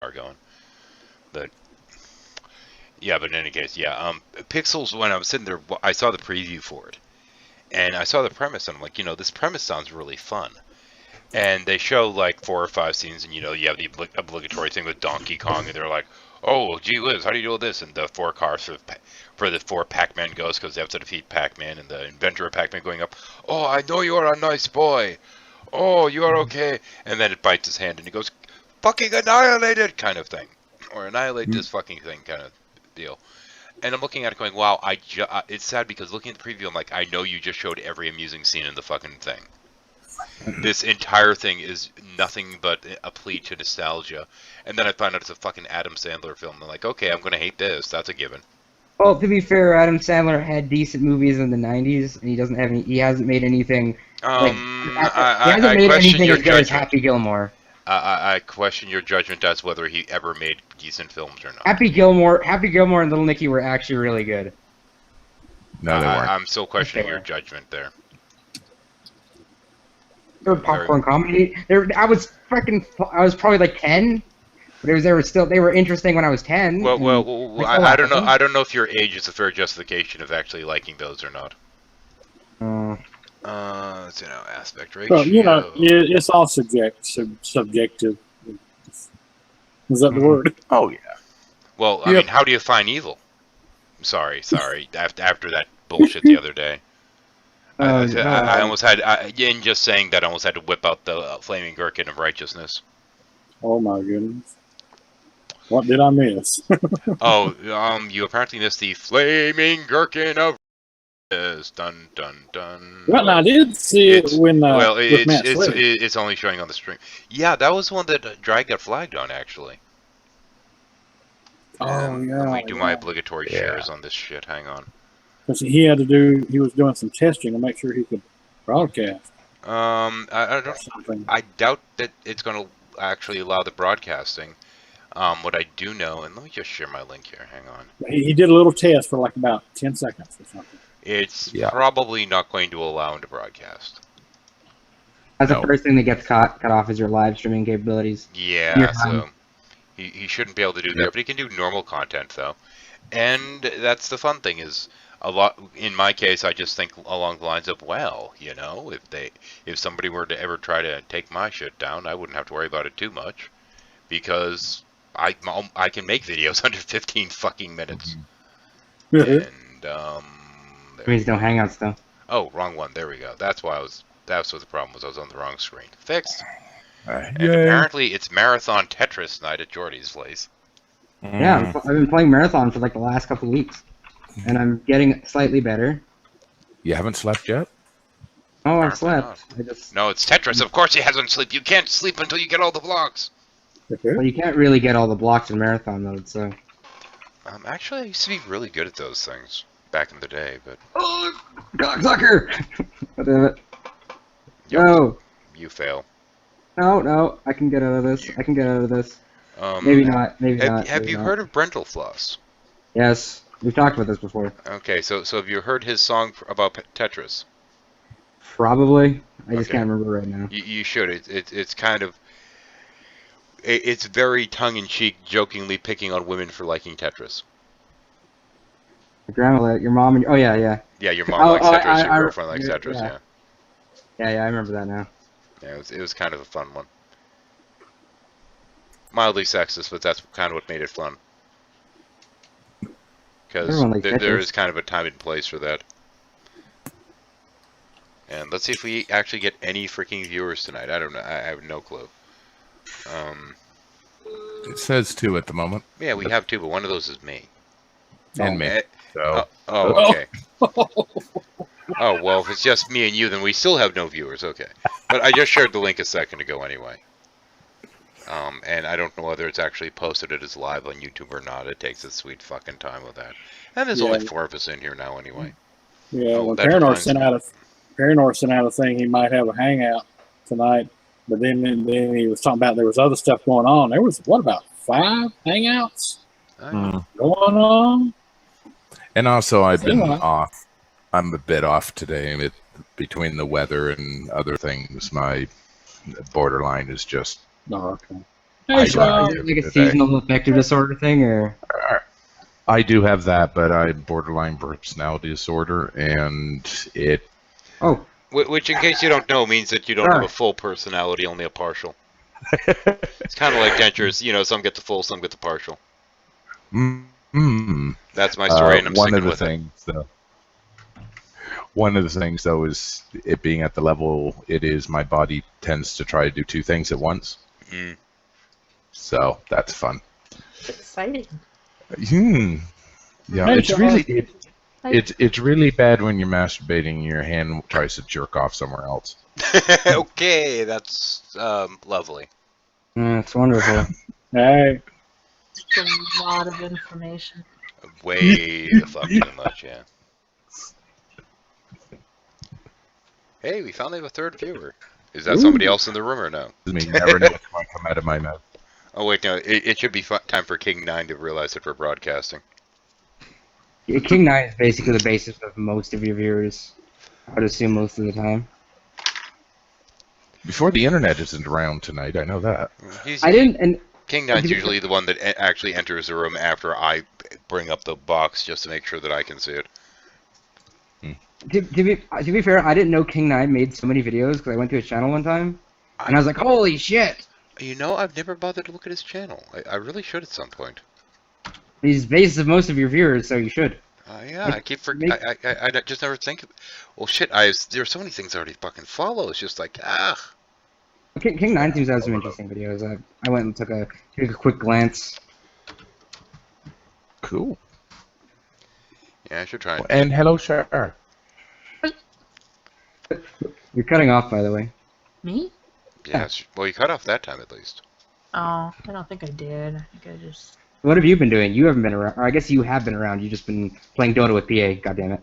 are going. But yeah, but in any case, yeah. Pixels. When I was sitting there, I saw the preview for it, and I saw the premise, and I'm like, this premise sounds really fun. And they show like 4 or 5 scenes, and you have the obligatory thing with Donkey Kong, and they're like, "Oh, gee whiz, how do you deal with this?" And the 4 cars for the 4 Pac-Man Ghosts, because they have to defeat Pac-Man, and the inventor of Pac-Man going up, "Oh, I know you are a nice boy. Oh, you are okay." And then it bites his hand, and he goes, "Fucking annihilate it," kind of thing, or annihilate this fucking thing, kind of deal. And I'm looking at it going, "Wow, it's sad because looking at the preview, I'm like, I know you just showed every amusing scene in the fucking thing." This entire thing is nothing but a plea to nostalgia. And then I find out it's a fucking Adam Sandler film. I'm like, okay, I'm gonna hate this. That's a given. Well, to be fair, Adam Sandler had decent movies in the '90s, and he doesn't have any. He hasn't made anything. Like, he hasn't made question anything your as good as judgment. Happy Gilmore. I question your judgment as whether he ever made decent films or not. Happy Gilmore, and Little Nicky were actually really good. No, they weren't. I'm still questioning your judgment there. They were popcorn comedy. I was probably like 10. But they were interesting when I was 10. Well, I don't know. I don't know if your age is a fair justification of actually liking those or not. It's aspect ratio. Well, it's all subjective. Is that the word? Oh yeah. Well, I mean, how do you find evil? Sorry. After that bullshit the other day. I almost had, in just saying that, I almost had to whip out the flaming gherkin of righteousness. Oh my goodness. What did I miss? You apparently missed the flaming gherkin of righteousness. Dun dun dun. Well, I did see it when. It's only showing on the stream. Yeah, that was one that Drag got flagged on, actually. Oh yeah. Let me do my obligatory shares on this shit. Hang on. Because he was doing some testing to make sure he could broadcast. I doubt that it's going to actually allow the broadcasting. What I do know, and let me just share my link here. Hang on. He did a little test for like about 10 seconds or something. It's probably not going to allow him to broadcast. That's the first thing that gets cut off is your live streaming capabilities. Yeah, so he shouldn't be able to do that, but he can do normal content though. And that's the fun thing is. A lot in my case, I just think along the lines of, well, if somebody were to ever try to take my shit down, I wouldn't have to worry about it too much, because I can make videos under 15 fucking minutes. And Please don't Hangouts though. Oh, wrong one. There we go. That's what the problem was. I was on the wrong screen. Fixed. And Yay. apparently, it's Marathon Tetris night at Jordy's place. Yeah, I've been playing Marathon for like the last couple of weeks. And I'm getting slightly better. You haven't slept yet? Oh, I've slept. No, it's Tetris. Of course he hasn't slept. You can't sleep until you get all the blocks. Well, you can't really get all the blocks in Marathon mode, so. Actually, I used to be really good at those things back in the day, but. Oh, cocksucker! Damn it. Yep. No. You fail. No, I can get out of this. Maybe not. Have you heard of Brentalfloss? Yes. We've talked about this before. Okay, so have you heard his song about Tetris? Probably. I just can't remember right now. You should. It's kind of... It's very tongue-in-cheek, jokingly picking on women for liking Tetris. Your grandma, your mom, and... Oh, yeah. Yeah, your mom likes Tetris, your girlfriend likes Tetris, yeah. Yeah, I remember that now. Yeah, it was kind of a fun one. Mildly sexist, but that's kind of what made it fun. Because there is kind of a time and place for that. And let's see if we actually get any freaking viewers tonight. I don't know. I have no clue. It says 2 at the moment. Yeah, we have 2, but one of those is me. And me. So. Okay. Oh, well, if it's just me and you, then we still have no viewers. Okay. But I just shared the link a second ago anyway. And I don't know whether it's actually posted it as live on YouTube or not. It takes a sweet fucking time with that. And there's only 4 of us in here now anyway. Yeah, well, Paranor sent out a thing. He might have a hangout tonight, but then he was talking about there was other stuff going on. There was, about 5 hangouts going on? And also, I've been off. I'm a bit off today. Between the weather and other things, my borderline is just... Oh, okay. Hey, Is Sean. it like a seasonal affective disorder thing, or? I do have that, but I have borderline personality disorder, and it. Oh. Which, in case you don't know, means that you don't have a full personality, only a partial. It's kind of like dentures. You know, some get the full, some get the partial. That's my story, and I'm sticking with it. One of the things, though, is it being at the level it is, my body tends to try to do two things at once. So that's fun. It's exciting. Yeah, it's really bad when you're masturbating and your hand tries to jerk off somewhere else. Okay, that's lovely. It's wonderful. Hey. It's a lot of information. Way the fuck too much, yeah. Hey, we finally have a third viewer. Is that somebody else in the room or no? I mean, never know what's going to come out of my mouth. Oh wait, no. It should be time for King 9 to realize that we're broadcasting. Yeah, King 9 is basically the basis of most of your viewers. I would assume most of the time. Before the internet isn't around tonight, I know that. King 9's usually the one that actually enters the room after I bring up the box just to make sure that I can see it. To be fair, I didn't know King 9 made so many videos because I went to his channel one time, and I was like, holy shit! You know, I've never bothered to look at his channel. I really should at some point. He's the basis of most of your viewers, so you should. Yeah, I keep I just never think of... Well, shit, there's so many things I already fucking follow. It's just like, King 9 seems to have some interesting videos. I went and took a quick glance. Cool. Yeah, I should try. And hello, Char. You're cutting off, by the way. Me? Yes. Well, you cut off that time, at least. Oh, I don't think I did. I think I just... What have you been doing? You haven't been around. Or I guess you have been around. You've just been playing Dota with PA. God damn it.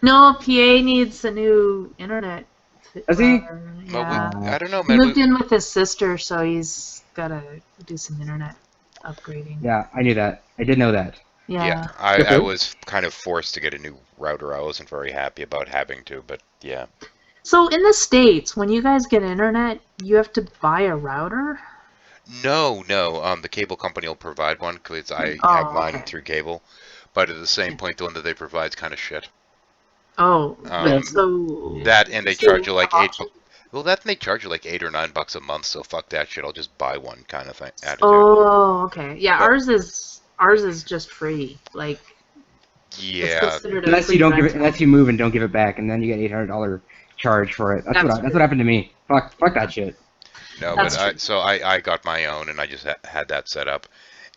No, PA needs a new internet. Does he? Yeah. I don't know, He man. moved in with his sister, so he's got to do some internet upgrading. Yeah, I knew that. I did know that. Yeah. I was kind of forced to get a new router. I wasn't very happy about having to, but yeah. So in the States, when you guys get internet, you have to buy a router? No. The cable company will provide one because I have mine through cable. But at the same point, the one that they provide is kind of shit. Oh, so... That, and they charge you like $8... Well, that and they charge you like $8 or $9 a month, so fuck that shit, I'll just buy one kind of thing. Attitude. Oh, okay. Yeah, ours is just free. Like, yeah. Unless you move and don't give it back, and then you get $800 charge for it. That's what happened to me. Fuck that shit. No, but I got my own, and I just had that set up.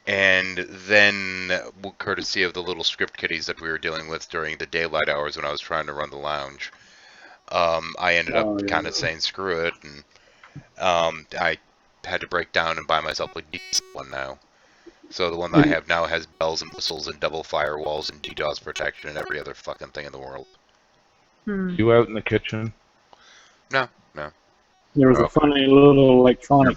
And then, courtesy of the little script kiddies that we were dealing with during the daylight hours when I was trying to run the lounge, I ended up kind of saying screw it, and I had to break down and buy myself a decent one now. So the one that I have now has bells and whistles and double firewalls and DDoS protection and every other fucking thing in the world. You out in the kitchen? No. There was a funny little electronic.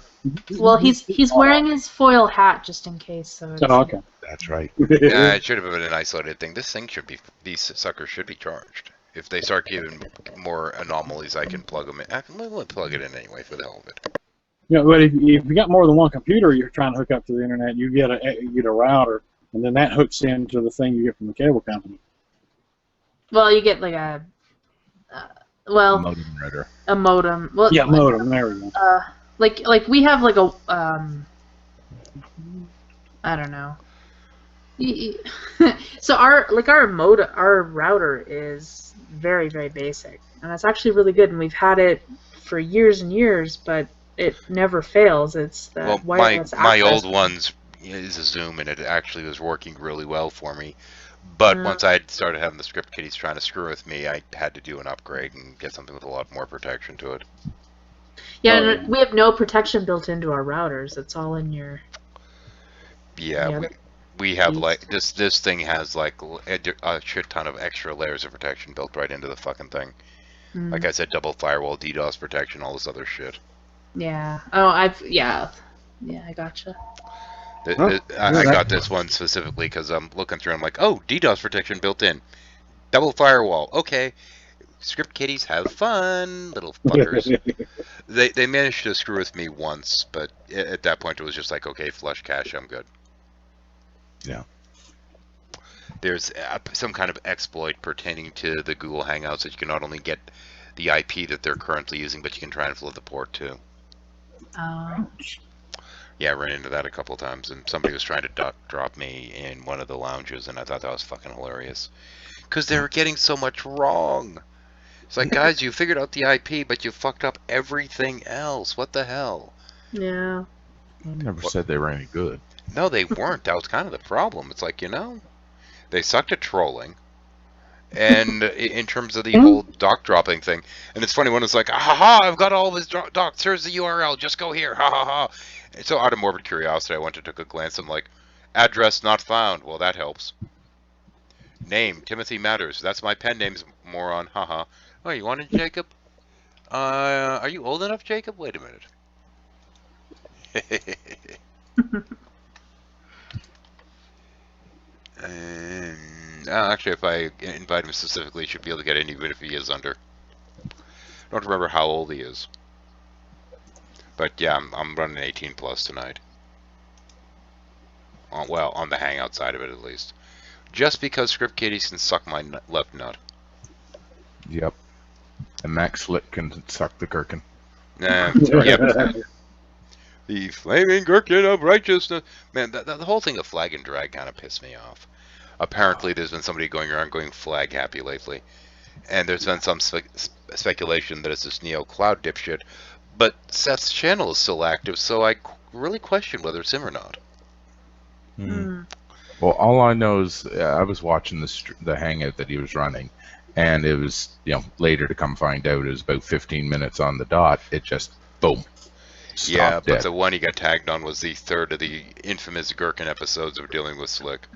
Well, he's wearing his foil hat just in case. So. Okay. That's right. Yeah, it should have been an isolated thing. This thing should be. These suckers should be charged. If they start giving more anomalies, I can plug them in. I can plug it in anyway for the hell of it. Yeah, but if you got more than one computer you're trying to hook up to the internet, you get a router, and then that hooks into the thing you get from the cable company. Well, you get like a modem router. A modem. Well, yeah, modem. There we go. Like we have like a I don't know. So our router is very, very basic, and it's actually really good, and we've had it for years and years, but it never fails. It's the wireless access. My old one's is a Zoom, and it actually was working really well for me. But once I started having the script kiddies trying to screw with me, I had to do an upgrade and get something with a lot more protection to it. Yeah, and we have no protection built into our routers. It's all in your... Yeah, we have like... This thing has like a shit ton of extra layers of protection built right into the fucking thing. Like I said, double firewall, DDoS protection, all this other shit. Yeah. Oh, yeah, I gotcha. I got this one specifically because I'm looking through. I'm like, oh, DDoS protection built in, double firewall. Okay, Script kiddies have fun, little fuckers. They managed to screw with me once, but at that point it was just like, okay, flush cash, I'm good. Yeah. There's some kind of exploit pertaining to the Google Hangouts that you can not only get the IP that they're currently using, but you can try and flood the port too. Yeah, I ran into that a couple times, and somebody was trying to drop me in one of the lounges, and I thought that was fucking hilarious. Because they were getting so much wrong. It's like, guys, you figured out the IP, but you fucked up everything else. What the hell? Yeah. I never said they were any good. No, they weren't. That was kind of the problem. It's like, they sucked at trolling. And in terms of the whole doc dropping thing. And it's funny when it's like, ha ha, I've got all of his docs. Here's the URL. Just go here. Ha ha ha. And so out of morbid curiosity, I went and took a glance. I'm like, address not found. Well, that helps. Name, Timothy Matters. That's my pen name's moron. Haha. Oh, you wanted Jacob? Are you old enough, Jacob? Wait a minute. Actually, if I invite him specifically, he should be able to get in even if he is under. Don't remember how old he is. But yeah, I'm running 18 plus tonight. Well, on the Hangout side of it at least. Just because Script Kiddies can suck my left nut. Yep. And Max Slick can suck the gherkin. Yep. The flaming gherkin of righteousness. Man, the whole thing of flag and drag kind of pissed me off. Apparently, there's been somebody going around going flag happy lately. And there's been some speculation that it's this Neo Cloud dipshit. But Seth's channel is still active, so I really question whether it's him or not. Well, all I know is I was watching the Hangout that he was running, and it was, later to come find out it was about 15 minutes on the dot. It just, boom. Yeah, but dead. the one he got tagged on was the third of the infamous Gherkin episodes of Dealing with Slick.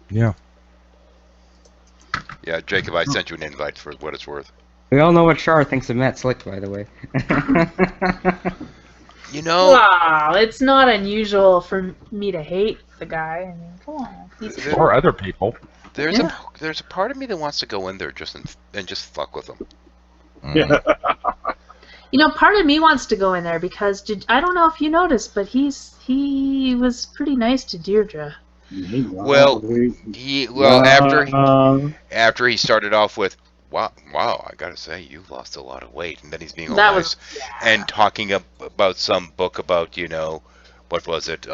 Yeah. Yeah, Jacob, I sent you an invite for what it's worth. We all know what Char thinks of Matt Slick, by the way. Wow, it's not unusual for me to hate the guy. I mean, come on. Or other people. There's a part of me that wants to go in there and just fuck with them. Yeah. Part of me wants to go in there because I don't know if you noticed, but he was pretty nice to Deirdre. Well, after he started off with, wow, I gotta say, you lost a lot of weight, and then he's being all nice and talking about some book about, what was it?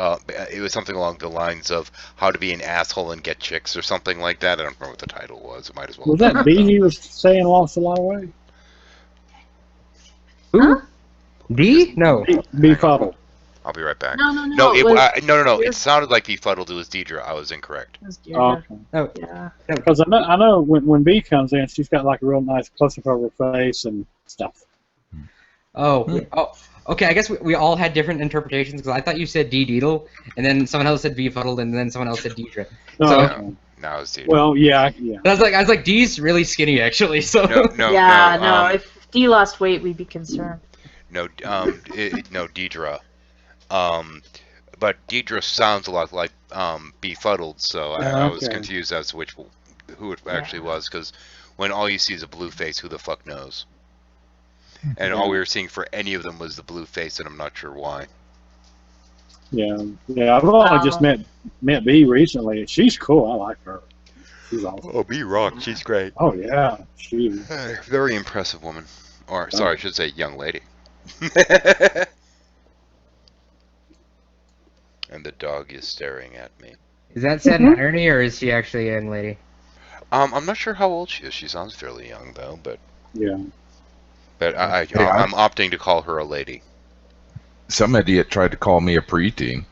It was something along the lines of how to be an asshole and get chicks or something like that. I don't remember what the title was. It might as well. Was that B he was saying lost a lot of weight? Who? Huh? D? No. Befuddled. I'll be right back. No. No. It sounded like Befuddled. It was Deidre. I was incorrect. It was Deirdre. Oh, yeah. Because I know when B comes in, she's got like a real nice close up of her face and stuff. Oh. Okay, I guess we all had different interpretations because I thought you said D. Deedle, and then someone else said Befuddled, and then someone else said Deidre. No, it was Deidre. Well, yeah. I was like, D's really skinny actually. So. No. If D lost weight, we'd be concerned. No, Deidre. But Deidre sounds a lot like Befuddled, so I was confused as to who it actually was, because when all you see is a blue face, who the fuck knows? And all we were seeing for any of them was the blue face, and I'm not sure why. Yeah. I've only just met B recently. She's cool. I like her. She's awesome. Oh, B rock. She's great. Oh yeah, very impressive woman. Or sorry, I should say young lady. And the dog is staring at me. Is that sad irony, or is she actually a young lady? I'm not sure how old she is. She sounds fairly young, though. But yeah. But I'm opting to call her a lady. Some idiot tried to call me a preteen.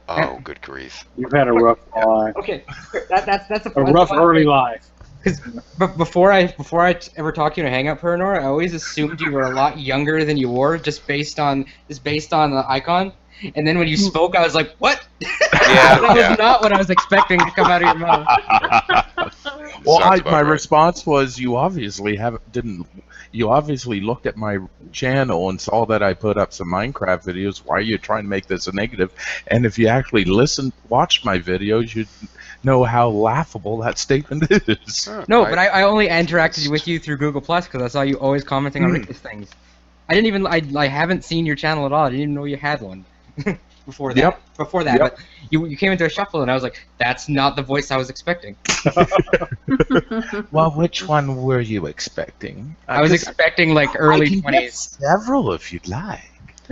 Oh, good grief! You've had a rough life. Okay, that's a rough early life. Because before I ever talked to you in a Hangout, Paranor, I always assumed you were a lot younger than you were, just based on the icon. And then when you spoke, I was like, "What?" That was not what I was expecting to come out of your mouth. Well, my response was, "You obviously you obviously looked at my channel and saw that I put up some Minecraft videos. Why are you trying to make this a negative? And if you actually watched my videos, you'd know how laughable that statement is. No, but I only interacted with you through Google Plus because I saw you always commenting on Ricky's things. I haven't seen your channel at all. I didn't even know you had one before that. Yep. Before that, Yep. but you came into a shuffle and I was like, that's not the voice I was expecting. Well, which one were you expecting? I was expecting like early 20s. Several, if you'd like.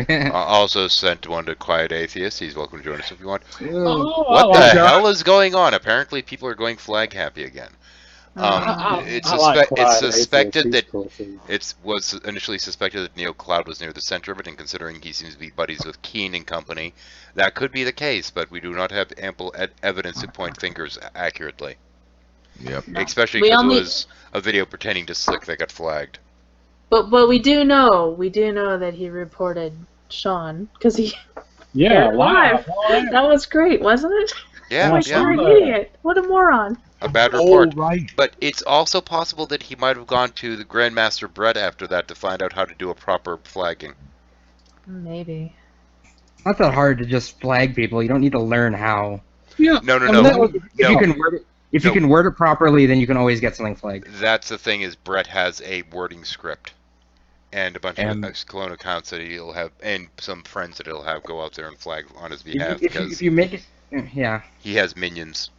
I also sent one to Quiet Atheist. He's welcome to join us if you want. Oh, What I like the that. hell is going on? Apparently, people are going flag happy again. It's suspected that it was initially suspected that NeoCloud was near the center of it, and considering he seems to be buddies with Keen and company, that could be the case. But we do not have ample evidence to point fingers accurately. Yep. Especially We because only- it was a video pertaining to Slick that got flagged. But we do know that he reported Sean because he Yeah, aired live. live. That was great, wasn't it? Yeah, What yeah, an idiot! What a moron! a bad report. Oh, right. But it's also possible that he might have gone to the Grandmaster Brett after that to find out how to do a proper flagging. Maybe. It's not that hard to just flag people. You don't need to learn how. Yeah. No, no, I no. mean, that was- If No. you can word it, if you No. can word it properly, then you can always get something flagged. That's the thing is Brett has a wording script. And a bunch And- of clone accounts that he'll have, and some friends that he'll have go out there and flag on his behalf If because you make it, yeah. he has minions.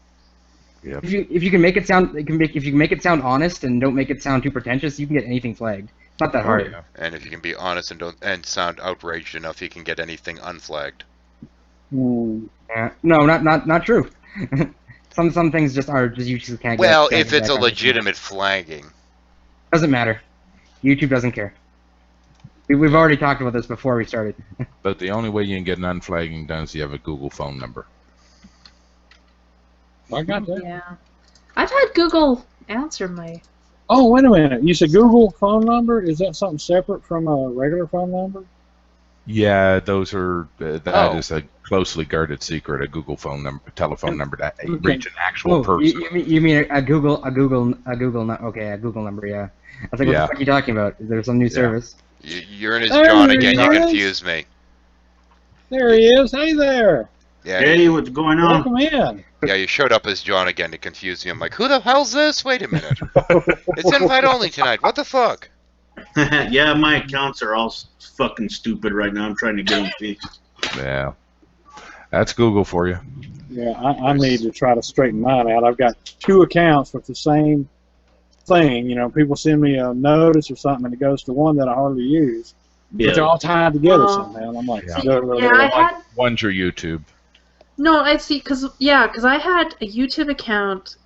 Yep. If you can make it sound, if you can make it sound honest and don't make it sound too pretentious, you can get anything flagged. It's not that hard. yeah. And if you can be honest and sound outraged enough, he can get anything unflagged. Hmm. Yeah. No, not true. some things just are just you just can't. Well, get if it's a that kind of thing. legitimate flagging. Doesn't matter. YouTube doesn't care. We've already talked about this before we started. But the only way you can get an unflagging done is you have a Google phone number. I got that. Yeah. I've had Google answer my. Oh, wait a minute. You said Google phone number? Is that something separate from a regular phone number? Yeah, those are that Oh. is a closely guarded secret. A Google phone number, telephone number to Okay. reach an actual Oh, person. you mean a Google okay, a Google number, yeah. I was like, what Yeah. the fuck are you talking about? Is there some new service? You're in his There John he again. You is. confused me. There he is. Hey there. Yeah, Hey, what's going on? Welcome in. yeah, you showed up as John again to confuse me. I'm like, who the hell's this? Wait a minute. It's invite only tonight. What the fuck? Yeah, my accounts are all fucking stupid right now. I'm trying to get them fixed. Yeah, that's Google for you. Yeah, I need to try to straighten mine out. I've got 2 accounts with the same thing. You know, people send me a notice or something, and it goes to one that I hardly use. But they're Yeah. all tied together Oh. somehow. And I'm like, Yeah. Yeah, I had. One's your YouTube. No, I see, because I had a YouTube account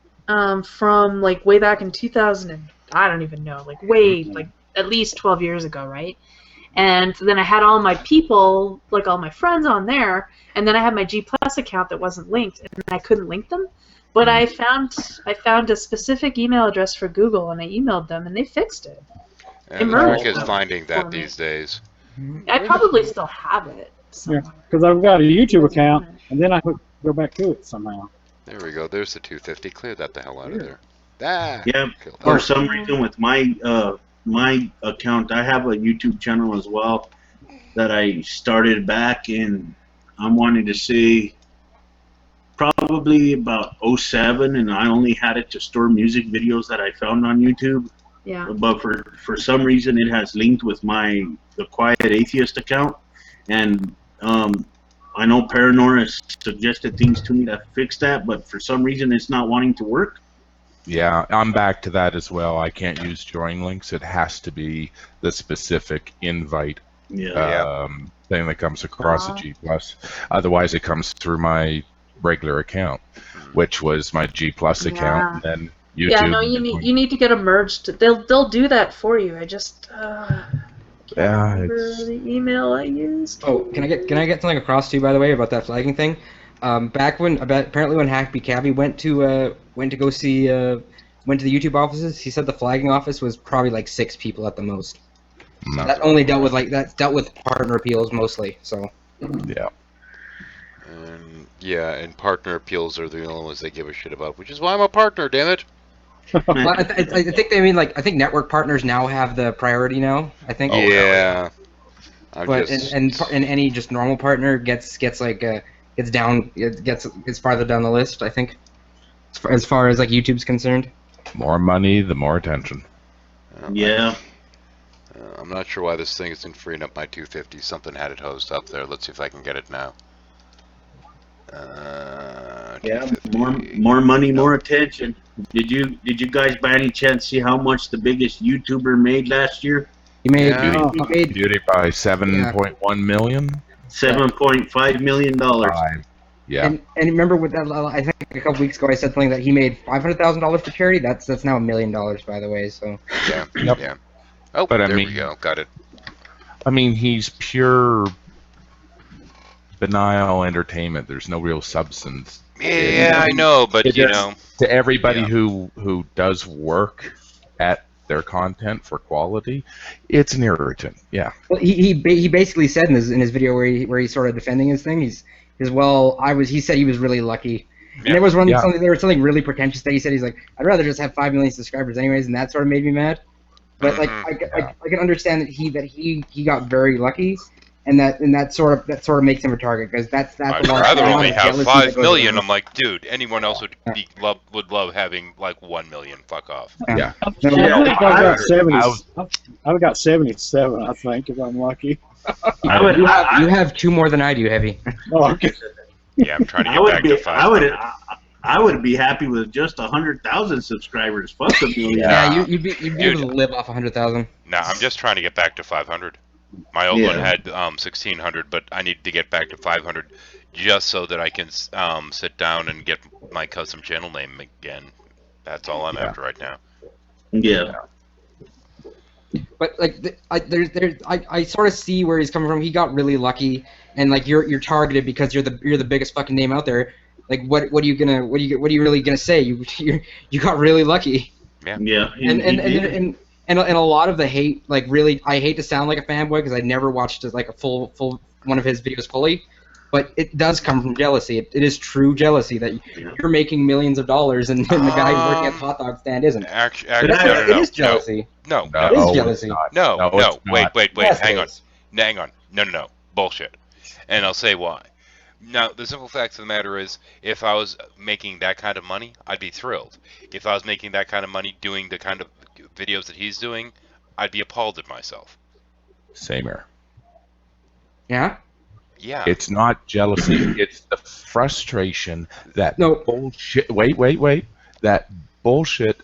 from like way back in 2000 and I don't even know, like way like at least 12 years ago, right? And then I had all my people, like all my friends on there, and then I had my G Plus account that wasn't linked, and I couldn't link them. But I found a specific email address for Google, and I emailed them, and they fixed it. And the Emerged trick is finding that for me. these days. I probably still have it. somewhere. because I've got a YouTube account, and then I could go back to it somehow. There we go. There's the 250. Clear that the hell out of there. Ah, Yeah, killed for that. some reason with my my account, I have a YouTube channel as well that I started back in. I'm wanting to say probably about 07, and I only had it to store music videos that I found on YouTube. Yeah. But for some reason, it has linked with the Quiet Atheist account, and I know Paranor has suggested things to me to fix that, but for some reason, it's not wanting to work. Yeah, I'm back to that as well. I can't use join links. It has to be the specific invite Yeah. thing that comes across the G Plus. Otherwise, it comes through my regular account, which was my G Plus account, and then YouTube. Yeah, no, you need to get them merged. They'll do that for you. I just Yeah, remember it's- the email I used. Oh, can I get something across to you, by the way, about that flagging thing? Back when apparently when Hackby Cabby went to the YouTube offices, he said the flagging office was probably like 6 people at the most. No. That only dealt with partner appeals mostly. So Yeah. And partner appeals are the only ones they give a shit about, which is why I'm a partner, damn it. Well, I think they mean like I think network partners now have the priority now. I think. Oh, yeah. But and any just normal partner gets farther down the list. I think, as far as like YouTube's concerned. More money, the more attention. Yeah. I'm not sure why this thing isn't freeing up my 250. Something had it hosed up there. Let's see if I can get it now. Yeah, more money, more attention. Did you guys by any chance see how much the biggest YouTuber made last year? He made PewDiePie 7.1 million. $7.5 million. Yeah. And remember with that, I think a couple weeks ago I said something that he made $500,000 for charity. That's now $1 million, by the way. So. Yeah. Yep. Yeah. Oh, But there we go. Got it. I mean, he's pure banal entertainment. There's no real substance. Yeah, I know, but To everybody who does work at their content for quality, it's an irritant. Yeah. Well, he basically said in his video where he's sort of defending his thing. He said he was really lucky. And there was something really pretentious that he said. He's like, I'd rather just have 5 million subscribers anyways, and that sort of made me mad. But like I can understand that he got very lucky, and that sort of makes him a target because that's I'd rather only have 5 million. I'm like, dude, anyone else would love having like 1 million. Fuck off. Yeah. I think I've got 70. I've got 77. I think if I'm lucky. You have 2 more than I do, Heavy. Oh, okay. Yeah, I'm trying to get back to 500. I would be happy with just 100,000 subscribers. Fuck a million. Yeah, you'd be able to live off 100,000. Nah, I'm just trying to get back to 500. My old one had 1,600, but I need to get back to 500 just so that I can sit down and get my custom channel name again. That's all I'm after right now. Yeah. But like, I sort of see where he's coming from. He got really lucky, and like you're targeted because you're the biggest fucking name out there. Like what are you really gonna say? You got really lucky. Yeah. Yeah. And a lot of the hate, like really, I hate to sound like a fanboy because I never watched like a full one of his videos fully, but it does come from jealousy. It is true jealousy that you're making millions of dollars and the guy who's working at the hot dog stand isn't. Actually, It is jealousy. No. It is jealousy. No. Wait. Yes, Hang it on. is. Hang on. No. Bullshit. And I'll say why. Now, the simple fact of the matter is, if I was making that kind of money, I'd be thrilled. If I was making that kind of money doing the kind of videos that he's doing, I'd be appalled at myself. Same here. Yeah. Yeah. It's not jealousy. It's the frustration that bullshit. Wait. That bullshit,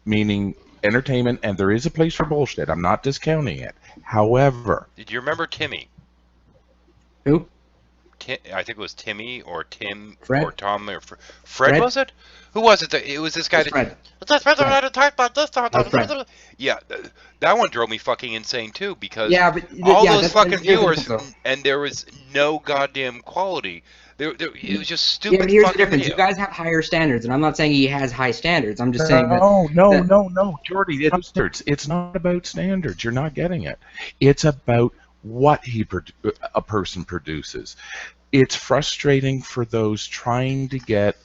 meaning entertainment, and there is a place for bullshit. I'm not discounting it. However, Did you remember Timmy? Who? I think it was Timmy or Tim Fred? or Tom or Fred, was it? Who was it? It was this guy. Fred. Let's talk about this. Yeah, that one drove me fucking insane too because all those fucking viewers and there was no goddamn quality. It was just stupid. Yeah, but here's the fucking difference. video. You guys have higher standards, and I'm not saying he has high standards. I'm just saying that. No, Jordy. It's not about standards. You're not getting it. It's about what a person produces. It's frustrating for those trying to get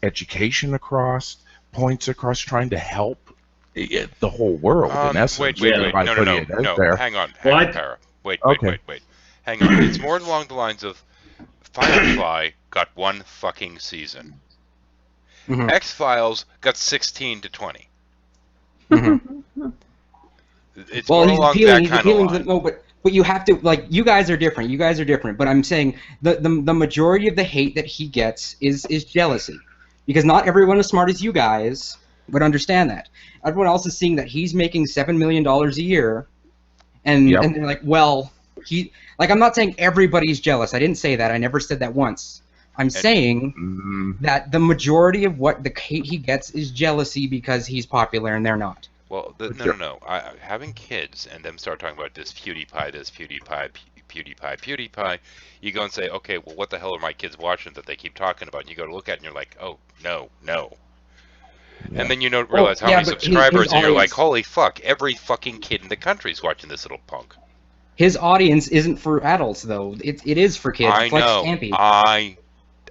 education across, points across, trying to help the whole world. In essence, Wait. No. Hang on, Para. Wait. Hang on. It's more along the lines of Firefly got 1 fucking season. Mm-hmm. X-Files got 16 to 20. Mm-hmm. It's more along that kind of line. No, but you have to, like, you guys are different. But I'm saying the majority of the hate that he gets is jealousy. Because not everyone as smart as you guys would understand that. Everyone else is seeing that he's making $7 million a year, and they're like, well, I'm not saying everybody's jealous. I didn't say that. I never said that once. I'm saying that the majority of what the hate he gets is jealousy because he's popular and they're not. Well, no. Having kids and them start talking about this PewDiePie, you go and say, okay, well, what the hell are my kids watching that they keep talking about? And you go to look at it and you're like, oh, no. Yeah. And then you don't realize how many subscribers, and you're like, holy fuck, every fucking kid in the country is watching this little punk. His audience isn't for adults, though. It is for kids. I it's know. Like Stampy. I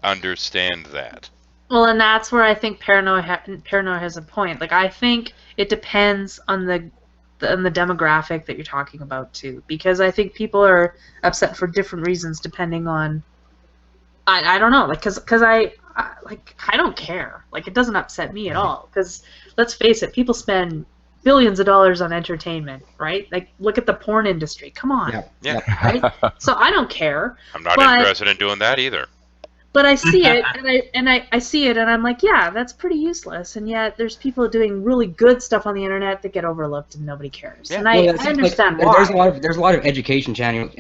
understand that. Well, and that's where I think Paranoia has a point. Like, I think it depends on the demographic that you're talking about too, because I think people are upset for different reasons depending on. I don't know, like, cause I don't care. Like, it doesn't upset me at all. Because let's face it, people spend billions of dollars on entertainment, right? Like, look at the porn industry. Come on, Yeah. right? So I don't care. I'm not interested in doing that either. But I see it, and I see it, and I'm like, yeah, that's pretty useless. And yet, there's people doing really good stuff on the internet that get overlooked, and nobody cares. Yeah. And I understand why. There's a lot of education channels.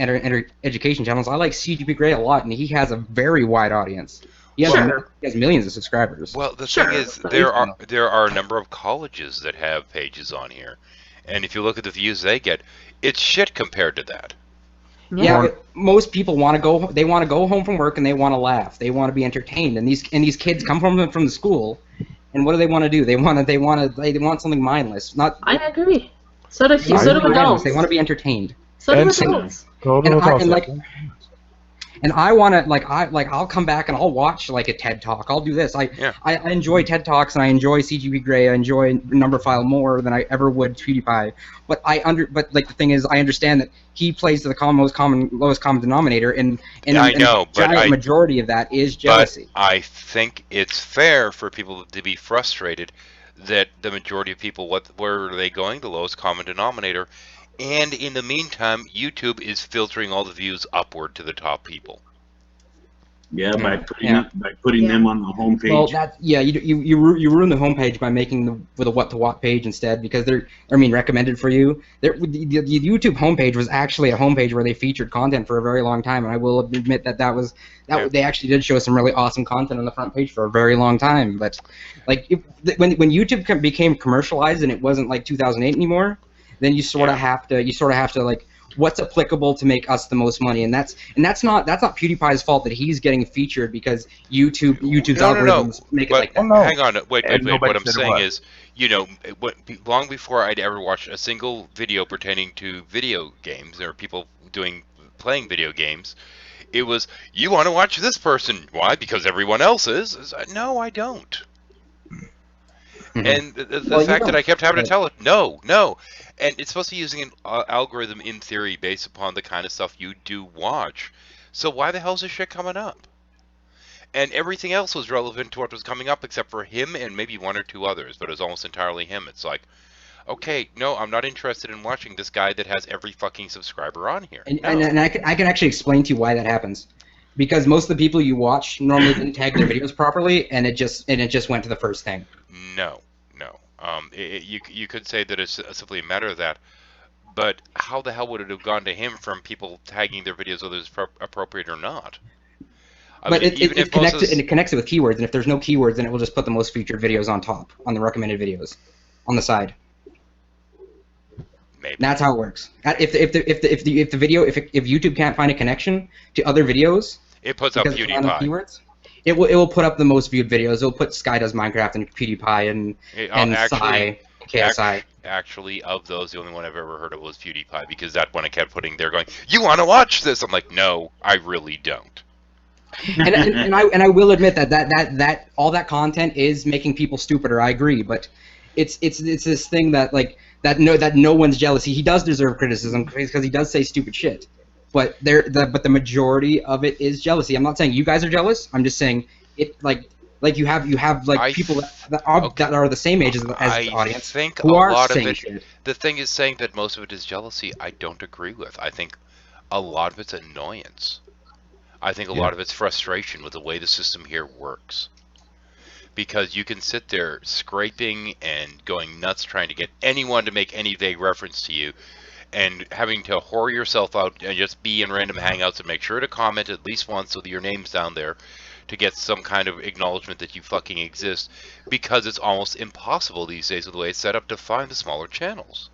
Education channels. I like CGP Grey a lot, and he has a very wide audience. He has millions of subscribers. Well, the thing is, there are a number of colleges that have pages on here, and if you look at the views they get, it's shit compared to that. Yeah, but most people want to go. They want to go home from work and they want to laugh. They want to be entertained. And these kids come from the school, and what do they want to do? They want something mindless. Not. I agree. So do adults. They want to be entertained. So do adults. And I want to I'll come back and I'll watch like a TED Talk. I'll do this. I enjoy TED Talks and I enjoy CGP Grey. I enjoy Numberphile more than I ever would PewDiePie. But the thing is, I understand that he plays to the lowest common denominator, and I know, but the majority of that is jealousy. But I think it's fair for people to be frustrated that the majority of people, where are they going? The lowest common denominator. And in the meantime, YouTube is filtering all the views upward to the top people. Yeah, by putting them on the homepage. Well, you ruin the homepage by making the what to what page instead, because they're recommended for you. The YouTube homepage was actually a homepage where they featured content for a very long time, and I will admit that they actually did show some really awesome content on the front page for a very long time. But like when YouTube became commercialized and it wasn't like 2008 anymore, then you sort of have to like, what's applicable to make us the most money, and that's not PewDiePie's fault that he's getting featured because YouTube's algorithms make it like that. Hang on, wait. What I'm saying is, long before I'd ever watched a single video pertaining to video games or people playing video games, it was, you want to watch this person? Why? Because everyone else is. No, I don't. And the fact that I kept having to tell it, no. And it's supposed to be using an algorithm in theory based upon the kind of stuff you do watch. So why the hell is this shit coming up? And everything else was relevant to what was coming up except for him and maybe one or two others, but it was almost entirely him. It's like, okay, no, I'm not interested in watching this guy that has every fucking subscriber on here. And I can actually explain to you why that happens. Because most of the people you watch normally didn't tag their videos properly, and it just went to the first thing. No. You could say that it's simply a matter of that, but how the hell would it have gone to him from people tagging their videos whether it's appropriate or not? It connects it with keywords, and if there's no keywords, then it will just put the most featured videos on top, on the recommended videos, on the side. Maybe. That's how it works. If YouTube can't find a connection to other videos, it puts up PewDiePie. Keywords, it will put up the most viewed videos. It will put Sky Does Minecraft and PewDiePie and KSI. Actually, of those, the only one I've ever heard of was PewDiePie, because that one I kept putting there going, you want to watch this? I'm like, no, I really don't. and I will admit that all that content is making people stupider. I agree, but it's this thing that no one's jealous. He does deserve criticism because he does say stupid shit. But the majority of it is jealousy. I'm not saying you guys are jealous. I'm just saying it like you have people that are the same age as the audience who are saying shit. The thing is, saying that most of it is jealousy, I don't agree with. I think a lot of it's annoyance. I think a lot of it's frustration with the way the system here works. Because you can sit there scraping and going nuts trying to get anyone to make any vague reference to you, and having to whore yourself out and just be in random hangouts and make sure to comment at least once so that your name's down there to get some kind of acknowledgement that you fucking exist, because it's almost impossible these days with the way it's set up to find the smaller channels.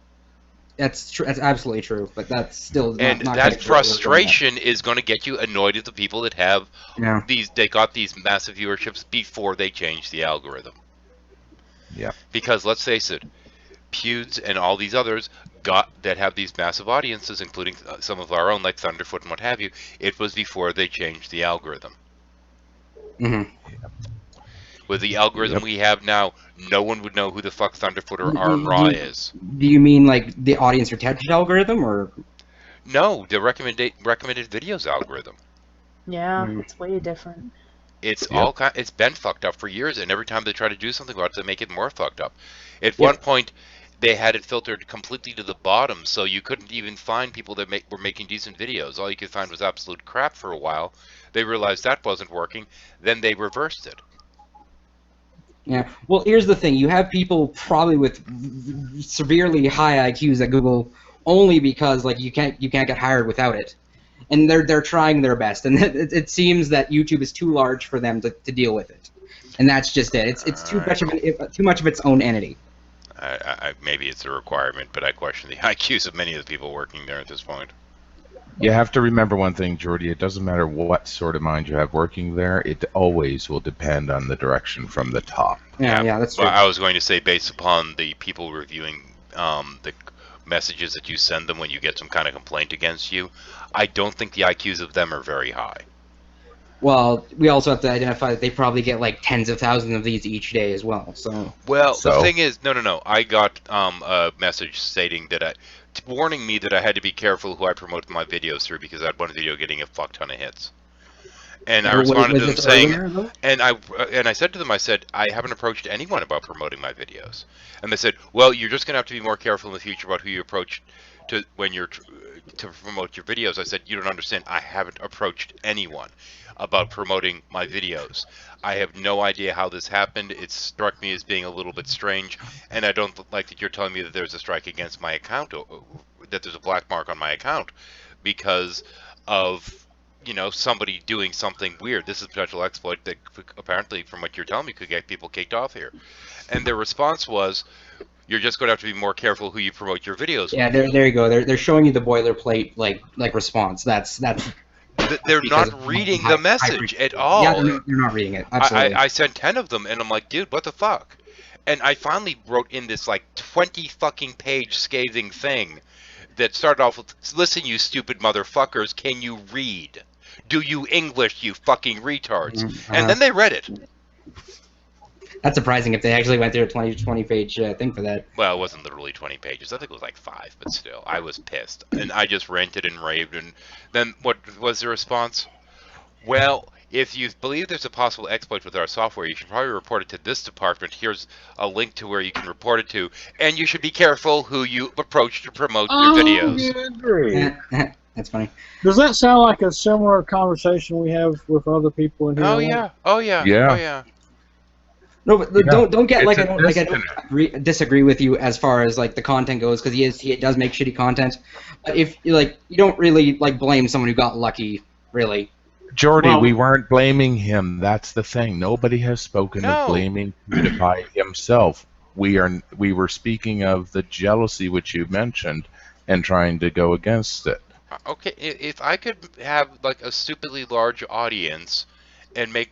That's true. That's absolutely true, but that's still not that frustration is going to get you annoyed at the people that have they got these massive viewerships before they changed the algorithm. Yeah. Because let's face it, Pewds and all these others that have these massive audiences, including some of our own, like Thunderfoot and what have you, it was before they changed the algorithm. Mm-hmm. With the algorithm we have now, no one would know who the fuck Thunderfoot or Arm Ra is. Do you mean like the audience retention algorithm, or? No, the recommended videos algorithm. Yeah, it's way different. It's it's been fucked up for years, and every time they try to do something about it, they make it more fucked up. At one point, they had it filtered completely to the bottom, so you couldn't even find people that were making decent videos. All you could find was absolute crap for a while. They realized that wasn't working, then they reversed it. Yeah. Well, here's the thing: you have people probably with severely high IQs at Google only because like you can't get hired without it, and they're trying their best, and it seems that YouTube is too large for them to deal with it, and that's just it. It's too much of its own entity. Maybe it's a requirement, but I question the IQs of many of the people working there at this point. You have to remember one thing, Jordy. It doesn't matter what sort of mind you have working there. It always will depend on the direction from the top. Yeah, that's true. Well, I was going to say, based upon the people reviewing the messages that you send them when you get some kind of complaint against you, I don't think the IQs of them are very high. Well, we also have to identify that they probably get like tens of thousands of these each day as well. So. Well, the thing is, no. I got a message stating that warning me that I had to be careful who I promoted my videos through because I had one video getting a fuck ton of hits. And I responded to them saying, and I said to them, I said, I haven't approached anyone about promoting my videos. And they said, well, you're just going to have to be more careful in the future about who you approach to when you're to promote your videos. I said, you don't understand. I haven't approached anyone about promoting my videos. I have no idea how this happened. It struck me as being a little bit strange, and I don't like that you're telling me that there's a strike against my account, that there's a black mark on my account because of, you know, somebody doing something weird. This is a potential exploit that apparently, from what you're telling me, could get people kicked off here. And their response was, you're just going to have to be more careful who you promote your videos with. Yeah, there you go. They're showing you the boilerplate like response. That's. They're not reading the message at all. Yeah, they're not reading it. Absolutely. I sent 10 of them, and I'm like, dude, what the fuck? And I finally wrote in this like 20 fucking page scathing thing that started off with, listen, you stupid motherfuckers, can you read? Do you English, you fucking retards? And then they read it. That's surprising if they actually went through a 20 page thing for that. Well, it wasn't literally 20 pages. I think it was like 5, but still, I was pissed. And I just ranted and raved. And then what was the response? Well, if you believe there's a possible exploit with our software, you should probably report it to this department. Here's a link to where you can report it to. And you should be careful who you approach to promote your videos. That's funny. Does that sound like a similar conversation we have with other people in here? Oh yeah. No, but don't get like I don't disagree with you as far as like the content goes, because he does make shitty content. But if you don't really like blame someone who got lucky, really. Jordy, we weren't blaming him. That's the thing. Nobody has spoken of blaming PewDiePie himself. We were speaking of the jealousy which you mentioned and trying to go against it. Okay, if I could have like a stupidly large audience and make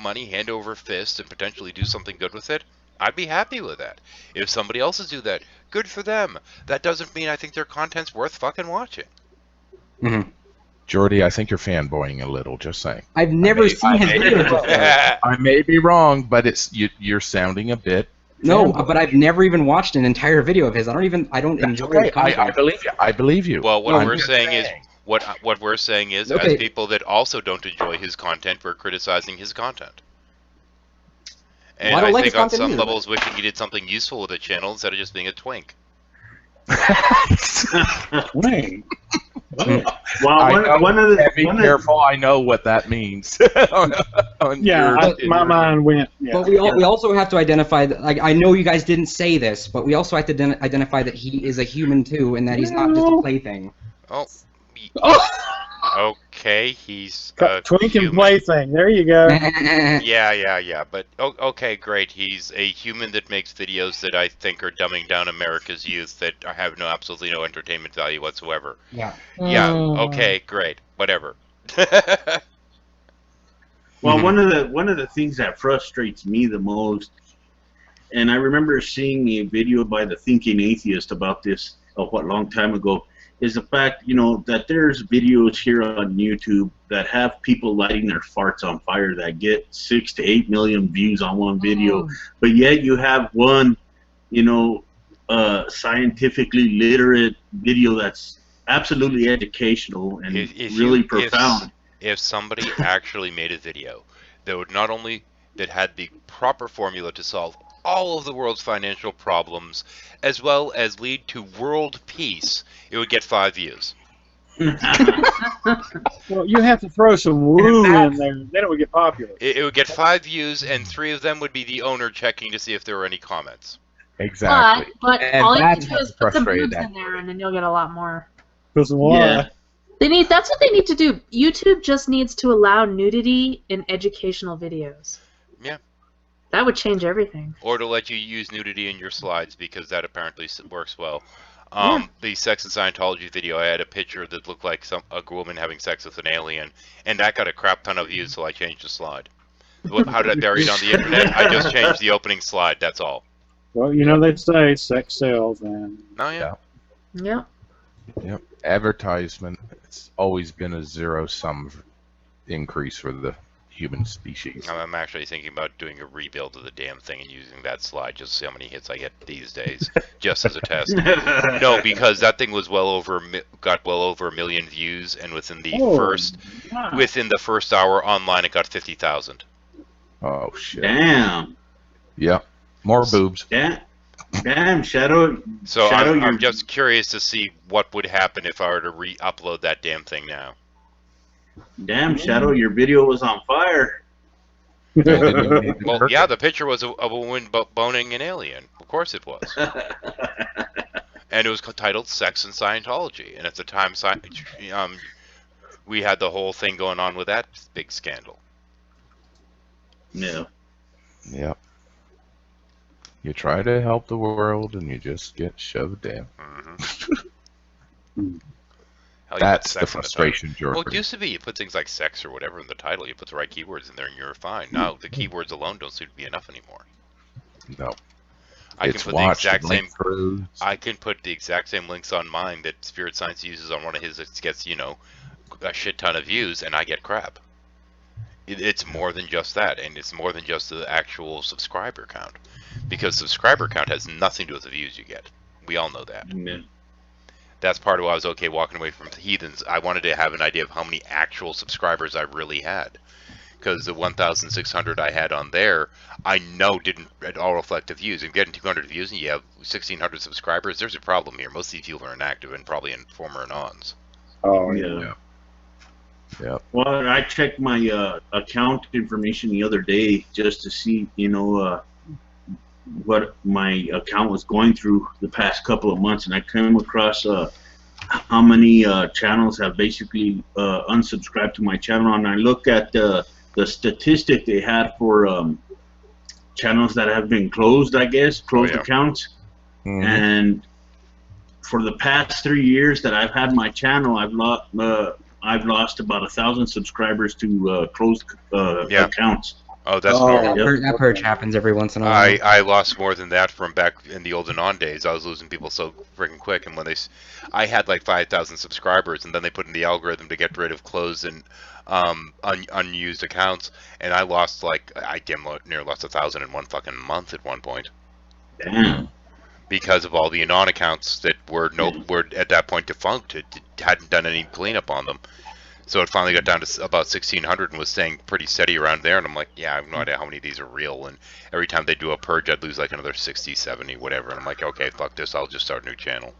money hand over fist and potentially do something good with it, I'd be happy with that. If somebody else do that, good for them. That doesn't mean I think their content's worth fucking watching. Mm-hmm. Jordy, I think you're fanboying a little. Just saying. I've never seen his video before. I may be wrong, but you're sounding a bit. No, but I've never even watched an entire video of his. I don't enjoy his content. I believe you. I believe you. Well, what we're saying is. What we're saying is, as people that also don't enjoy his content, we're criticizing his content. And I think on some levels, wishing he did something useful with the channel instead of just being a twink. Twink. Well, be careful. I know what that means. My mind went. Yeah. But we also have to identify that. Like, I know you guys didn't say this, but we also have to identify that he is a human too, and that he's not just a plaything. Okay, he's twink and plaything. There you go. Yeah. But okay, great. He's a human that makes videos that I think are dumbing down America's youth that have absolutely no entertainment value whatsoever. Yeah. Okay, great. Whatever. Well, one of the things that frustrates me the most, and I remember seeing a video by the Thinking Atheist about this a long time ago, is the fact, that there's videos here on YouTube that have people lighting their farts on fire that get 6 to 8 million views on one video, but yet you have one, scientifically literate video that's absolutely educational and really profound. If somebody actually made a video that would not only that had the proper formula to solve all of the world's financial problems, as well as lead to world peace, it would get 5 views. Well, you have to throw some woo in there, then it would get popular. It would get 5 views, and 3 of them would be the owner checking to see if there were any comments. Exactly. But And all you that's can do is how put some frustrated boobs I in there, and then you'll get a lot more. Put some why. Yeah. That's what they need to do. YouTube just needs to allow nudity in educational videos. Yeah. That would change everything. Or to let you use nudity in your slides, because that apparently works well. Yeah. The Sex and Scientology video, I had a picture that looked like a woman having sex with an alien, and that got a crap ton of views, so I changed the slide. How did I bury it on the internet? I just changed the opening slide, that's all. Well, they say sex sells, man. Oh, yeah. Yep. Yep. Advertisement. It's always been a zero-sum increase for the human species. I'm actually thinking about doing a rebuild of the damn thing and using that slide just to see how many hits I get these days, just as a test. No, because that thing was got well over 1 million views, and within the first hour online, it got 50,000. Oh shit. Damn. Yep. More boobs. Damn, Shadow. So Shadow, I'm just curious to see what would happen if I were to re-upload that damn thing now. Damn, Shadow, your video was on fire. Well, yeah, the picture was of a woman boning an alien. Of course it was. And it was titled Sex and Scientology. And at the time, we had the whole thing going on with that big scandal. Yeah. Yep. You try to help the world and you just get shoved in. Mm-hmm. That's the frustration, George. Well, it used to be you put things like sex or whatever in the title, you put the right keywords in there and you're fine. Now the keywords alone don't seem to be enough anymore. No. I can put the exact same links on mine that Spirit Science uses on one of his that gets, a shit ton of views, and I get crap. It's more than just that, and it's more than just the actual subscriber count. Because subscriber count has nothing to do with the views you get. We all know that. Yeah. That's part of why I was okay walking away from Heathens. I wanted to have an idea of how many actual subscribers I really had. Because the 1,600 I had on there, I know didn't at all reflect the views. If you're getting 200 views and you have 1,600 subscribers, there's a problem here. Most of these people are inactive and probably in former anons. Oh, yeah. Yeah. Well, I checked my account information the other day just to see, what my account was going through the past couple of months, and I came across how many channels have basically unsubscribed to my channel, and I looked at the statistic they had for channels that have been closed, I guess, closed accounts, and for the past 3 years that I've had my channel, I've lost about 1,000 subscribers to closed accounts. Oh, that's normal. That purge happens every once in a while. I lost more than that from back in the old Anon days. I was losing people so freaking quick, and when I had like 5,000 subscribers, and then they put in the algorithm to get rid of closed and unused accounts, and I lost I damn near lost 1,000 in one fucking month at one point. Damn. Because of all the Anon accounts that were at that point defunct. It hadn't done any cleanup on them. So it finally got down to about 1,600 and was staying pretty steady around there. And I'm like, yeah, I have no idea how many of these are real. And every time they do a purge, I'd lose like another 60, 70, whatever. And I'm like, okay, fuck this. I'll just start a new channel.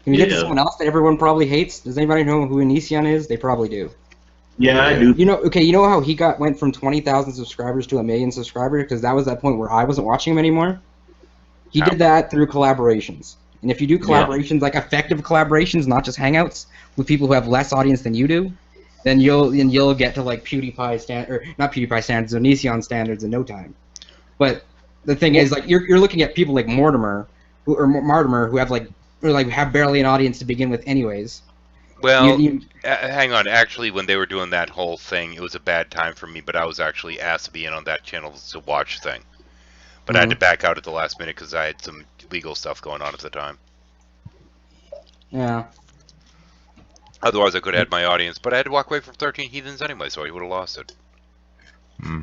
Can you get to someone else that everyone probably hates? Does anybody know who Onision is? They probably do. Yeah, I do. You know how he went from 20,000 subscribers to 1 million subscribers? Because that was that point where I wasn't watching him anymore. He did that through collaborations. And if you do collaborations, like effective collaborations, not just hangouts, with people who have less audience than you do, then you'll get to like not PewDiePie standards, Onision standards in no time. But the thing is, like you're looking at people like Mortimer, who have barely an audience to begin with, anyways. Well, hang on. Actually, when they were doing that whole thing, it was a bad time for me. But I was actually asked to be in on that channel to watch thing. But I had to back out at the last minute because I had some legal stuff going on at the time. Yeah. Otherwise, I could have had my audience, but I had to walk away from 13 Heathens anyway, so he would have lost it. Hmm.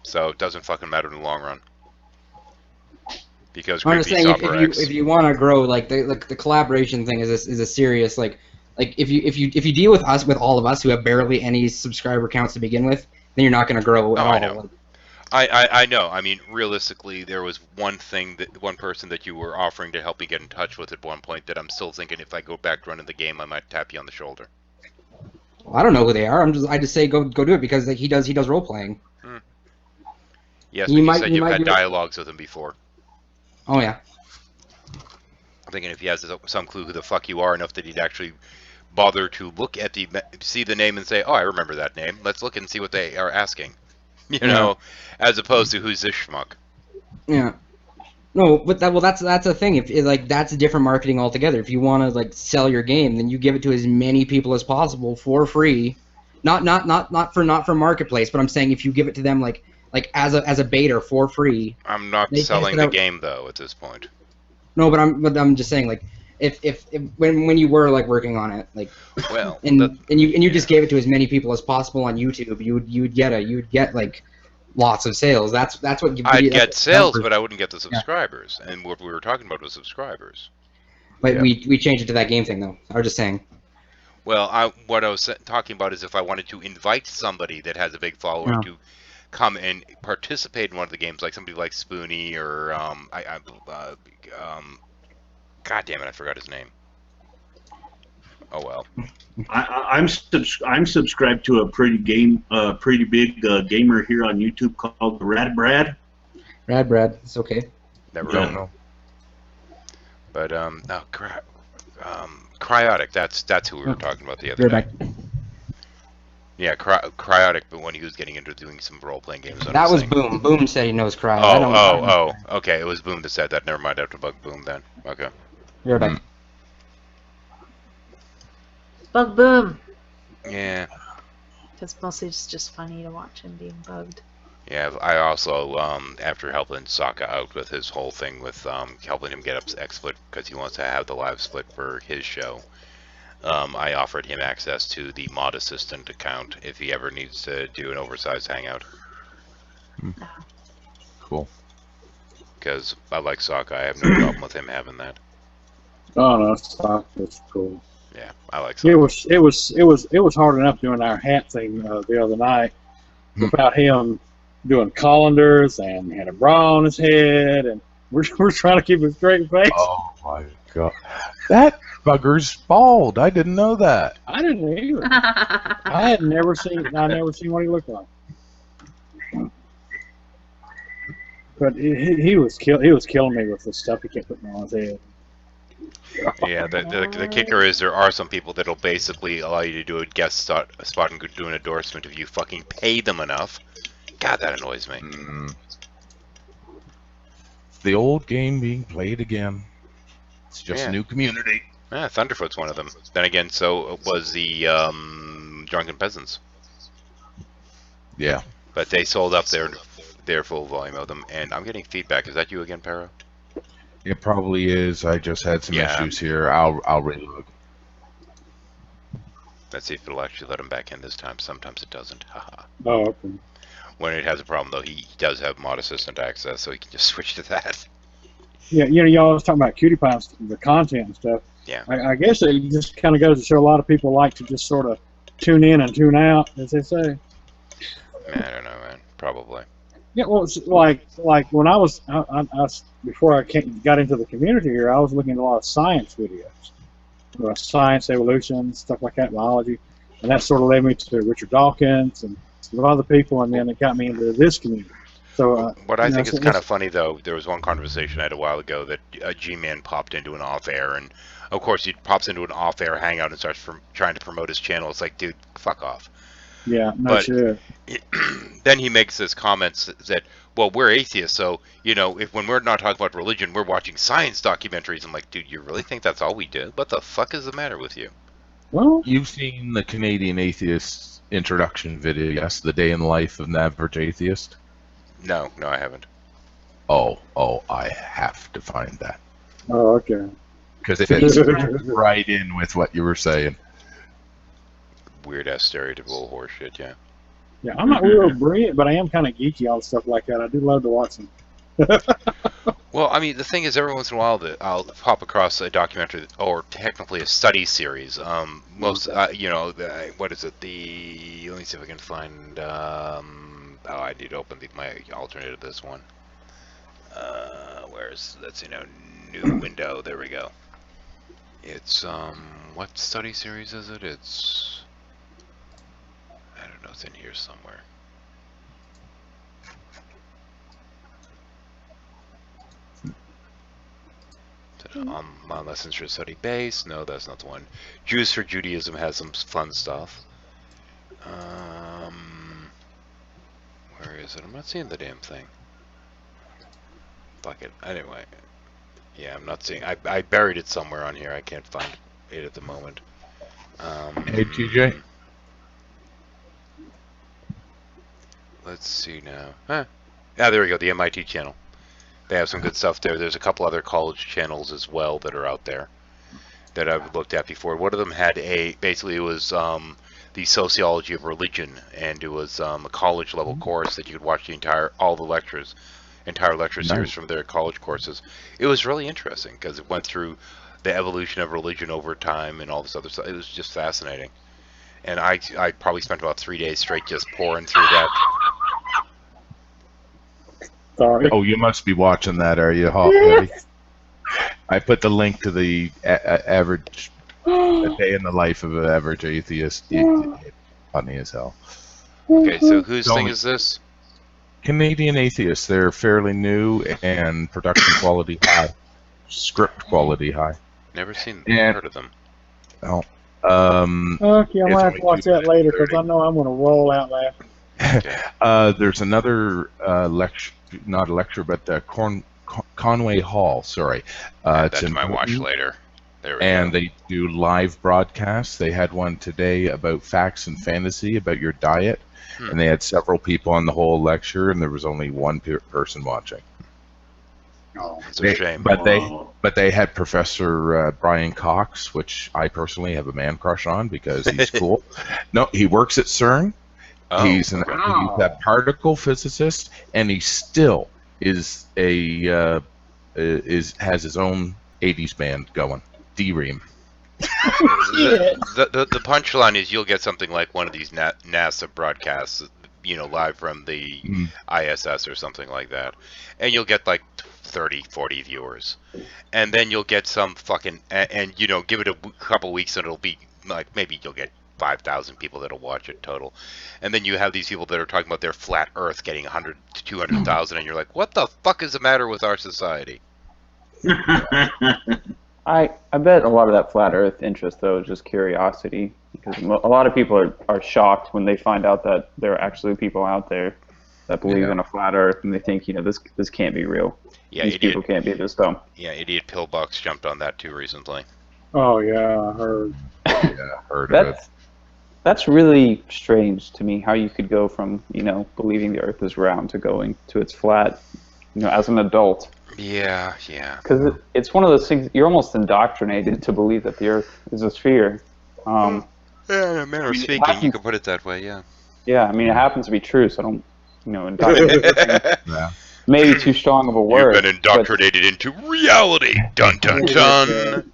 So it doesn't fucking matter in the long run. Because I'm just Creepy saying, Sopper X. if you want to grow, like the collaboration thing is a serious like if you deal with all of us who have barely any subscriber counts to begin with, then you're not going to grow at all. I know. I know. I mean, realistically, there was one person that you were offering to help me get in touch with at one point that I'm still thinking if I go back running the game, I might tap you on the shoulder. Well, I don't know who they are. I just say go do it because like, he does role playing. Yes, you said you've had dialogues with him before. Oh yeah. I'm thinking if he has some clue who the fuck you are enough that he'd actually bother to see the name and say, oh, I remember that name. Let's look and see what they are asking. You know, as opposed to who's this schmuck. Yeah. No, but that's the thing. If like that's different marketing altogether. If you want to like sell your game, then you give it to as many people as possible for free. Not for marketplace, but I'm saying if you give it to them like as a beta for free. I'm not selling the game though at this point. No, but I'm just saying like if when you were like working on it like well and you just gave it to as many people as possible on YouTube, you would get like lots of sales. That's what I'd get sales, but I wouldn't get the subscribers. Yeah. And what we were talking about was subscribers. But we changed it to that game thing though. I was just saying. Well, what I was talking about is if I wanted to invite somebody that has a big following to come and participate in one of the games, like somebody like Spoony or God damn it, I forgot his name. Oh well. I'm subscribed to a pretty big gamer here on YouTube called Rad Brad. Rad Brad, it's okay. Never know. But Cryotic. That's who we were talking about the other day. Yeah, Cryotic, but when he was getting into doing some role-playing games. That was Boom. Boom said he knows Cryo. Oh, okay. It was Boom that said that. Never mind. I have to bug Boom then. Okay. You're back. Bug Boom. Yeah. Because mostly it's just funny to watch him being bugged. Yeah, I also, after helping Sokka out with his whole thing with helping him get up XSplit because he wants to have the live split for his show, I offered him access to the Mod Assistant account if he ever needs to do an oversized hangout. Cool. Because I like Sokka, I have no problem with him having that. Oh no, Sokka's cool. Yeah, I like Sokka. It was hard enough doing our hat thing the other night without him doing colanders and he had a bra on his head and we're trying to keep a straight face. Oh my god, that bugger's bald. I didn't know that. I didn't either. I never seen what he looked like. But he was killing me with the stuff he kept putting on his head. Yeah, the kicker is there are some people that'll basically allow you to do a guest spot and do an endorsement if you fucking pay them enough. God, that annoys me. The old game being played again. It's just a new community. Yeah, Thunderfoot's one of them. Then again, so was the Drunken Peasants. Yeah. But they sold up their full volume of them, and I'm getting feedback. Is that you again, Pero? It probably is. I just had some issues here. I'll reload. Let's see if it'll actually let him back in this time. Sometimes it doesn't. Haha. Oh, okay. When it has a problem, though, he does have Mod Assistant access, so he can just switch to that. Yeah, y'all was talking about Cutie Pie, the content and stuff. Yeah. I guess it just kind of goes to show a lot of people like to just sort of tune in and tune out, as they say. I don't know, man. Probably. Yeah, well, it's like when I was before I got into the community here, I was looking at a lot of science videos, science, evolution, stuff like that, biology, and that sort of led me to Richard Dawkins and some other people, and then it got me into this community. So what I think is kind of funny, though, there was one conversation I had a while ago that a G-Man popped into an off-air, and of course he pops into an off-air hangout and starts trying to promote his channel. It's like, dude, fuck off. Yeah, no shit. Then he makes this comment that, well, we're atheists, so, you know, when we're not talking about religion, we're watching science documentaries. I'm like, dude, you really think that's all we do? What the fuck is the matter with you? Well, you've seen the Canadian Atheist introduction video, yes? The Day in the Life of an Average Atheist? No, I haven't. Oh, I have to find that. Oh, okay. Because it fits right in with what you were saying. weird ass stereotypical horse shit. Yeah. Yeah, I'm not real brilliant, but I am kind of geeky on stuff like that. I do love to watch them. Well, I mean, the thing is, every once in a while, I'll pop across a documentary, or technically a study series. What is it? Let me see if I can find. I need to open my alternate of this one. New window. There we go. It's what study series is it? It's, I don't know. It's in here somewhere. On Lessons for Study Base. No, that's not the one. Jews for Judaism has some fun stuff. Where is it? I'm not seeing the damn thing. Fuck it. Anyway. Yeah, I'm not seeing. I buried it somewhere on here. I can't find it at the moment. Hey, TJ. Let's see now. Huh. Yeah, there we go. The MIT channel. They have some good stuff there. There's a couple other college channels as well that are out there that I've looked at before. One of them had basically it was the sociology of religion, and it was a college level course that you could watch entire lecture series from their college courses. It was really interesting because it went through the evolution of religion over time and all this other stuff. It was just fascinating. And I probably spent about 3 days straight just pouring through that. Sorry. Oh, you must be watching that, are you, Eddie? I put the link to the average a day in the life of an average atheist. Funny as hell. Okay, so whose thing is this? Canadian Atheists. They're fairly new and production quality high, script quality high. Never seen, heard of them. Oh. Okay, I'm gonna have to watch that later because I know I'm gonna roll out laughing. Okay. There's another lecture, not a lecture, but Conway Hall. Sorry, that's my watch later. There we and go. they do live broadcasts. They had one today about facts and fantasy about your diet, and they had several people on the whole lecture, and there was only one person watching. Oh, It's a shame. But they had Professor Brian Cox, which I personally have a man crush on because he's cool. No, he works at CERN. Oh, he's okay. he's a particle physicist, and he still is has his own 80s band going, D-Ream. The punchline is you'll get something like one of these NASA broadcasts, live from the ISS or something like that, and you'll get like 30, 40 viewers, and then you'll get some fucking and give it a couple weeks and it'll be like maybe you'll get 5,000 people that'll watch it total, and then you have these people that are talking about their flat Earth getting 100 to 200,000, and you're like, what the fuck is the matter with our society? I bet a lot of that flat Earth interest though is just curiosity, because a lot of people are shocked when they find out that there are actually people out there that believe in a flat Earth, and they think this can't be real. Yeah, these people can't be this dumb. Yeah, Idiot Pillbox jumped on that too recently. Oh yeah, I heard. Yeah, heard of it. That's really strange to me, how you could go from, believing the Earth is round to going to it's flat, as an adult. Yeah. Because it's one of those things, you're almost indoctrinated to believe that the Earth is a sphere. Yeah, in a manner of speaking, you can put it that way, yeah. Yeah, I mean, it happens to be true, so I don't, indoctrinate. Yeah. Maybe too strong of a word. You've been indoctrinated into reality. Dun dun dun.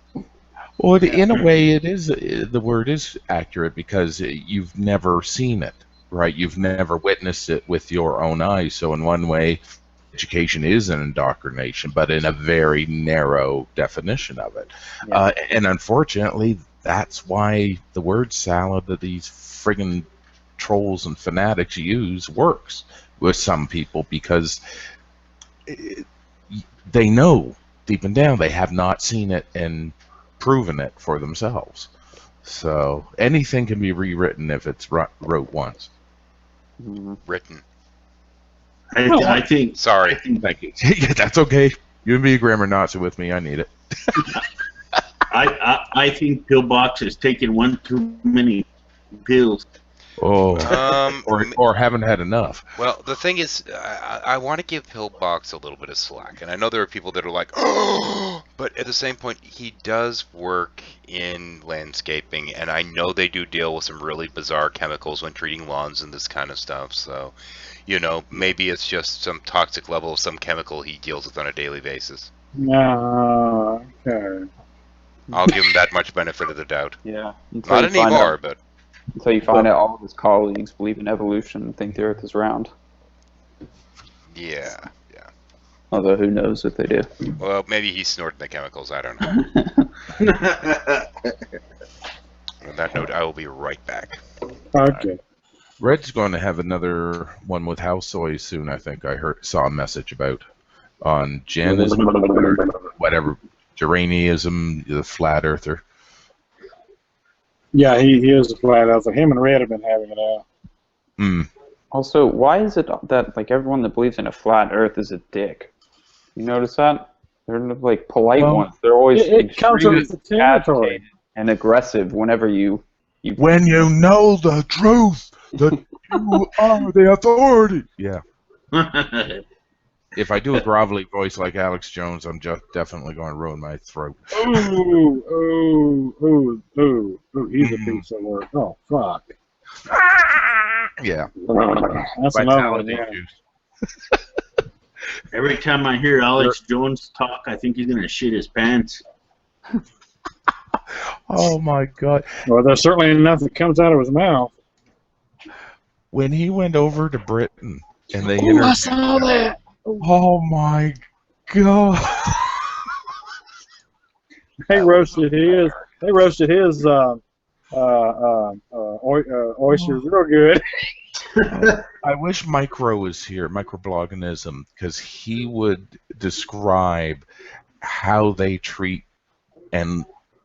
Well, in a way, it is. The word is accurate because you've never seen it, right? You've never witnessed it with your own eyes. So, in one way, education is an indoctrination, but in a very narrow definition of it. Yeah. And unfortunately, that's why the word salad that these friggin' trolls and fanatics use works with some people, because they know deep and down they have not seen it and proven it for themselves. So anything can be rewritten if it's wrote once. Written. I think. Sorry. Thank you. Yeah, that's okay. You can be a grammar Nazi with me. I need it. I think Pillbox has taken one too many pills. Oh, or haven't had enough. Well, the thing is, I want to give Pillbox a little bit of slack, and I know there are people that are like, oh, but at the same point, he does work in landscaping, and I know they do deal with some really bizarre chemicals when treating lawns and this kind of stuff. So, you know, maybe it's just some toxic level of some chemical he deals with on a daily basis. No, okay. I'll give him that much benefit of the doubt. Yeah. Not anymore, but until you find out all of his colleagues believe in evolution and think the Earth is round. yeah. Although who knows if they do. Well, maybe he's snorting the chemicals. I don't know. On that note, I will be right back. Okay. Red's going to have another one with house soy soon. I think I saw a message about on Janism, whatever, Geraniism, the flat earther. Yeah, he is a flat earther. Him and Red have been having it out. Mm. Also, why is it that like everyone that believes in a flat Earth is a dick? You notice that? They're like polite ones. They're always it comes with the territory and aggressive whenever you. When you know the truth, that you are the authority. Yeah. If I do a grovelly voice like Alex Jones, I'm just definitely going to ruin my throat. Ooh, he's a piece of work. Oh, fuck. Yeah. That's another one, yeah. Every time I hear Alex Jones talk, I think he's going to shit his pants. Oh, my God. Well, there's certainly enough that comes out of his mouth. When he went over to Britain and they I saw that. Oh, my God. They roasted his oysters real good. I wish Micro was here, Microbloganism, because he would describe how they treat and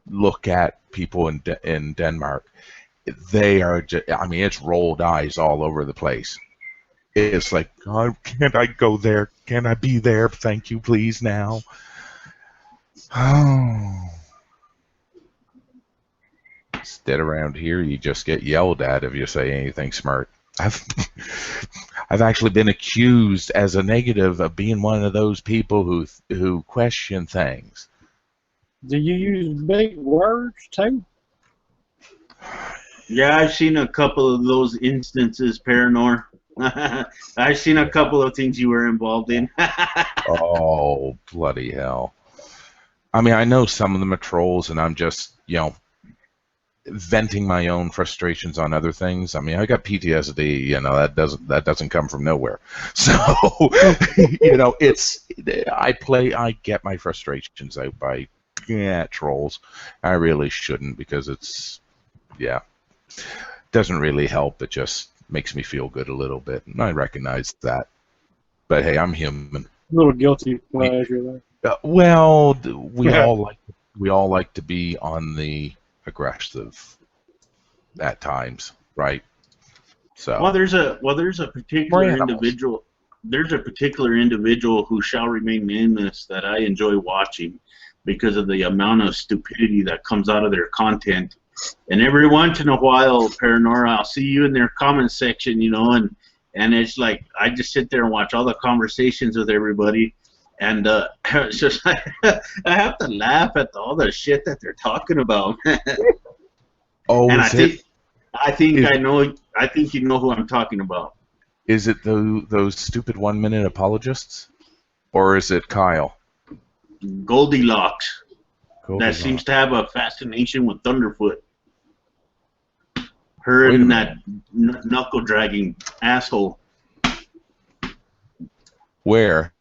look at people in Denmark. They are just, I mean, it's rolled eyes all over the place. It's like, oh, can't I go there? Can I be there? Thank you, please, now. Oh. Instead, around here, you just get yelled at if you say anything smart. I've actually been accused as a negative of being one of those people who question things. Do you use big words too? Yeah, I've seen a couple of those instances, Paranor. I've seen a couple of things you were involved in. Oh, bloody hell. I mean, I know some of them are trolls, and I'm just, venting my own frustrations on other things. I mean, I got PTSD, that doesn't come from nowhere. So, I get my frustrations out by trolls. I really shouldn't, because it's doesn't really help. It just makes me feel good a little bit, and I recognize that. But hey, I'm human. A little guilty pleasure there. Well, we all like to be on the aggressive at times, right? So there's a particular individual. There's a particular individual who shall remain nameless that I enjoy watching because of the amount of stupidity that comes out of their content. And every once in a while, Paranora, I'll see you in their comment section, and it's like I just sit there and watch all the conversations with everybody, and it's just like I have to laugh at all the shit that they're talking about. Oh, and I think you know who I'm talking about. Is it those stupid 1 minute apologists, or is it Kyle? Goldilocks. That seems to have a fascination with Thunderfoot. Her and that knuckle dragging asshole. Where?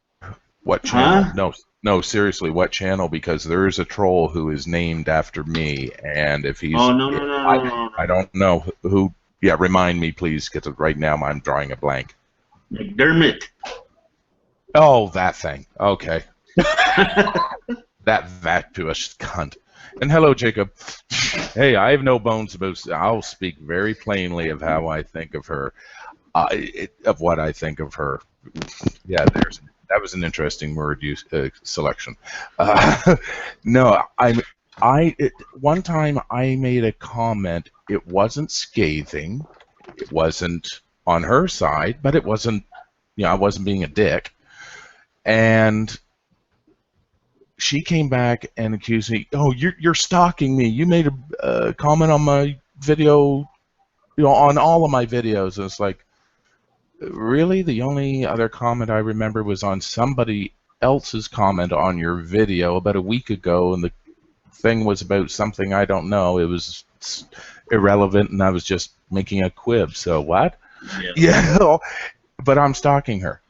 What channel? Huh? No, seriously, what channel? Because there is a troll who is named after me, and if he's... Oh, no. I don't know who... Yeah, remind me, please, because right now I'm drawing a blank. McDermott. Oh, that thing. Okay. That vacuous cunt. And hello, Jacob. Hey, I have no bones about... I'll speak very plainly of how I think of her. Of what I think of her. Yeah, that was an interesting word selection. No, one time I made a comment. It wasn't scathing. it wasn't on her side, but it wasn't, I wasn't being a dick. And she came back and accused me, oh, you're stalking me. You made a comment on my video, on all of my videos. And it's like, really? The only other comment I remember was on somebody else's comment on your video about a week ago, and the thing was about something I don't know. It was irrelevant, and I was just making a quib. So what? Yeah. But I'm stalking her.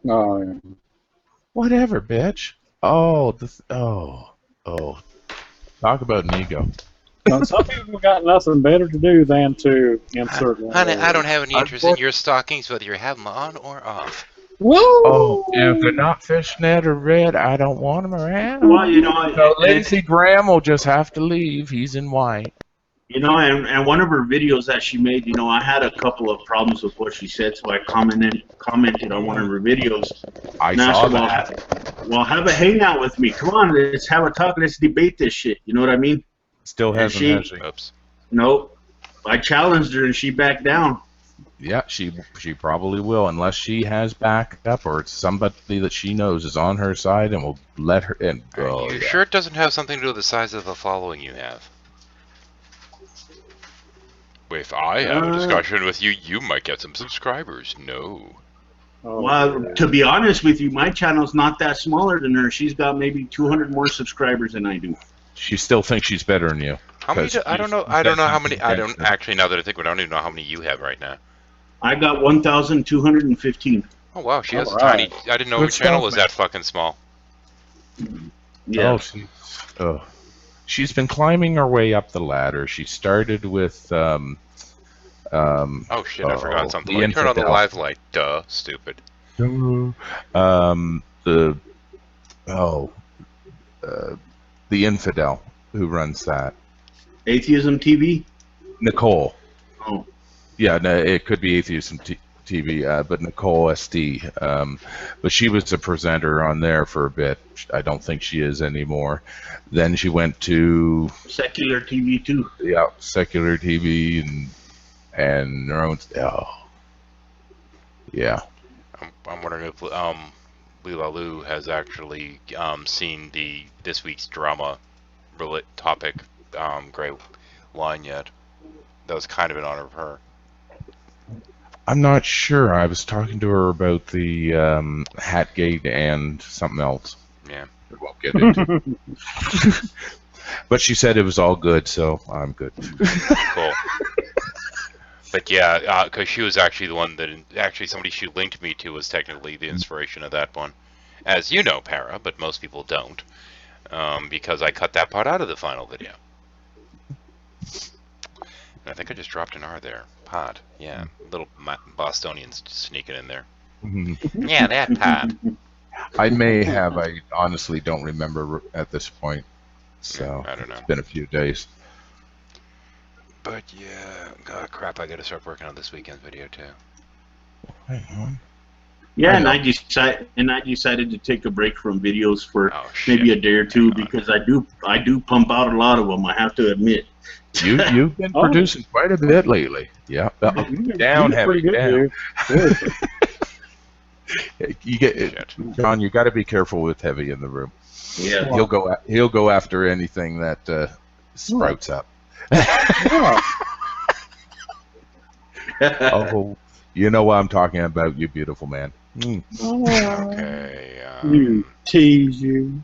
Oh, yeah. Whatever, bitch. Oh, talk about an ego. Now, some people got nothing better to do than to insert one. Honey, I don't have any interest in your stockings, whether you have them on or off. Woo! Oh, if they're not fishnet or red, I don't want them around. Well, you know, So Lindsey Graham will just have to leave. He's in white. you know, and one of her videos that she made, you know, I had a couple of problems with what she said, so I commented on one of her videos. I And I saw said, that. well, have a hangout with me. Come on, let's have a talk. Let's debate this shit. You know what I mean? Still and hasn't, she- has she? Oops. Nope. I challenged her and she backed down. Yeah, she probably will, unless she has backup or it's somebody that she knows is on her side and will let her in. Are Oh, you yeah. sure it doesn't have something to do with the size of the following you have? If I have a discussion with you, you might get some subscribers. No. Oh, Well, yeah. to be honest with you, my channel's not that smaller than her. She's got maybe 200 more subscribers than I do. She still thinks she's better than you. How many? 'Cause I don't know. you I don't said know how many. something I don't against her. actually. Now that I think, I don't even know how many you have right now. I got 1,215. Oh wow, she has a Alright. tiny. I didn't know Good her channel stuff, was man. that fucking small. Yeah. She's been climbing her way up the ladder. She started with Oh shit! I forgot something. the Let me turn on the infidel. live light. Duh, stupid. The infidel who runs that. Atheism TV? Nicole. Oh. Yeah, no, it could be Atheism TV, but Nicole SD. But she was a presenter on there for a bit. I don't think she is anymore. Then she went to Secular TV too. secular TV and her own. Oh, yeah. I'm wondering if Lila Lu has actually seen this week's drama topic Gray Line yet. That was kind of in honor of her. I'm not sure. I was talking to her about the Hatgate and something else. Yeah. We won't get into. But she said it was all good, so I'm good. Cool. But yeah, because she was actually the one that somebody she linked me to was technically the inspiration of that one, as you know, Para, but most people don't, because I cut that part out of the final video. And I think I just dropped an R there. Pod, yeah, little Bostonians sneaking in there. Yeah, that pod. I may have. I honestly don't remember at this point. So I don't know. It's been a few days. But yeah, God, crap, I gotta start working on this weekend's video too. Hang on. Yeah, I and know. I decided to take a break from videos for Oh shit. maybe a day or two Hang on. because I do pump out a lot of them. I have to admit. You've been Oh. producing quite a bit lately. Yeah. Down heavy. Pretty good, Down. dude. Seriously. You get Shit. John. You got to be careful with heavy in the room. Yeah. He'll go after anything that sprouts up. Yeah. Oh, you know what I'm talking about, you beautiful man. Okay. You tease you.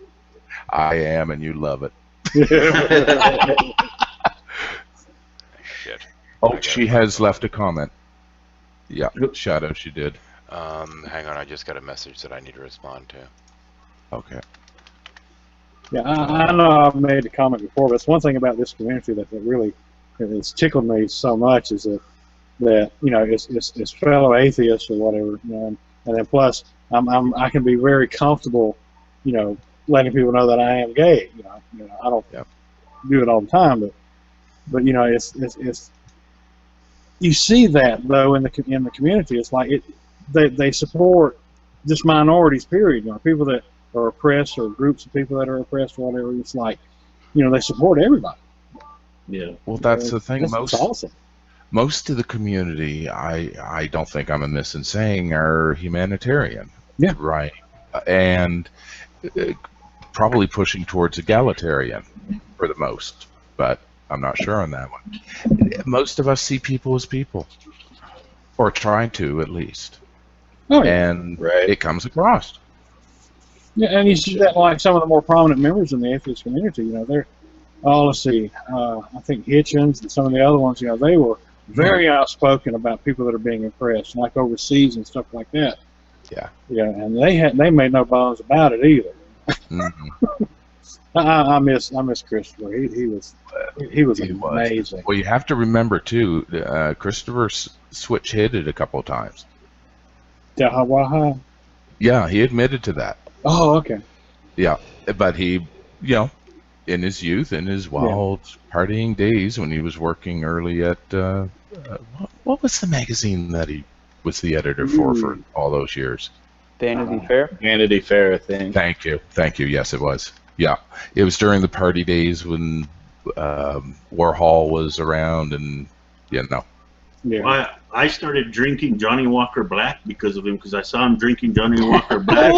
I am, and you love it. Shit. Oh, she has left a comment. Yeah, Shadow, she did. Hang on, I just got a message that I need to respond to. Okay. Yeah, I know I've made a comment before, but it's one thing about this community that really has tickled me so much is that you know it's fellow atheists or whatever, you know, and then plus I can be very comfortable, you know, letting people know that I am gay. You know I don't do it all the time, but you know it's you see that though in the community. It's like they support just minorities. Period. You know, people that are oppressed or groups of people that are oppressed or whatever. It's like, you know, they support everybody. Yeah. Well, that's the thing. It's awesome. most of the community, I don't think I'm amiss in saying, are humanitarian. Yeah. Right. And probably pushing towards egalitarian for the most, but I'm not sure on that one. Most of us see people as people, or trying to at least. Oh, yeah. And it comes across. Yeah, and you see that like some of the more prominent members in the atheist community, they're, let's see, I think Hitchens and some of the other ones, they were very outspoken about people that are being oppressed, like overseas and stuff like that. Yeah. Yeah, and they made no bones about it either. Mm-hmm. I miss Christopher. He was amazing. Well, you have to remember too, Christopher switch hitted a couple of times. Dahawaha? Yeah, he admitted to that. Oh, okay. Yeah, but he, in his youth, in his wild partying days, when he was working early at what was the magazine that he was the editor for all those years? Vanity Fair? Vanity Fair, I think. Thank you. Yes, it was. Yeah, it was during the party days when Warhol was around, and Yeah. Well, I started drinking Johnny Walker Black because of him, because I saw him drinking Johnny Walker Black.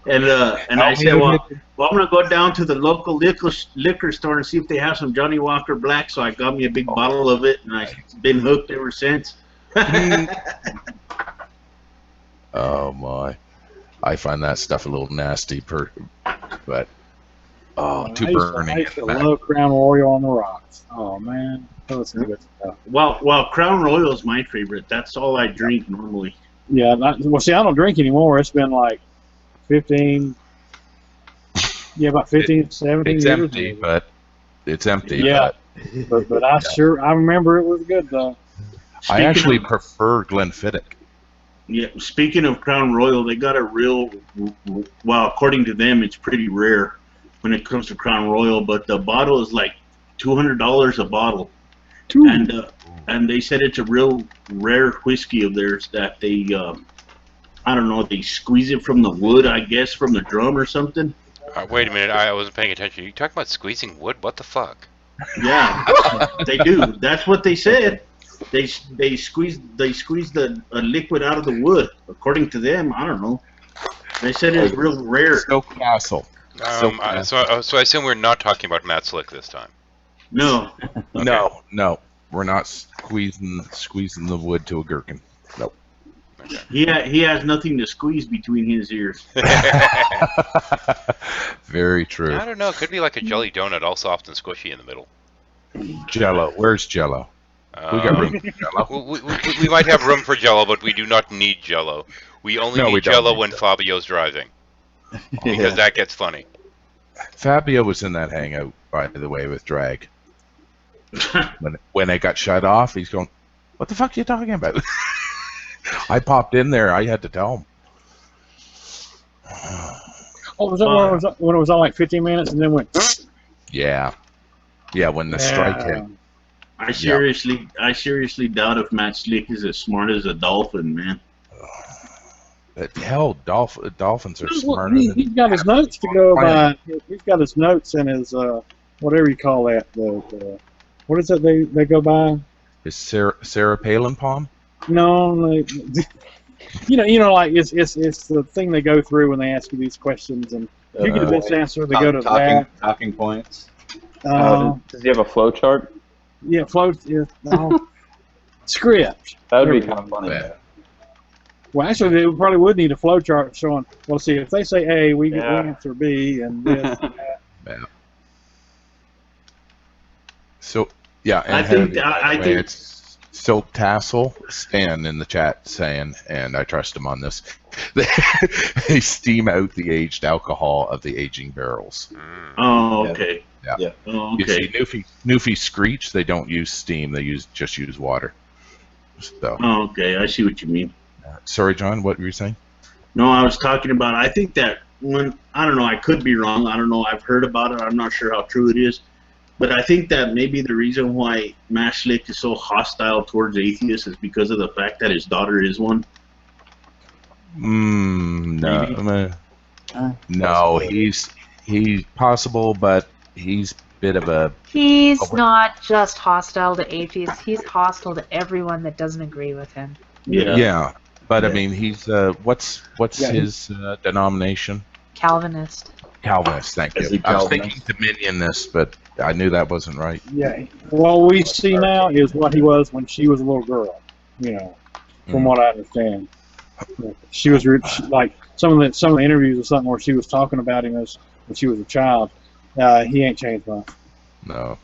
and I said, well, I'm going to go down to the local liquor store and see if they have some Johnny Walker Black. So I got me a big bottle of it, and I've been hooked ever since. Oh, my. I find that stuff a little nasty, but too burning. I used to love Crown Royal on the rocks. Oh, man. That was some good stuff. Well, Crown Royal is my favorite. That's all I drink normally. Yeah, see, I don't drink anymore. It's been like 15, about 15, 17 it's years. Empty, but it's empty. Yeah, but I remember it was good, though. I actually prefer Glenfiddich. Yeah, speaking of Crown Royal, they got a well, according to them, it's pretty rare when it comes to Crown Royal, but the bottle is like $200 a bottle. And they said it's a real rare whiskey of theirs that they, I don't know, they squeeze it from the wood, I guess, from the drum or something. Wait a minute, I wasn't paying attention. You talking about squeezing wood? What the fuck? Yeah, they do. That's what they said. They squeeze the liquid out of the wood. According to them, I don't know. They said it's real rare. Silk Castle. So I assume we're not talking about Matt Slick this time. No. Okay. No. We're not squeezing the wood to a gherkin. Nope. Okay. He has nothing to squeeze between his ears. Very true. I don't know. It could be like a jelly donut, all soft and squishy in the middle. Jello. Where's Jello? We got room for Jello. We might have room for Jello, but we do not need Jello. We only need Jello when Fabio's driving. Because that gets funny. Fabio was in that hangout, by the way, with Drag. When it got shut off, he's going, "What the fuck are you talking about?" I popped in there. I had to tell him. Was that when it was on like 15 minutes and then went? Yeah, when the strike hit. I seriously doubt if Matt Slick is as smart as a dolphin, man. Hell, dolphins are smarter. He's got his notes to go by. He's got his notes and his whatever you call that. What is it they go by? Is Sarah Palin Palm? No, you know, like it's the thing they go through when they ask you these questions, and if you get this answer, they go to that. Talking points. Does he have a flow chart? Yeah, flow. Yeah, no. Script. That would be kind of funny. Yeah. Well, actually, they probably would need a flow chart showing. Well, see, if they say A, we answer B, and this and that. Yeah. So yeah, and I think it's Silk Tassel Stan in the chat saying, and I trust him on this. They steam out the aged alcohol of the aging barrels. Oh, okay. Yeah. Oh, You okay. see, Newfie Screech, they don't use steam; they just use water. So, Oh, okay. I see what you mean. sorry, John, what were you saying? No, I was talking about. I think that I don't know. I could be wrong. I don't know. I've heard about it. I'm not sure how true it is. But I think that maybe the reason why Matt Slick is so hostile towards atheists is because of the fact that his daughter is one. No, no, he's possible, but he's bit of a He's not just hostile to atheists. He's hostile to everyone that doesn't agree with him. yeah. But I Yeah. mean, he's what's his denomination? Calvinist. Calvinist. Thank Is you. he I was Calvinist? thinking Dominionist, but I knew that wasn't right. Yeah. What we see now is what he was when she was a little girl. You know, from what I understand, she was like some of the interviews or something where she was talking about him as when she was a child. He ain't changed much. No.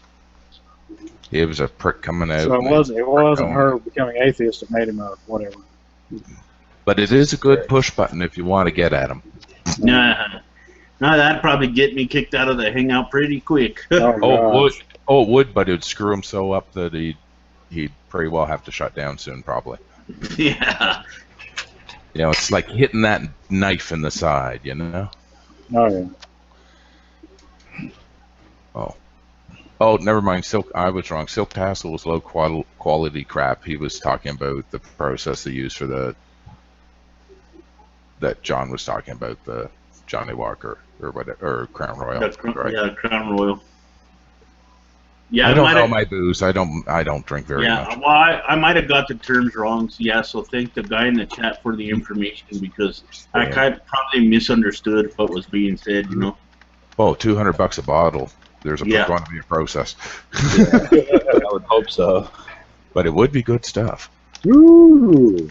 He was a prick coming out. So it wasn't her becoming atheist that made him a whatever. But it is a good push button if you want to get at him. Nah, that'd probably get me kicked out of the hangout pretty quick. Oh, it would. Oh, it would, but it would screw him so up that he'd pretty well have to shut down soon, probably. Yeah. You know, it's like hitting that knife in the side, you know? Oh yeah. Oh, never mind. I was wrong. Silk Tassel was low quality crap. He was talking about the process they use for that John was talking about, the Johnny Walker or whatever, or Crown Royal. Right? Yeah, Crown Royal. Yeah, I don't know my booze. I don't drink very much. Yeah, well, I might have got the terms wrong. So yeah, so thank the guy in the chat for the information because I kind of probably misunderstood what was being said. You know. Oh, $200 a bottle. There's Yeah. going to be a process, I would hope so. but it would be good stuff. Ooh.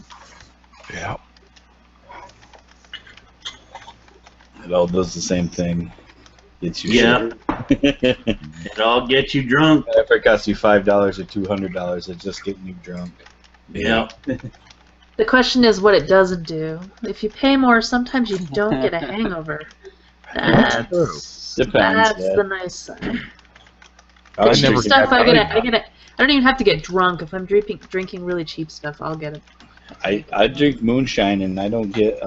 Yeah. It all does the same thing. Gets you Yeah. shit. It all gets you drunk. If it costs you $5 or $200, it's just getting you drunk. Yeah. The question is what it doesn't do. If you pay more, sometimes you don't get a hangover. That's Depends, yeah. the nice side. I was Cheap drinking stuff, that- I don't even have to get drunk. If I'm drinking really cheap stuff, I'll get it. I drink moonshine and I don't get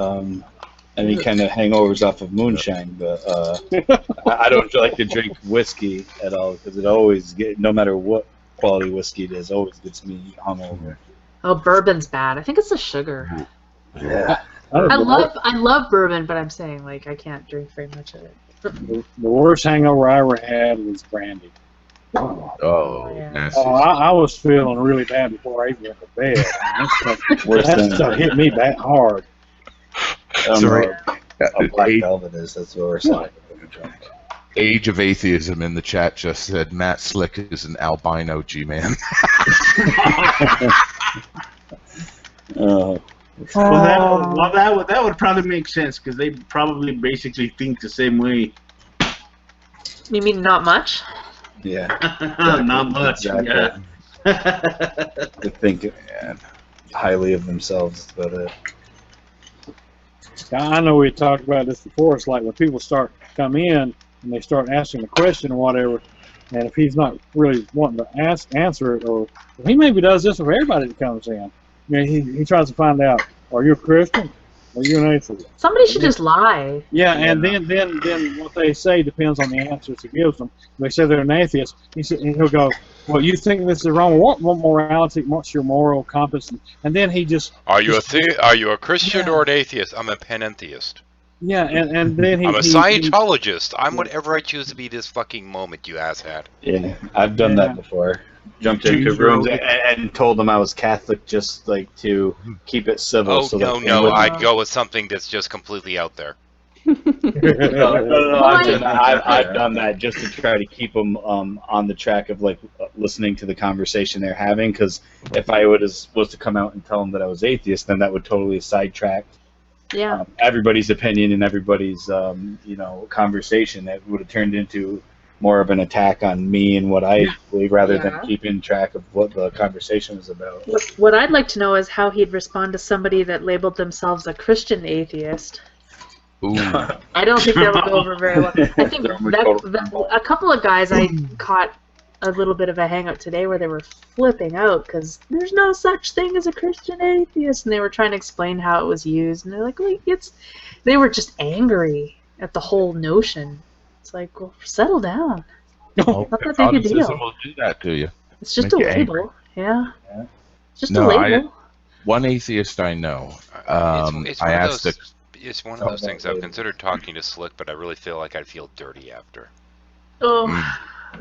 any kind of hangovers off of moonshine, but I don't like to drink whiskey at all because it always no matter what quality whiskey it is, always gets me hungover. Oh, bourbon's bad. I think it's the sugar. Yeah. I love bourbon, but I'm saying like I can't drink very much of it. The worst hangover I ever had was brandy. Oh, Yeah. nasty. Oh, I was feeling really bad before I even went to bed. That stuff hit me that hard. Sorry. A black velvet is, that's what we're saying. Age of Atheism in the chat just said Matt Slick is an albino G-man. Oh. Well, that would probably make sense because they probably basically think the same way. You mean not much? Yeah. Not much. Exactly. Yeah. They think highly of themselves, but I know we talked about this before. It's like when people start to come in and they start asking a question or whatever, and if he's not really wanting to answer it, or he maybe does this with everybody that comes in. I mean, he tries to find out: are you a Christian? Are you an atheist? Somebody should just lie. Yeah, and then what they say depends on the answers he gives them. If they say they're an atheist, he'll go, "Well, you think this is wrong? What morality? What's your moral compass?" And then he just Are you a Christian or an atheist? I'm a panentheist. yeah, and then I'm a Scientologist. I'm whatever I choose to be this fucking moment, you asshat. yeah, I've done that before. Jumped into rooms and told them I was Catholic just like to keep it civil. Oh, so no, that no, I'd go with something that's just completely out there. No, I've done that just to try to keep them on the track of like listening to the conversation they're having. Because if I was to come out and tell them that I was atheist, then that would totally sidetrack Yeah. everybody's opinion and everybody's conversation. That would have turned into more of an attack on me and what I believe, rather than keeping track of what the conversation was about. What I'd like to know is how he'd respond to somebody that labeled themselves a Christian atheist. Ooh. I don't think that would go over very well. I think a couple of guys I caught a little bit of a hang-up today where they were flipping out because there's no such thing as a Christian atheist, and they were trying to explain how it was used, and they're like, wait, they were just angry at the whole notion. It's like, well, settle down. Oh, Not that big a deal. Catholicism will do that to you. It's just Make a you label. angry. Yeah. It's just No, a label. One atheist I know. It's I one of asked those. It's one of those things. I've considered talking to Slick, but I really feel like I'd feel dirty after. Oh.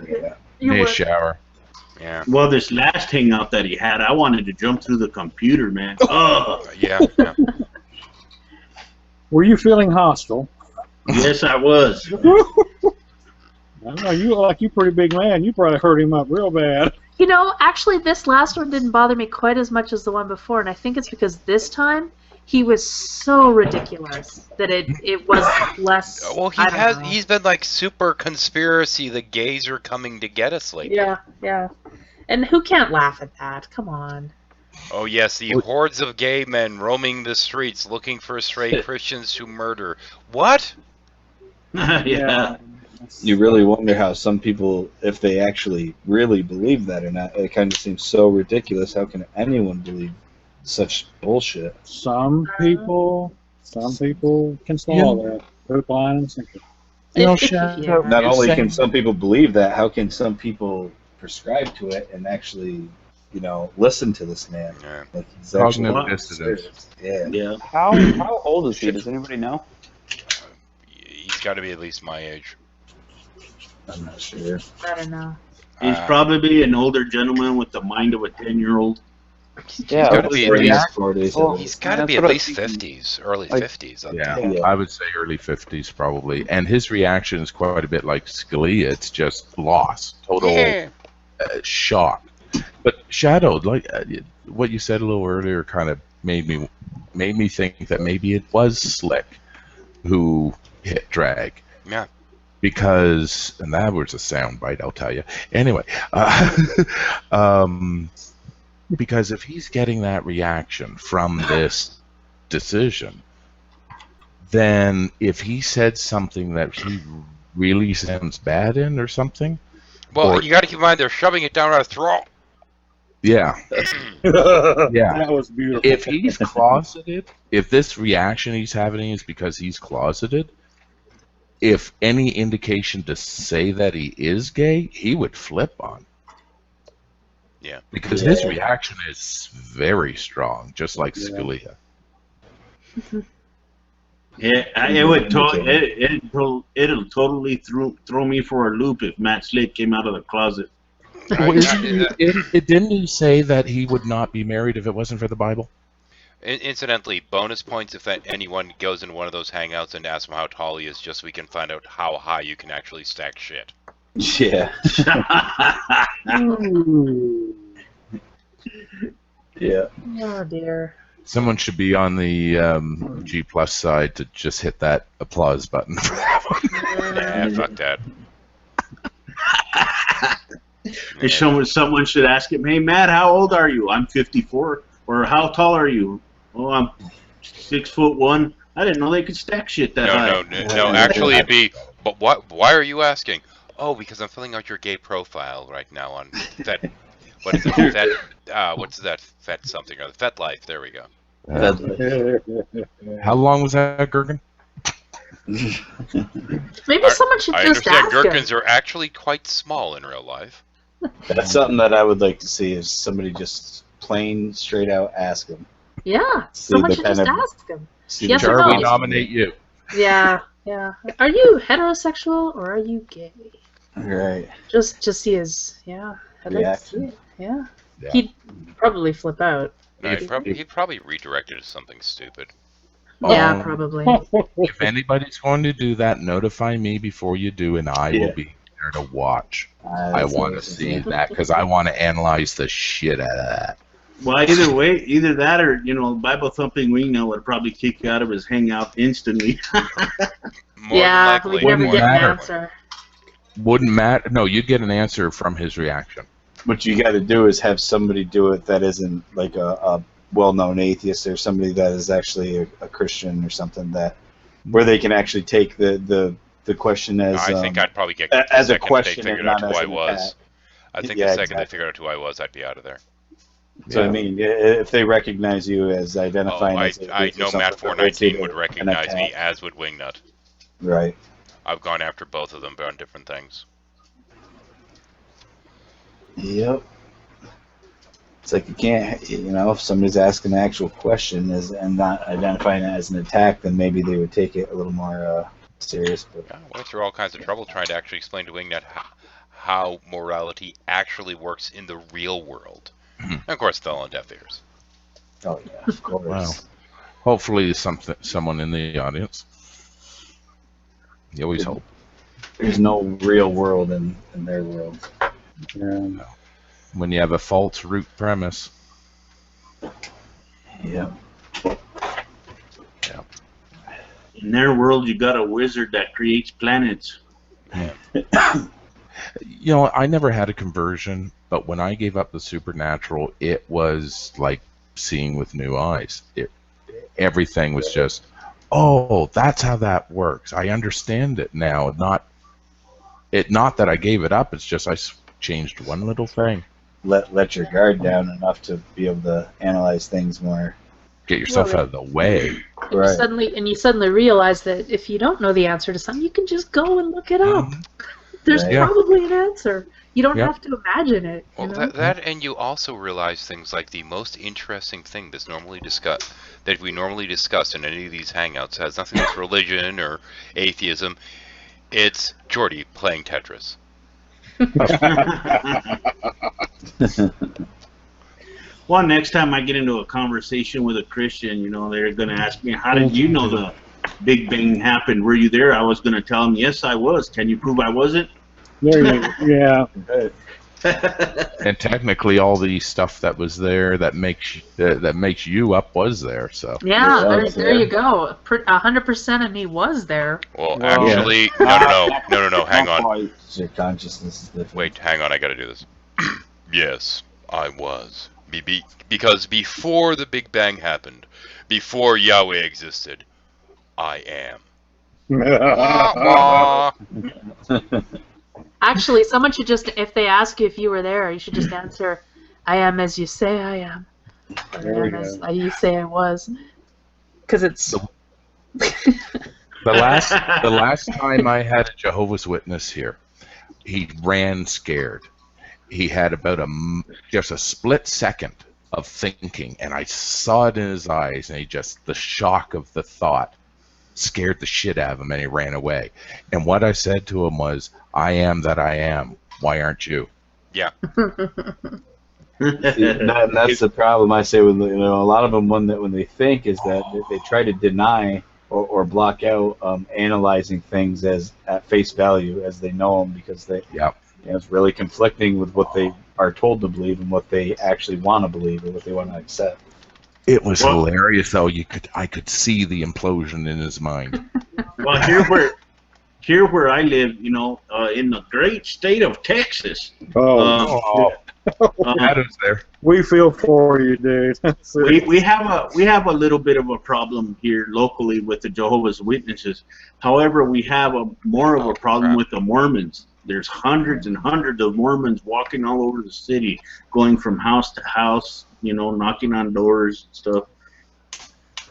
Yeah. You Need a would. shower. Yeah. Well, this last hangout that he had, I wanted to jump through the computer, man. Oh, Yeah. Yeah. Were you feeling hostile? yes, I was. I don't know, you look like you pretty big man. You probably hurt him up real bad. You know, actually, this last one didn't bother me quite as much as the one before, and I think it's because this time he was so ridiculous that it was less. Well, I don't know. he's been like super conspiracy. The gays are coming to get us lately. Yeah, yeah. And who can't laugh at that? Come on. Oh yes, the hordes of gay men roaming the streets looking for stray Christians to murder. What? Yeah. You really wonder how some people, if they actually really believe that or not. It kind of seems so ridiculous. How can anyone believe such bullshit? Some people can swallow that. Hook, line, and sinker. You know, Yeah. Not You're only saying- can some people believe that, how can some people prescribe to it and actually, listen to this man? Yeah. Like he's Cognitive actually dissonance. Yeah. Yeah. How old is he? Does anybody know? He's got to be at least my age. I'm not sure. I don't know. He's probably an older gentleman with the mind of a 10-year-old. Yeah, gotta be at Forties, least- 40s. Well, He's got to that's be at what I least was thinking. 50s, early Like- 50s. Yeah, Yeah. I would say early 50s probably. And his reaction is quite a bit like Scalia. It's just loss, total shock. But Shadow, like what you said a little earlier, kind of made me think that maybe it was Slick who hit Drag. Yeah. Because, and that was a soundbite, I'll tell you. Anyway, because if he's getting that reaction from this decision, then if he said something that he really sounds bad in or something, Well, Or- you got to keep in mind they're shoving it down our throat. yeah, yeah. That was beautiful. If he's closeted, if this reaction he's having is because he's closeted, if any indication to say that he is gay, he would flip on. Yeah. Because his reaction is very strong, just like Scalia. Yeah, it'll totally throw me for a loop if Matt Slick came out of the closet. Well, didn't he say that he would not be married if it wasn't for the Bible? Incidentally, bonus points if anyone goes in one of those hangouts and asks him how tall he is, just so we can find out how high you can actually stack shit. Yeah. Yeah. Oh dear. Someone should be on the G Plus side to just hit that applause button for that one. Yeah, fuck that. Someone should ask him, "Hey Matt, how old are you?" "I'm 54." Or "How tall are you?" "Oh, I'm 6'1". I didn't know they could stack shit that high. No. Actually, it'd be. But what? Why are you asking? Oh, because I'm filling out your gay profile right now on Fet. What is it? Fet. What's that? Fet something or the Fet Life? There we go. How long was that, Gherkin? Maybe someone should I just understand ask gherkins him. are actually quite small in real life. That's something that I would like to see is somebody just plain straight out ask him. Yeah, See someone the should kind just of- ask him. See Yes the or Sure, no? we nominate you. Yeah, yeah. Are you heterosexual or are you gay? Right. Just see his I'd like to see Reaction. it. Yeah. Yeah. He'd probably flip out. No, he probably redirected to something stupid. Yeah, Um, probably. If anybody's going to do that, notify me before you do, and I will be there to watch. I want to see that because I want to analyze the shit out of that. Well, either way, either that or Bible thumping Wingnut would probably kick you out of his hangout instantly. More Yeah, than we'd likely. never Wouldn't get an matter. answer. Wouldn't matter. No, you'd get an answer from his reaction. What you got to do is have somebody do it that isn't like a well-known atheist or somebody that is actually a Christian or something where they can actually take the question as I think I'd probably get as the a second question they and figured out not who as I an was. attack. I think Yeah, the second they exactly. figured out who I was, I'd be out of there. So I mean, if they recognize you as Oh, identifying I as know atheist or Matt something, 419 would an recognize me, attack. as would Wingnut. Right. I've gone after both of them on different things. Yep. It's like you can't, if somebody's asking an actual question and not identifying it as an attack, then maybe they would take it a little more serious. But Yeah, I went through all kinds of trouble trying to actually explain to Wingnut how morality actually works in the real world. And of course, fell on deaf ears. Oh yeah, of course. Wow. Hopefully, someone in the audience. You always hope. There's no real world in their world. Yeah. When you have a false root premise. Yeah. In their world, you got a wizard that creates planets. You know, I never had a conversion, but when I gave up the supernatural, it was like seeing with new eyes. Everything was just, oh, that's how that works. I understand it now. Not that I gave it up. It's just I changed one little thing. Let your guard down enough to be able to analyze things more. Get yourself out of the way. You suddenly realize that if you don't know the answer to something, you can just go and look it up. There's probably an answer. You don't have to imagine it. Well, that and you also realize things like the most interesting thing that we normally discuss in any of these hangouts has nothing with religion or atheism. It's Jordy playing Tetris. Well, next time I get into a conversation with a Christian, you know, they're going to ask me, how did you know the Big Bang happened? Were you there? I was going to tell them, yes, I was. Can you prove I wasn't? There you go. Yeah. And technically, all the stuff that was there that makes you up was there. So there you go. 100% of me was there. Well, actually, no. Hang on. Your consciousness is different. Wait, hang on. I got to do this. Yes, I was. Because before the Big Bang happened, before Yahweh existed, I am. Actually, someone should just, if they ask you if you were there, you should just answer, I am as you say I am. I am as you say I was. Because it's... The last time I had a Jehovah's Witness here, he ran scared. He had about just a split second of thinking, and I saw it in his eyes, and the shock of the thought scared the shit out of him, and he ran away. And what I said to him was, I am that I am. Why aren't you? Yeah. That's the problem I say with a lot of them when they think is that they try to deny or block out analyzing things as at face value as they know them because it's really conflicting with what they are told to believe and what they actually want to believe and what they want to accept. It was hilarious, though. I could see the implosion in his mind. Well, here where I live, in the great state of Texas. That is there. We feel for you, dude. we have a little bit of a problem here locally with the Jehovah's Witnesses. However, we have more of a problem with the Mormons. There's hundreds and hundreds of Mormons walking all over the city, going from house to house, knocking on doors and stuff.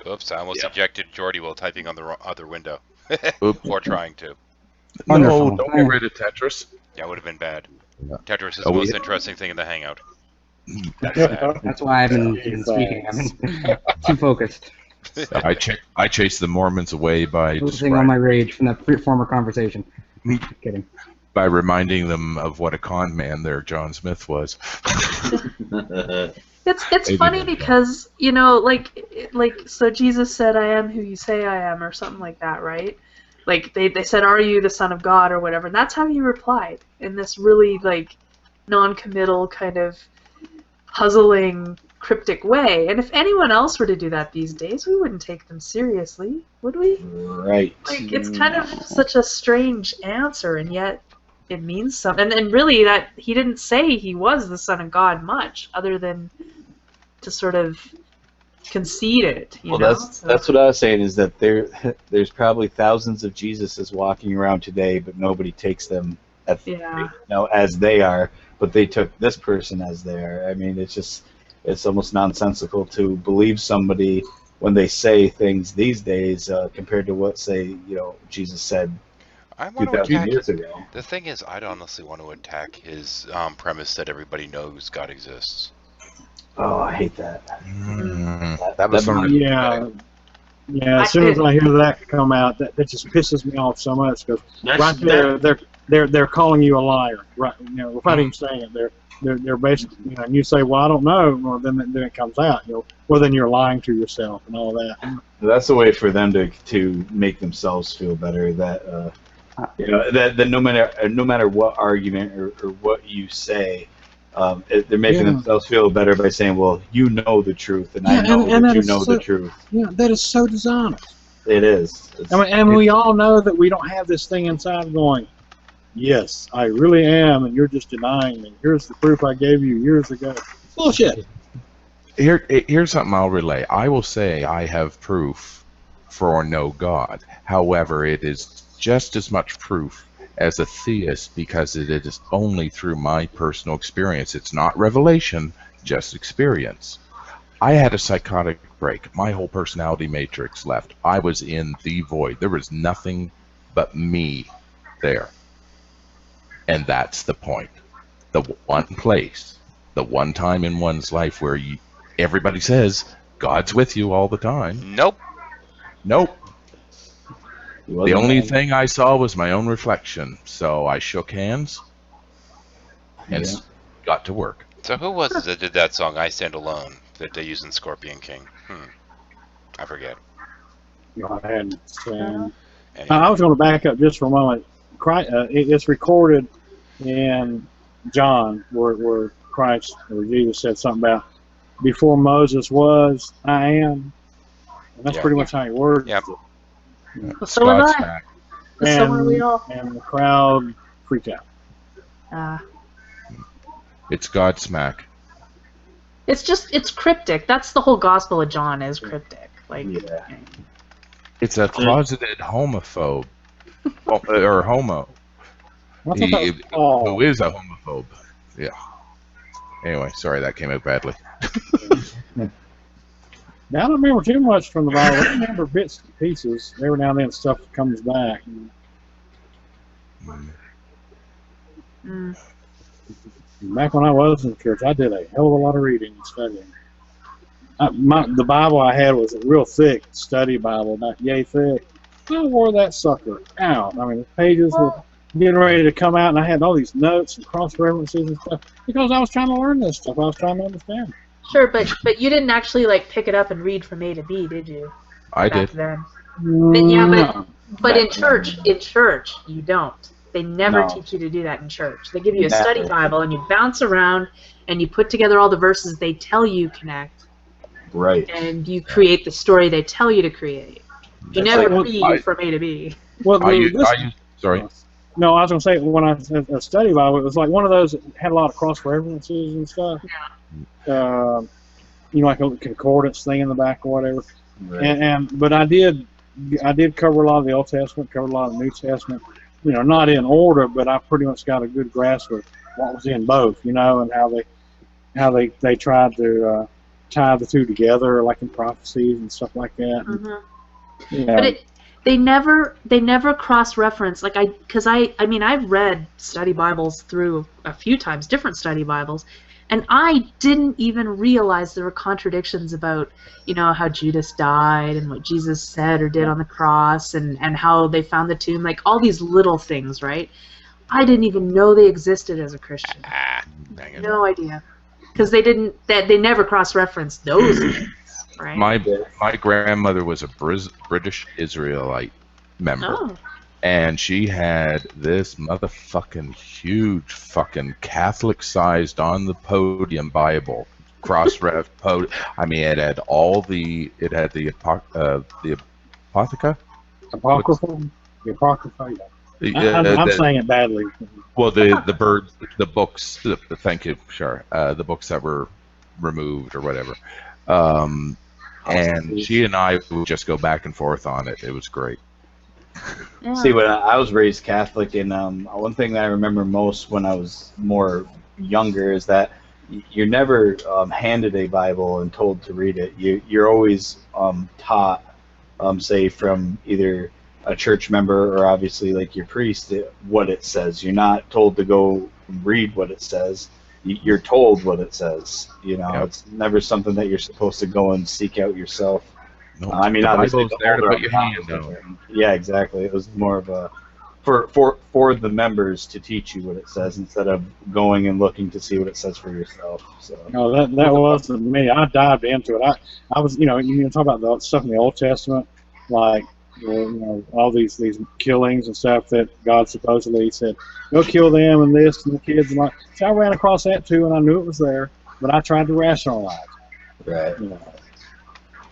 Oops, I almost ejected Jordy while typing on the other window. Or trying to. No, don't get rid of Tetris. Yeah, it would have been bad. Tetris is the most interesting thing in the Hangout. That's why I've been speaking. I've been too focused. I chased the Mormons away by losing all my rage from that former conversation. Kidding. By reminding them of what a con man their John Smith was. It's funny because so Jesus said, "I am who you say I am," or something like that, right? Like they said, "Are you the Son of God?" or whatever, and that's how he replied in this really non-committal kind of puzzling, cryptic way. And if anyone else were to do that these days, we wouldn't take them seriously, would we? Right. It's kind of such a strange answer, and yet it means something. And really, that he didn't say he was the Son of God much, other than to sort of concede it. That's what I was saying, is that there's probably thousands of Jesuses walking around today, but nobody takes them as they are. But they took this person as they are. I mean, it's almost nonsensical to believe somebody when they say things these days compared to what, say, Jesus said 2,000 years ago. The thing is, I'd honestly want to attack his premise that everybody knows God exists. Oh, I hate that. That was yeah. As soon as I hear that come out, that just pisses me off so much because right there, they're calling you a liar, right? You know, without even saying it, they're basically, you know, and you say, well, I don't know, well, then it comes out, you know, well, then you're lying to yourself and all that. That's a way for them to make themselves feel better. That you know, that no matter what argument or what you say, they're making themselves feel better by saying, well, you know the truth, and I know that you know the truth. Yeah, that is so dishonest. It is. And we all know that we don't have this thing inside going, yes, I really am, and you're just denying me. Here's the proof I gave you years ago. Bullshit. Here's something I'll relay. I will say I have proof for no God. However, it is just as much proof as a theist because it is only through my personal experience. It's not revelation, just experience. I had a psychotic break. My whole personality matrix left. I was in the void. There was nothing but me there. And that's the point. The one place, the one time in one's life where everybody says God's with you all the time. Nope. Nope. The only thing I saw was my own reflection. So I shook hands and got to work. So who was it that did that song, I Stand Alone, that they used in Scorpion King? I forget. I was going to back up just for a moment. It's recorded in John where Christ or Jesus said something about before Moses was, I am. And that's pretty much how he worded it. So was I. So are we all. And the crowd freaked out. It's Godsmack. It's cryptic. That's the whole Gospel of John is cryptic. Like, it's a closeted homophobe or homo. Who is a homophobe? Yeah. Anyway, sorry that came out badly. Now, I don't remember too much from the Bible. I remember bits and pieces. Every now and then stuff comes back. Back when I was in church, I did a hell of a lot of reading and studying. The Bible I had was a real thick study Bible, not yay thick. I wore that sucker out. I mean, the pages were getting ready to come out, and I had all these notes and cross-references and stuff because I was trying to learn this stuff. I was trying to understand. Sure, but you didn't actually like pick it up and read from A to B, did you? I did. Then. But in church you don't. They never teach you to do that in church. They give you a study Bible and you bounce around and you put together all the verses they tell you connect. Right. And you create the story they tell you to create. You never read from A to B. Well, sorry. No, I was going to say, when I said a study Bible, it was like one of those that had a lot of cross-references and stuff. Yeah. You know, like a concordance thing in the back or whatever. Right. But I did cover a lot of the Old Testament, covered a lot of the New Testament. You know, not in order, but I pretty much got a good grasp of what was in both. You know, and how they tried to tie the two together, like in prophecies and stuff like that. Mm-hmm. You know. But they never cross-reference. Like I mean, I've read study Bibles through a few times, different study Bibles. And I didn't even realize there were contradictions about, you know, how Judas died and what Jesus said or did on the cross and how they found the tomb, like all these little things, right? I didn't even know they existed as a Christian. No idea. Because they never cross-referenced those things, right? My grandmother was a British Israelite member. Oh. And she had this motherfucking huge fucking Catholic-sized on the podium Bible, cross-ref podium. I mean, it had the Apocrypha. The Apocrypha. I'm saying it badly. Well, the books. Thank you, sure. The books that were removed or whatever. And she and I would just go back and forth on it. It was great. Yeah. See, when I was raised Catholic, and one thing that I remember most when I was more younger is that you're never handed a Bible and told to read it. You're always taught, say, from either a church member or obviously like your priest, what it says. You're not told to go read what it says. You're told what it says. You know, It's never something that you're supposed to go and seek out yourself. No, I mean, obviously, there to put your hand Yeah, exactly. It was more of a for the members to teach you what it says instead of going and looking to see what it says for yourself. So No, that wasn't me. I dived into it. I was, you talk about the stuff in the Old Testament, like, all these killings and stuff that God supposedly said, go kill them and this and the kids and like. So I ran across that too, and I knew it was there, but I tried to rationalize it. right.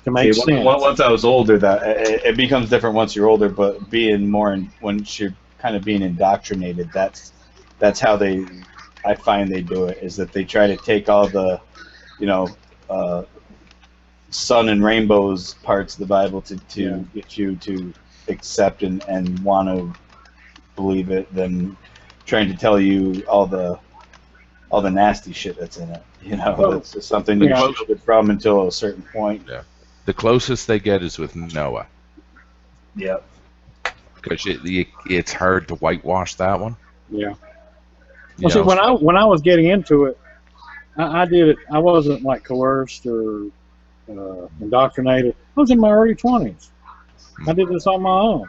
To make sense. Once I was older, that it becomes different once you're older. But being more, once you're kind of being indoctrinated, that's how I find they do it. Is that they try to take all the, sun and rainbows parts of the Bible to get you to accept and want to believe it, than trying to tell you all the nasty shit that's in it. That's just something you shielded from until a certain point. Yeah. The closest they get is with Noah. Yep. Because it's hard to whitewash that one. Yeah. Well, see, when I was getting into it, I did it. I wasn't like coerced or indoctrinated. I was in my early 20s. I did this on my own.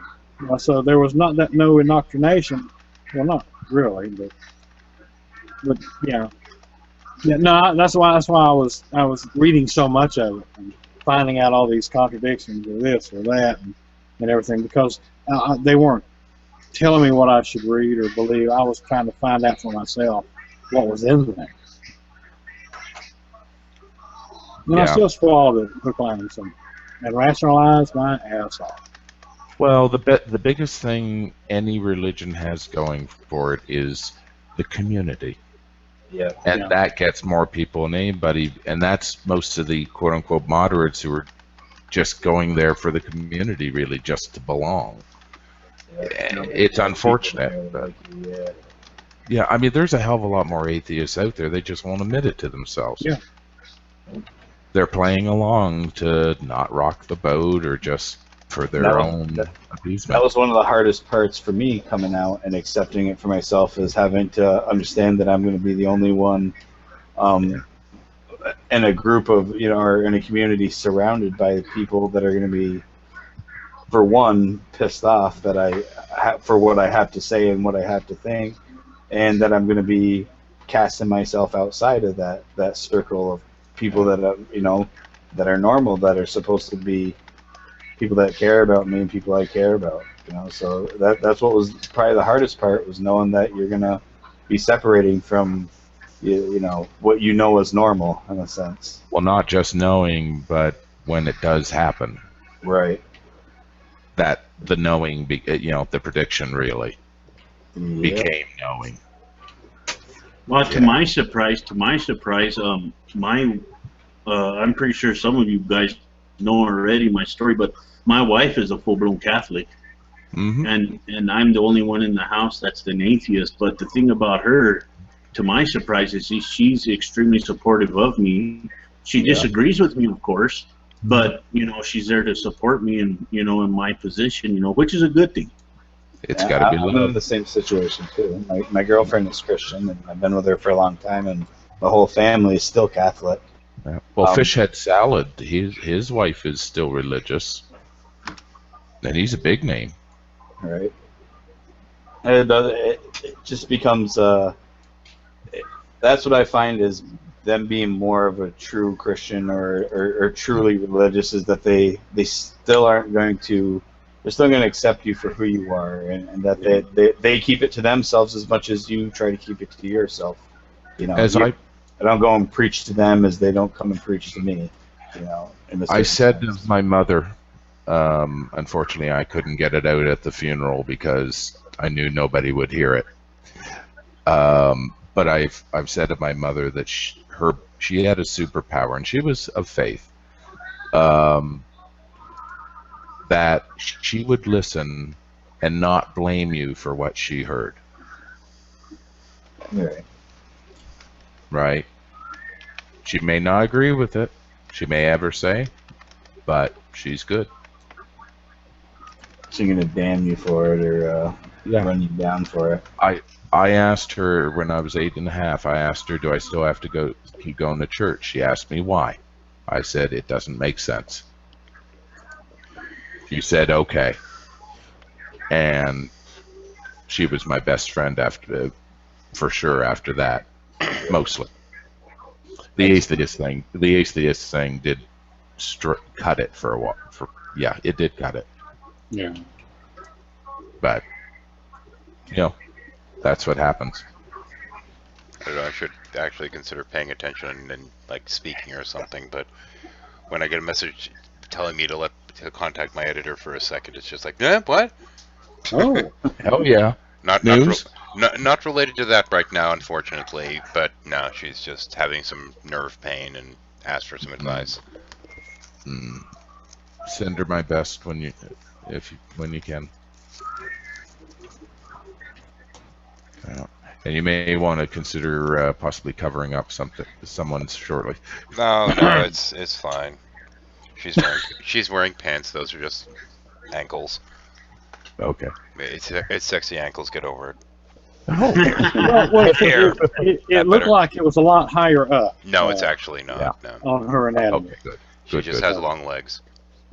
So there was no indoctrination. Well, not really, but yeah. No, that's why I was reading so much of it and finding out all these contradictions or this or that and everything, because they weren't telling me what I should read or believe. I was trying to find out for myself what was in there. And I still swallowed it, hook, line, and sinker, and rationalized my ass off. Well, the biggest thing any religion has going for it is the community. Yeah. And that gets more people than anybody, and that's most of the quote-unquote moderates who are just going there for the community, really, just to belong. It's unfortunate, but yeah, I mean, there's a hell of a lot more atheists out there. They just won't admit it to themselves. Yeah. They're playing along to not rock the boat or just for their own appeasement. That was one of the hardest parts for me coming out and accepting it for myself, is having to understand that I'm going to be the only one in a group of, or in a community surrounded by people that are going to be, for one, pissed off that for what I have to say and what I have to think, and that I'm going to be casting myself outside of that circle of people that that are normal, that are supposed to be people that care about me and people I care about. So that's what was probably the hardest part, was knowing that you're gonna be separating from what is normal, in a sense. Well, not just knowing, but when it does happen. Right. That the knowing, the prediction really became knowing. Well, to my surprise, I'm pretty sure some of you guys know already my story, but my wife is a full-blown Catholic, and I'm the only one in the house that's an atheist. But the thing about her, to my surprise, is she's extremely supportive of me. She disagrees with me, of course, but she's there to support me and in my position, which is a good thing. It's got to be. I'm in the same situation too. My girlfriend is Christian, and I've been with her for a long time, and the whole family is still Catholic. Yeah. Well, Fishhead Salad, his wife is still religious, and he's a big name. Right. And it just becomes that's what I find is them being more of a true Christian or truly religious, is that they still aren't going to. They're still going to accept you for who you are, and that they keep it to themselves as much as you try to keep it to yourself. I don't go and preach to them as they don't come and preach to me. I said to my mother, unfortunately, I couldn't get it out at the funeral because I knew nobody would hear it. But I've said to my mother that she had a superpower, and she was of faith. That she would listen and not blame you for what she heard. Right? She may not agree with it. She may ever say, but she's good. She's gonna damn you for it or run you down for it. I asked her when I was 8.5. I asked her, "Do I still have to keep going to church?" She asked me why. I said, "It doesn't make sense." She said, "Okay." And she was my best friend for sure after that, mostly. The atheist thing did cut it for a while. It did cut it. Yeah. But that's what happens. I don't know, I should actually consider paying attention and like speaking or something, but when I get a message telling me to contact my editor for a second, it's just like, what? Oh. Hell yeah. Not News? not related to that right now, unfortunately, but no, she's just having some nerve pain and asked for some advice. Send her my best when you can. And you may want to consider possibly covering up someone's shortly. No, it's fine. She's wearing pants. Those are just ankles. Okay. It's sexy ankles. Get over it. Oh. It looked like it was a lot higher up. No, it's actually not. No. On her anatomy. Okay, good. She just has long legs.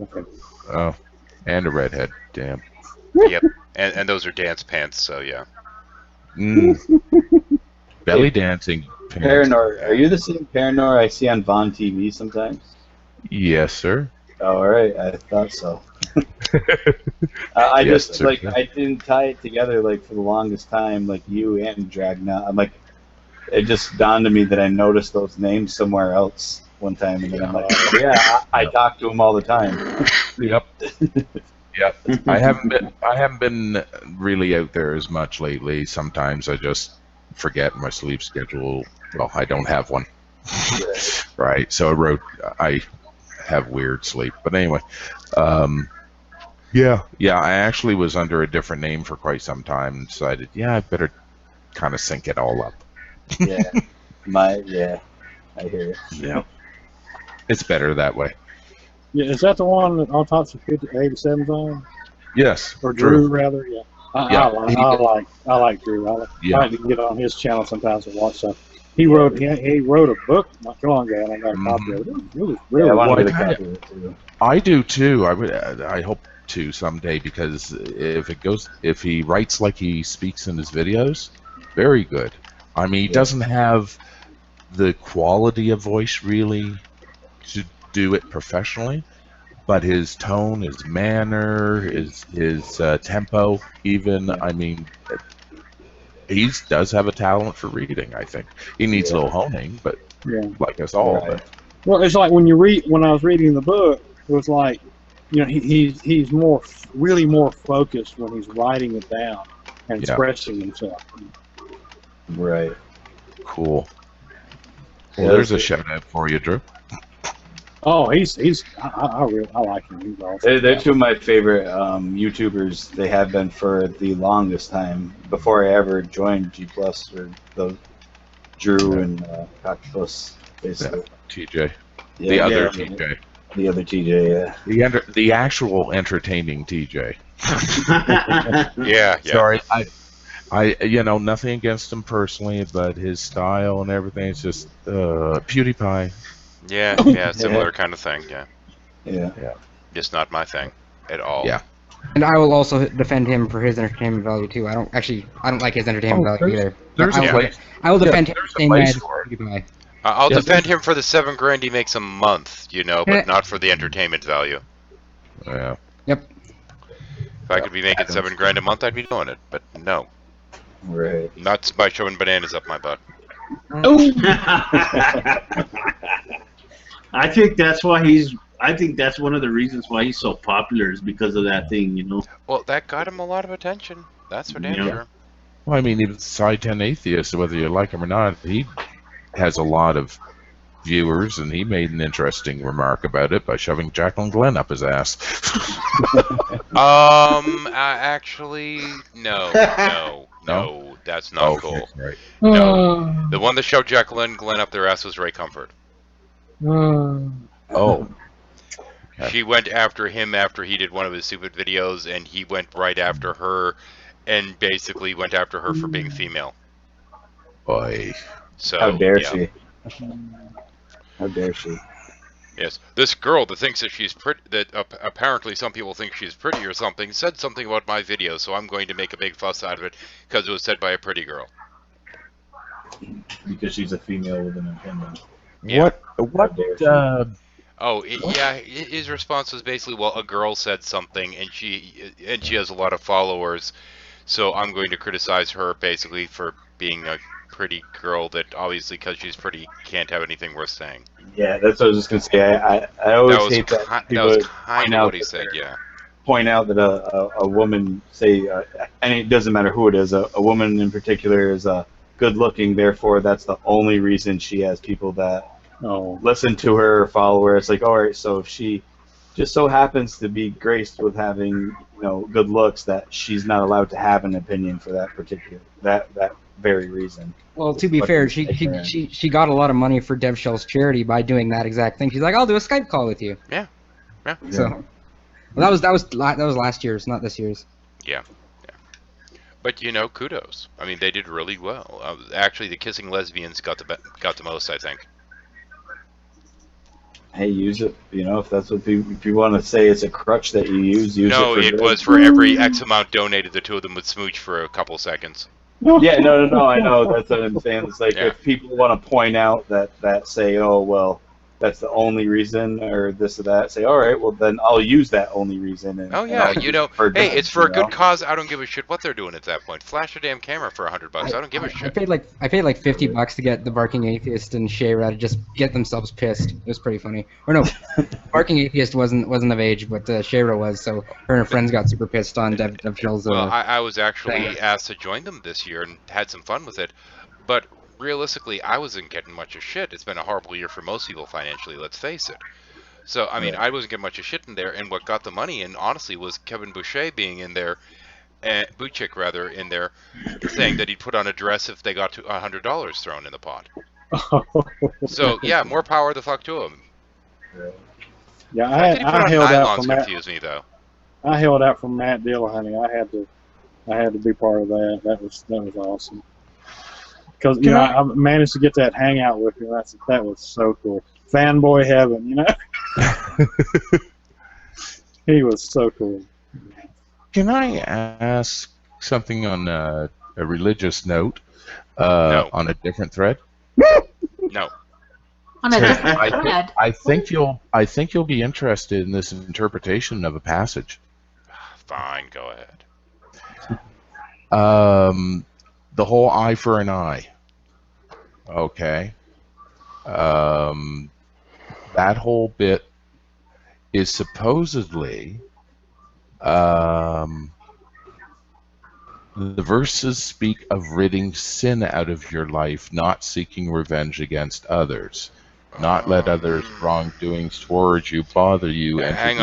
Okay. Oh, and a redhead. Damn. Yep. And those are dance pants. So yeah. Belly dancing pants. Paranor, are you the same Paranor I see on Vaughn TV sometimes? Yes, sir. Oh, all right, I thought so. I Yes, just sir. I didn't tie it together for the longest time, you and Dragna. I'm it just dawned on me that I noticed those names somewhere else one time, and then I'm like, I talk to them all the time. Yep. Yep. I haven't been really out there as much lately. Sometimes I just forget my sleep schedule. Well, I don't have one. Right. So I have weird sleep. But anyway, yeah. I actually was under a different name for quite some time and decided, I better kind of sync it all up. I hear it. Yeah. It's better that way. Yeah, is that the one that Autopsy 87's on? Yes. Or Drew, rather? Yeah. I like Drew. I like to get on his channel sometimes and watch stuff. He wrote a book not too long ago, and I got a copy of it. It was really I want to good. get a copy of it too. I do too. I hope to someday, because if he writes like he speaks in his videos, very good. I mean, he doesn't have the quality of voice really to do it professionally, but his tone, his manner, his tempo, even, I mean, he does have a talent for reading. I think he needs a little honing, but like us all. Right. Well, it's like when I was reading the book, it was like, he's really more focused when he's writing it down and expressing himself. Right. Cool. Well, there's a shout out for you, Drew. Oh, I like him. He's awesome. They're two of my favorite YouTubers. They have been for the longest time. Before I ever joined G Plus, or the Drew and Coctopus, basically. TJ. Yeah, The other TJ. The other TJ, The actual entertaining TJ. Yeah. Sorry, I nothing against him personally, but his style and everything is just PewDiePie. Yeah, similar kind of thing. Yeah. Just not my thing at all. Yeah. And I will also defend him for his entertainment value too. I don't like his entertainment value either. There's a place. I will defend him there's the a same way place as for it. PewDiePie. I'll Yes, defend him for the $7,000 he makes a month, but not for the entertainment value. Yeah. Yep. If I could be making $7,000 a month, I'd be doing it. But no, Right. not by shoving bananas up my butt. I think that's one of the reasons why he's so popular, is because of that thing, Well, that got him a lot of attention. That's for damn Yeah. sure. Well, I mean, even Side 10 Atheist, whether you like him or not, he has a lot of viewers, and he made an interesting remark about it by shoving Jacqueline Glenn up his ass. Actually, no, that's not Oh, cool. Right. No, the one that shoved Jacqueline Glenn up their ass was Ray Comfort. Oh. Okay. She went after him after he did one of his stupid videos, and he went right after her, and basically went after her for being female. Boy. So How dare yeah. she? How dare she? Yes, this girl that thinks that she's pretty, that apparently some people think she's pretty or something, said something about my video, so I'm going to make a big fuss out of it because it was said by a pretty girl. Because she's a female with an opinion. Yeah. What? His response was basically, well, a girl said something, and she has a lot of followers, so I'm going to criticize her basically for being a pretty girl that obviously, because she's pretty, can't have anything worth saying. Yeah, that's what I was just gonna say. I always hate that That was kind of what he said. Yeah. Point out that a woman, say, and it doesn't matter who it is, a woman in particular is good looking, therefore that's the only reason she has people that listen to her or follow her. It's like, all right, so if she just so happens to be graced with having, good looks, that she's not allowed to have an opinion for that particular that very reason. Well, to be fair, she got a lot of money for DevShell's charity by doing that exact thing. She's like, I'll do a Skype call with you. Yeah. So, well, that was last year's, not this year's. Yeah. But kudos. I mean, they did really well. Actually, the Kissing Lesbians got the most, I think. Hey, use it. If that's what if you want to say it's a crutch that you use it. No, it was for every X amount donated, the two of them would smooch for a couple seconds. Yeah, no, I know. That's what I'm saying. It's like if people want to point out that say, oh, well, that's the only reason, or this or that, say, all right, well, then I'll use that only reason. And, hey, it's for a good cause. I don't give a shit what they're doing at that point. Flash a damn camera for $100. I don't give a shit. I paid like $50 to get the Barking Atheist and Shayra to just get themselves pissed. It was pretty funny. Or no, Barking Atheist wasn't of age, but Shayra was. So her and her friends got super pissed on DevShell's. Well, I was actually asked to join them this year and had some fun with it, but realistically, I wasn't getting much of shit. It's been a horrible year for most people financially, let's face it. So, I mean, I wasn't getting much of shit in there, and what got the money in, honestly, was Kevin Boucher being in there, Buchik rather, in there, saying that he'd put on a dress if they got to $100 thrown in the pot. So, yeah, more power the fuck to him. Yeah, I held out from Matt. Confuse me, though. I held out from Matt Dillahunty. I had to be part of that. That was awesome. Because I managed to get that hangout with him. That was so cool. Fanboy heaven, He was so cool. Can I ask something on a religious note? No. On a different thread? No. On a different thread. I think you'll be interested in this interpretation of a passage. Fine, go ahead. The whole eye for an eye. Okay. That whole bit is supposedly the verses speak of ridding sin out of your life, not seeking revenge against others, not let others' wrongdoings towards you bother you. And hang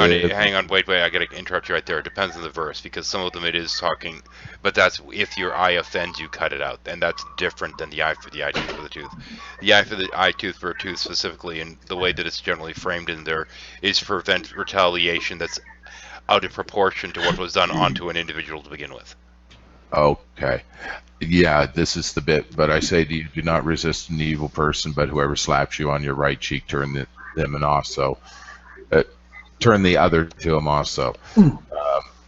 on, wait, I gotta interrupt you right there. It depends on the verse, because some of them it is talking, but that's if your eye offends you, cut it out, and that's different than the eye for the eye, tooth for the tooth. The eye for the eye, tooth for a tooth specifically, and the way that it's generally framed in there is to prevent retaliation that's out of proportion to what was done onto an individual to begin with. Okay. Yeah, this is the bit, but I say to you, do not resist an evil person, but whoever slaps you on your right cheek, turn them and also turn the other to him also.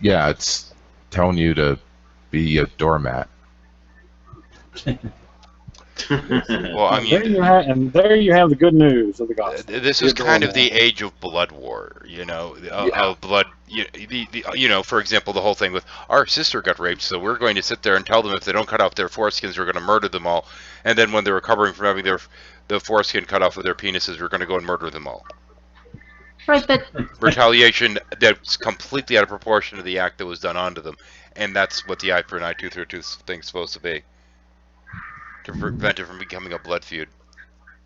Yeah, it's telling you to be a doormat. Well, I mean, there you have the good news of the gospel. This is kind of the age of blood war, of blood. For example, the whole thing with our sister got raped, so we're going to sit there and tell them if they don't cut off their foreskins, we're going to murder them all. And then when they're recovering from having the foreskin cut off of their penises, we're going to go and murder them all. Right, but retaliation that's completely out of proportion to the act that was done onto them, and that's what the eye for an eye, tooth for a tooth thing's supposed to be. To prevent it from becoming a blood feud.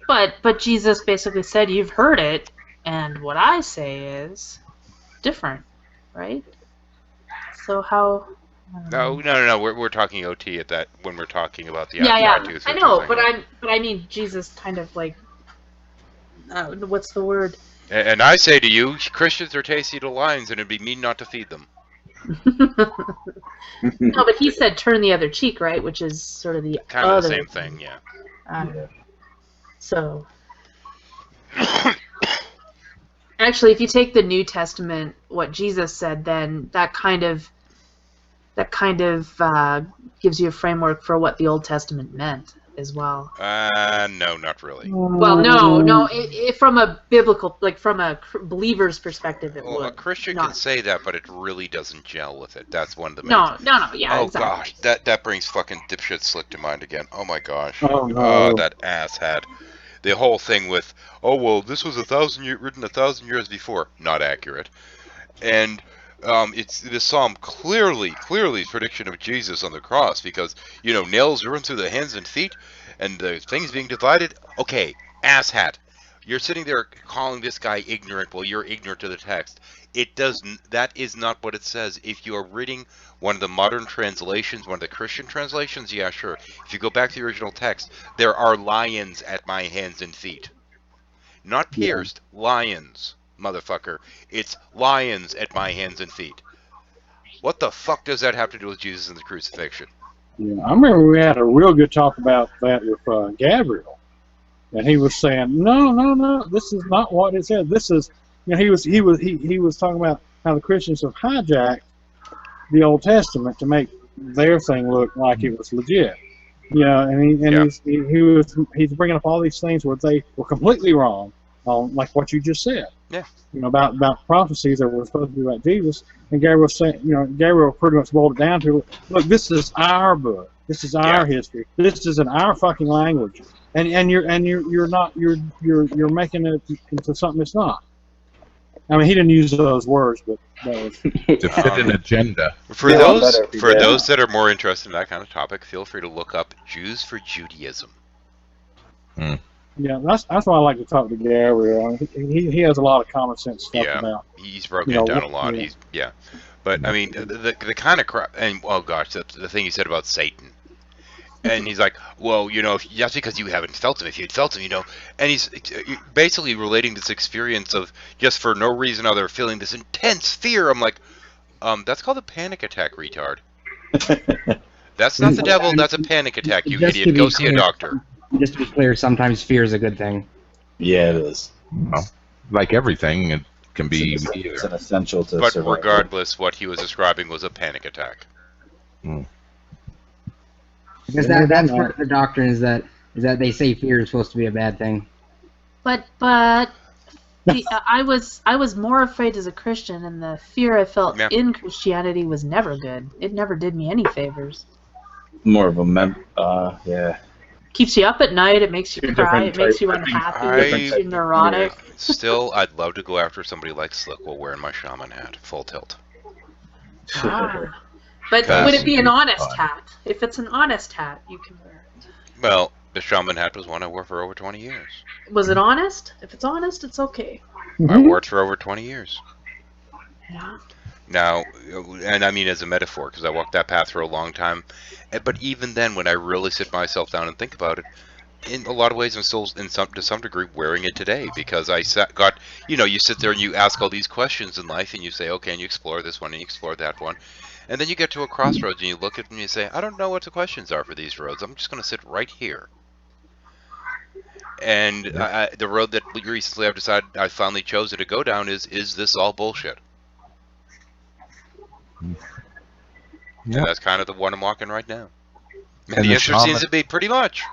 But Jesus basically said, you've heard it, and what I say is different, right? So how... No. We're talking OT at that when we're talking about the eye, tooth. I know, but I mean Jesus kind of like... what's the word? And I say to you, Christians are tasty to lions, and it'd be mean not to feed them. No, but he said turn the other cheek, right? Which is sort of the kind of the same thing, yeah. So. Actually, if you take the New Testament, what Jesus said, then that kind of gives you a framework for what the Old Testament meant as well. No, not really. Well, no. From a biblical, like from a believer's perspective, it Well, would. a Christian not. can say that, but it really doesn't gel with it. That's one of the main. No, yeah, Oh exactly. gosh, that brings fucking dipshit Slick to mind again. Oh my gosh. Oh, no. That asshat. The whole thing with, oh well, this was written 1,000 years before. Not accurate. And it's the psalm clearly is prediction of Jesus on the cross, because nails run through the hands and feet, and the things being divided. Okay, asshat. You're sitting there calling this guy ignorant. Well, you're ignorant to the text. That is not what it says. If you are reading one of the modern translations, one of the Christian translations, yeah, sure. If you go back to the original text, there are lions at my hands and feet. Not pierced, lions, motherfucker. It's lions at my hands and feet. What the fuck does that have to do with Jesus and the crucifixion? Yeah, I remember we had a real good talk about that with Gabriel. And he was saying, no, this is not what it said. This is, he was talking about how the Christians have hijacked the Old Testament to make their thing look like it was legit. He's bringing up all these things where they were completely wrong on like what you just said. Yeah. About prophecies that were supposed to be about Jesus, and Gabriel saying, Gabriel pretty much boiled it down to, look, this is our book. This is our history. This is in our fucking language. And you're making it into something it's not. I mean, he didn't use those words, but that was to fit an agenda. For those that are more interested in that kind of topic, feel free to look up Jews for Judaism. Yeah, that's why I like to talk to Gabriel. He has a lot of common sense stuff about. He's broken it down a lot. But I mean, the kind of crap, and oh gosh, the thing he said about Satan. And he's like, well, that's because you haven't felt him. If you'd felt him, And he's basically relating this experience of just for no reason or other feeling this intense fear. I'm like, that's called a panic attack, retard. That's not the devil. That's a panic attack, you idiot. Go see a doctor. Just to be clear, sometimes fear is a good thing. Yeah, it is. Well, like everything, it can be it's an essential to But survival. regardless, what he was describing was a panic attack. Because that's part of the doctrine is that they say fear is supposed to be a bad thing. But I was more afraid as a Christian, and the fear I felt in Christianity was never good. It never did me any favors. More of a yeah. Keeps you up at night. It makes you cry. It makes you unhappy. It makes you neurotic. Yeah. Still, I'd love to go after somebody like Slick while wearing my shaman hat, full tilt. But would it be an honest hat? If it's an honest hat, you can wear it. Well, the shaman hat was one I wore for over 20 years. Was it honest? If it's honest, it's okay. I wore it for over 20 years. Yeah. Now, and I mean as a metaphor, because I walked that path for a long time. But even then, when I really sit myself down and think about it, in a lot of ways, I'm still, to some degree, wearing it today. Because you sit there and you ask all these questions in life, and you say, okay, and you explore this one, and you explore that one. And then you get to a crossroads, and you look at them and you say, I don't know what the questions are for these roads. I'm just going to sit right here. And the road that recently I've decided I finally chosen to go down is this all bullshit? Yeah. And that's kind of the one I'm walking right now. And the answer seems to be pretty much.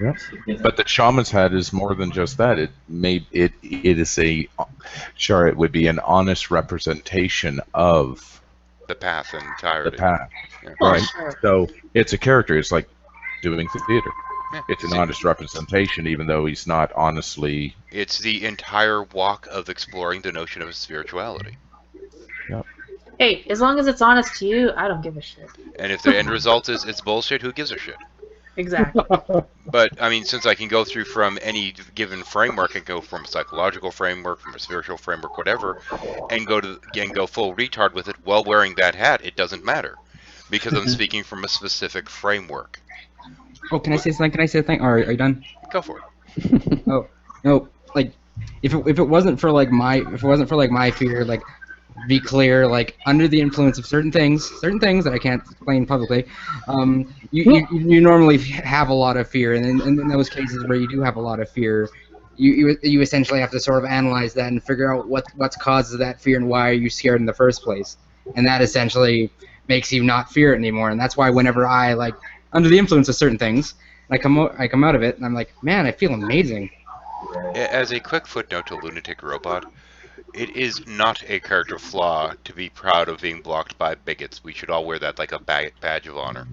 Yeah. But the shaman's hat is more than just that. It is it would be an honest representation of the path entirely. The path. Yeah. Right. Sure. So it's a character. It's like doing theater. Yeah. It's an honest representation, even though he's not honestly. It's the entire walk of exploring the notion of spirituality. Yep. Hey, as long as it's honest to you, I don't give a shit. And if the end result is it's bullshit, who gives a shit? Exactly. But I mean, since I can go through from any given framework, I can go from a psychological framework, from a spiritual framework, whatever, and go full retard with it while wearing that hat. It doesn't matter, because I'm speaking from a specific framework. Oh, can I say something? Or are you done? Go for it. Oh no, like if it wasn't for like my fear, like be clear, like under the influence of certain things that I can't explain publicly, you normally have a lot of fear, and in those cases where you do have a lot of fear, you essentially have to sort of analyze that and figure out what's causes that fear and why are you scared in the first place, and that essentially makes you not fear it anymore. And that's why whenever I like under the influence of certain things, I come out of it and I'm like, man, I feel amazing. As a quick footnote to Lunatic Robot, it is not a character flaw to be proud of being blocked by bigots. We should all wear that like a badge of honor.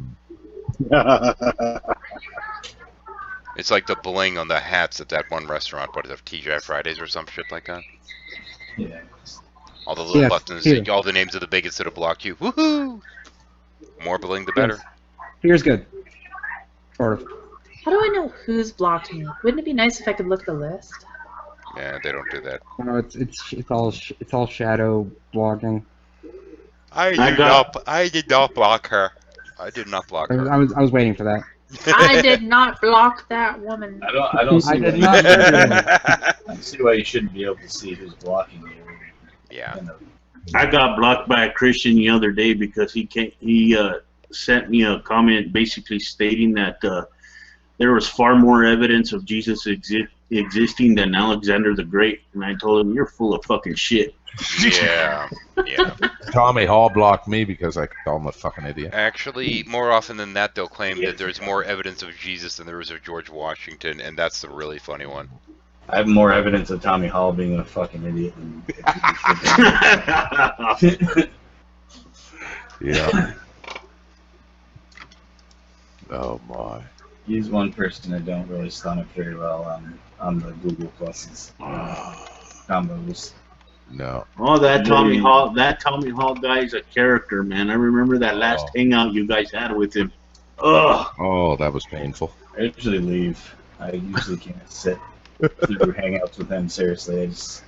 It's like the bling on the hats at that one restaurant. What is it, TGI Fridays or some shit like that? Yeah. All the little buttons, all the names of the bigots that have blocked you. Woohoo! More bling, the better. Fear's good. Sort of. How do I know who's blocked me? Wouldn't it be nice if I could look at the list? Yeah, they don't do that. No, it's all shadow blocking. I did not block her. I did not block her. I was waiting for that. I did not block that woman. I don't see. I did why not. I don't see why you shouldn't be able to see who's blocking you. Yeah. I got blocked by a Christian the other day because he sent me a comment basically stating that there was far more evidence of Jesus existing than Alexander the Great, and I told him, "You're full of fucking shit." Yeah. Yeah. Tommy Hall blocked me because I called him a fucking idiot. Actually, more often than that, they'll claim that there's more evidence of Jesus than there is of George Washington, and that's the really funny one. I have more evidence of Tommy Hall being a fucking idiot than. Yeah. Oh my. He's one person I don't really stomach very well on the Google Pluses combos. No. Oh, that Tommy Hall guy is a character, man. I remember that last hangout you guys had with him. Ugh. Oh, that was painful. I usually leave. I usually can't sit through hangouts with him. Seriously, I just.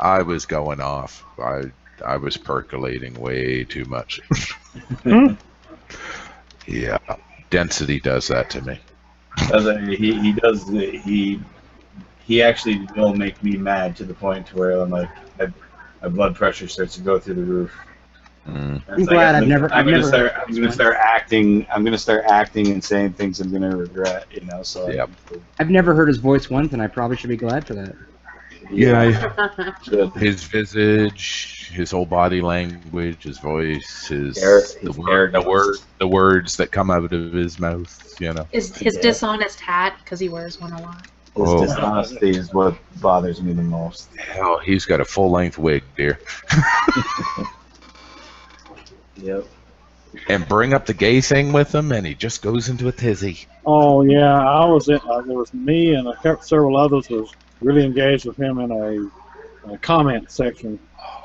I was going off. I was percolating way too much. Yeah, density does that to me. He actually will make me mad to the point to where I'm like, my blood pressure starts to go through the roof. Mm. I'm glad I'm gonna start acting and saying things I'm gonna regret. You know, so. Yep. I've never heard his voice once, and I probably should be glad for that. Yeah, his visage, his whole body language, his voice, the words that come out of his mouth, you know. Is his dishonest hat, because he wears one a lot. His dishonesty is what bothers me the most. Hell, he's got a full-length wig, dear. Yep. And bring up the gay thing with him, and he just goes into a tizzy. Oh yeah, I was in. There was me and several others was really engaged with him in a comment section.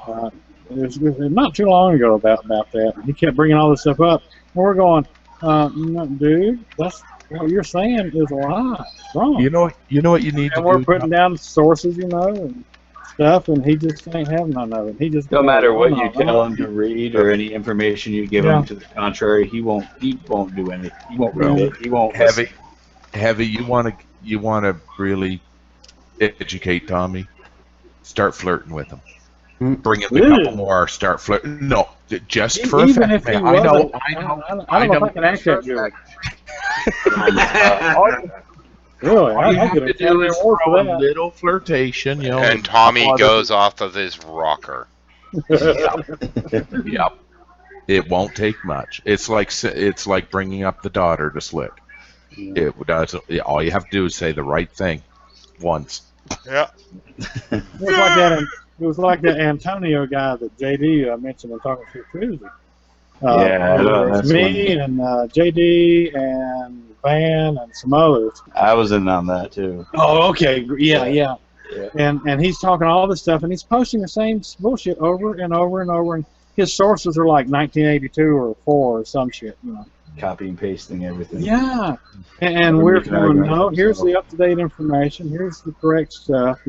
It was not too long ago about that. He kept bringing all this stuff up, and we're going, no, dude, that's what you're saying is a lie. It's wrong. You know what you need to do. And we're putting down sources, and stuff, and he just ain't having none of it. He just no matter what you tell him to read or any information you give him to the contrary, he won't do anything. He won't read it. He won't. Heavy. You want to really educate Tommy. Start flirting with him. Bring in a couple more. Start flirting. No, just for even effect. If he I know. I don't know if I can act that good. Really, all you have to do is throw a little flirtation, And Tommy goes off of his rocker. Yep. It won't take much. It's like bringing up the daughter to Slick. It does. All you have to do is say the right thing once. Yeah. It was like that Antonio guy that JD mentioned in Talking Shit Tuesday. It's me and JD and Van and some others. I was in on that too. Oh, okay, yeah. And he's talking all this stuff, and he's posting the same bullshit over and over and over. And his sources are like 1982 or 4 or some shit, Copy and pasting everything. Yeah, and we're going, no, here's the up-to-date information. Here's the correct stuff,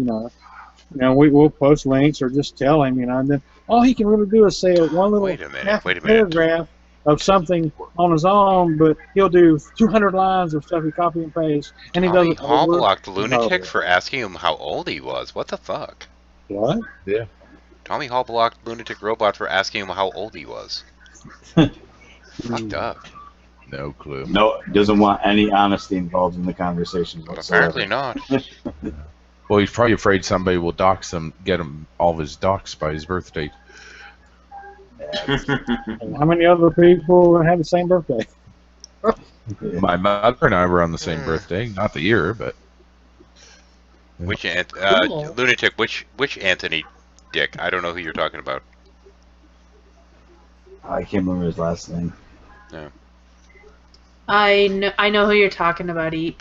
we'll post links or just tell him, and then all he can really do is say one little half paragraph of something on his own, but he'll do 200 lines of stuff he copy and paste, and he doesn't. Hall blocked Lunatic for asking him how old he was. What the fuck? What? Yeah. Tommy Hall blocked Lunatic Robot for asking him how old he was. Fucked up. No clue. No, doesn't want any honesty involved in the conversation whatsoever. Apparently not. Well, he's probably afraid somebody will dox him, get him all of his docs by his birthday. How many other people had the same birthday? My mother and I were on the same birthday, not the year, but Which Cool. lunatic? Which Anthony Dick? I don't know who you're talking about. I can't remember his last name. I know who you're talking about. He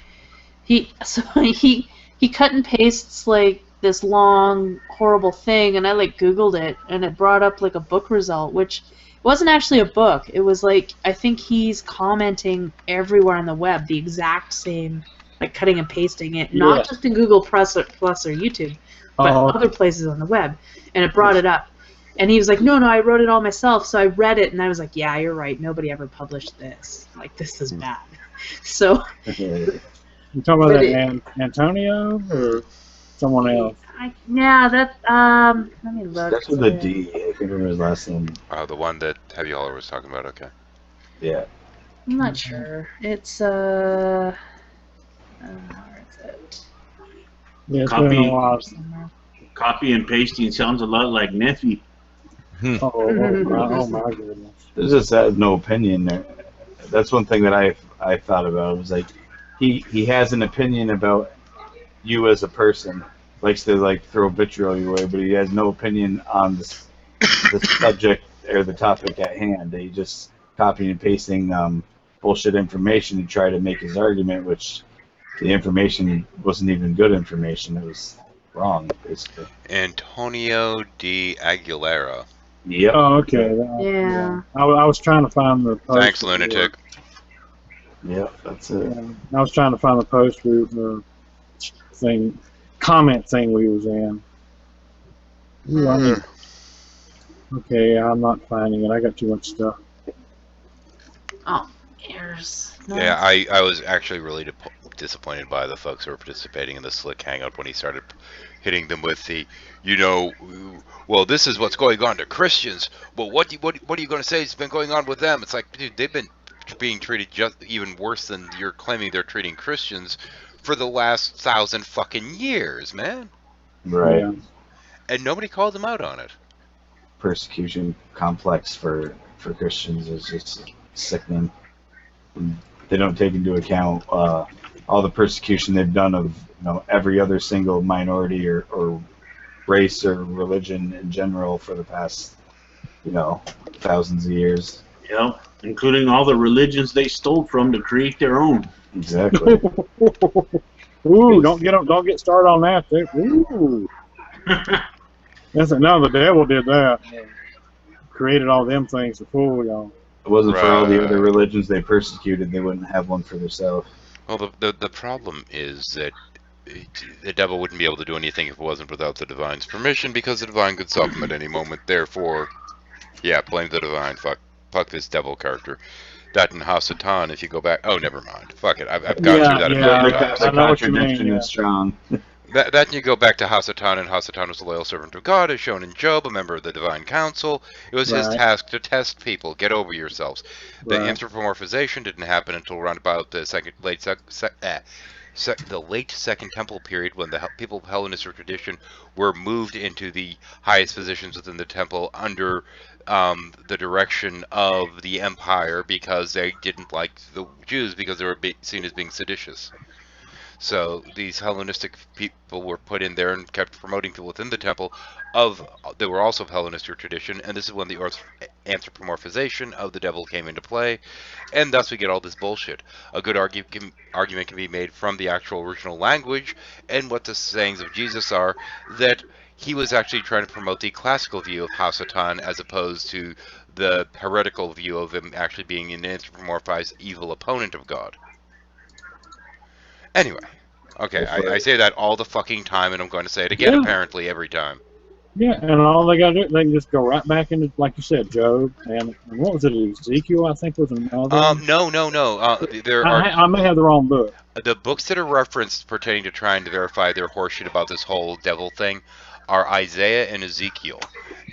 cut and pastes like this long horrible thing, and I like Googled it, and it brought up like a book result, which wasn't actually a book. It was like, I think he's commenting everywhere on the web, the exact same, like cutting and pasting it, not Yeah. just in Google Plus or YouTube, but Oh. other places on the web, and it brought it up. And he was like, no, I wrote it all myself. So I read it, and I was like, yeah, you're right. Nobody ever published this. Like, this is bad. So, You talking about But that Antonio or someone else? let me look. That's with a D. I can't remember his last name. The one that Heavy Hauler was talking about. Okay. Yeah. I'm not sure. It's, where is it? Yeah, it's Copy. been a while. Somewhere. Copy and pasting sounds a lot like Neffy. Oh my goodness. This just has no opinion there. That's one thing that I thought about. It was like he has an opinion about you as a person. Likes to like throw vitriol your way, but he has no opinion on the subject or the topic at hand. He just copying and pasting bullshit information to try to make his argument, which the information wasn't even good information. It was wrong, basically. Antonio D. Aguilera. Yep. Oh, okay. Yeah. I was trying to find the post. Thanks, lunatic. Yep. That's it. I was trying to find the post comment thing we was in. Ooh, I need- Okay, I'm not finding it. I got too much stuff. Oh, here's. Yeah, I was actually really disappointed by the folks who were participating in the Slick Hangout when he started hitting them with the, well, this is what's going on to Christians. Well, what are you going to say has been going on with them? It's like, dude, they've been being treated just even worse than you're claiming they're treating Christians for the last 1,000 fucking years, man. Right. Yeah. And nobody called them out on it. Persecution complex for Christians is just sickening. They don't take into account all the persecution they've done of every other single minority or race or religion in general for the past thousands of years. Yeah, including all the religions they stole from to create their own. Exactly. Ooh, don't get started on that. Ooh. No, the devil did that. Created all them things to fool y'all. If it wasn't for all the Right. other religions they persecuted, they wouldn't have one for themselves. Well, the problem is that the devil wouldn't be able to do anything if it wasn't without the divine's permission, because the divine could stop him at any moment. Therefore, yeah, blame the divine. Fuck this devil character. That and Hasatan, if you go back... Oh, never mind. Fuck it. I've gone Yeah, through that a yeah, million I times. The know what you mean, contradiction yeah. is strong. That and you go back to Hasatan, and Hasatan was a loyal servant of God, as shown in Job, a member of the divine council. It was his Right. task to test people. Get over yourselves. The Right. anthropomorphization didn't happen until around about the the late Second Temple period, when the people of Hellenistic tradition were moved into the highest positions within the temple under the direction of the empire, because they didn't like the Jews because they were seen as being seditious. So these Hellenistic people were put in there and kept promoting people within the temple they were also of Hellenistic tradition, and this is when the anthropomorphization of the devil came into play, and thus we get all this bullshit. A good argument can be made from the actual original language and what the sayings of Jesus are, that he was actually trying to promote the classical view of Hasatan as opposed to the heretical view of him actually being an anthropomorphized evil opponent of God. Anyway, okay, I say that all the fucking time, and I'm going to say it again, Yeah. apparently, every time. Yeah, and all they got to do, they can just go right back into, like you said, Job, and what was it, Ezekiel, I think was another one? No. There are I may have the wrong book. the books that are referenced pertaining to trying to verify their horseshit about this whole devil thing are Isaiah and Ezekiel.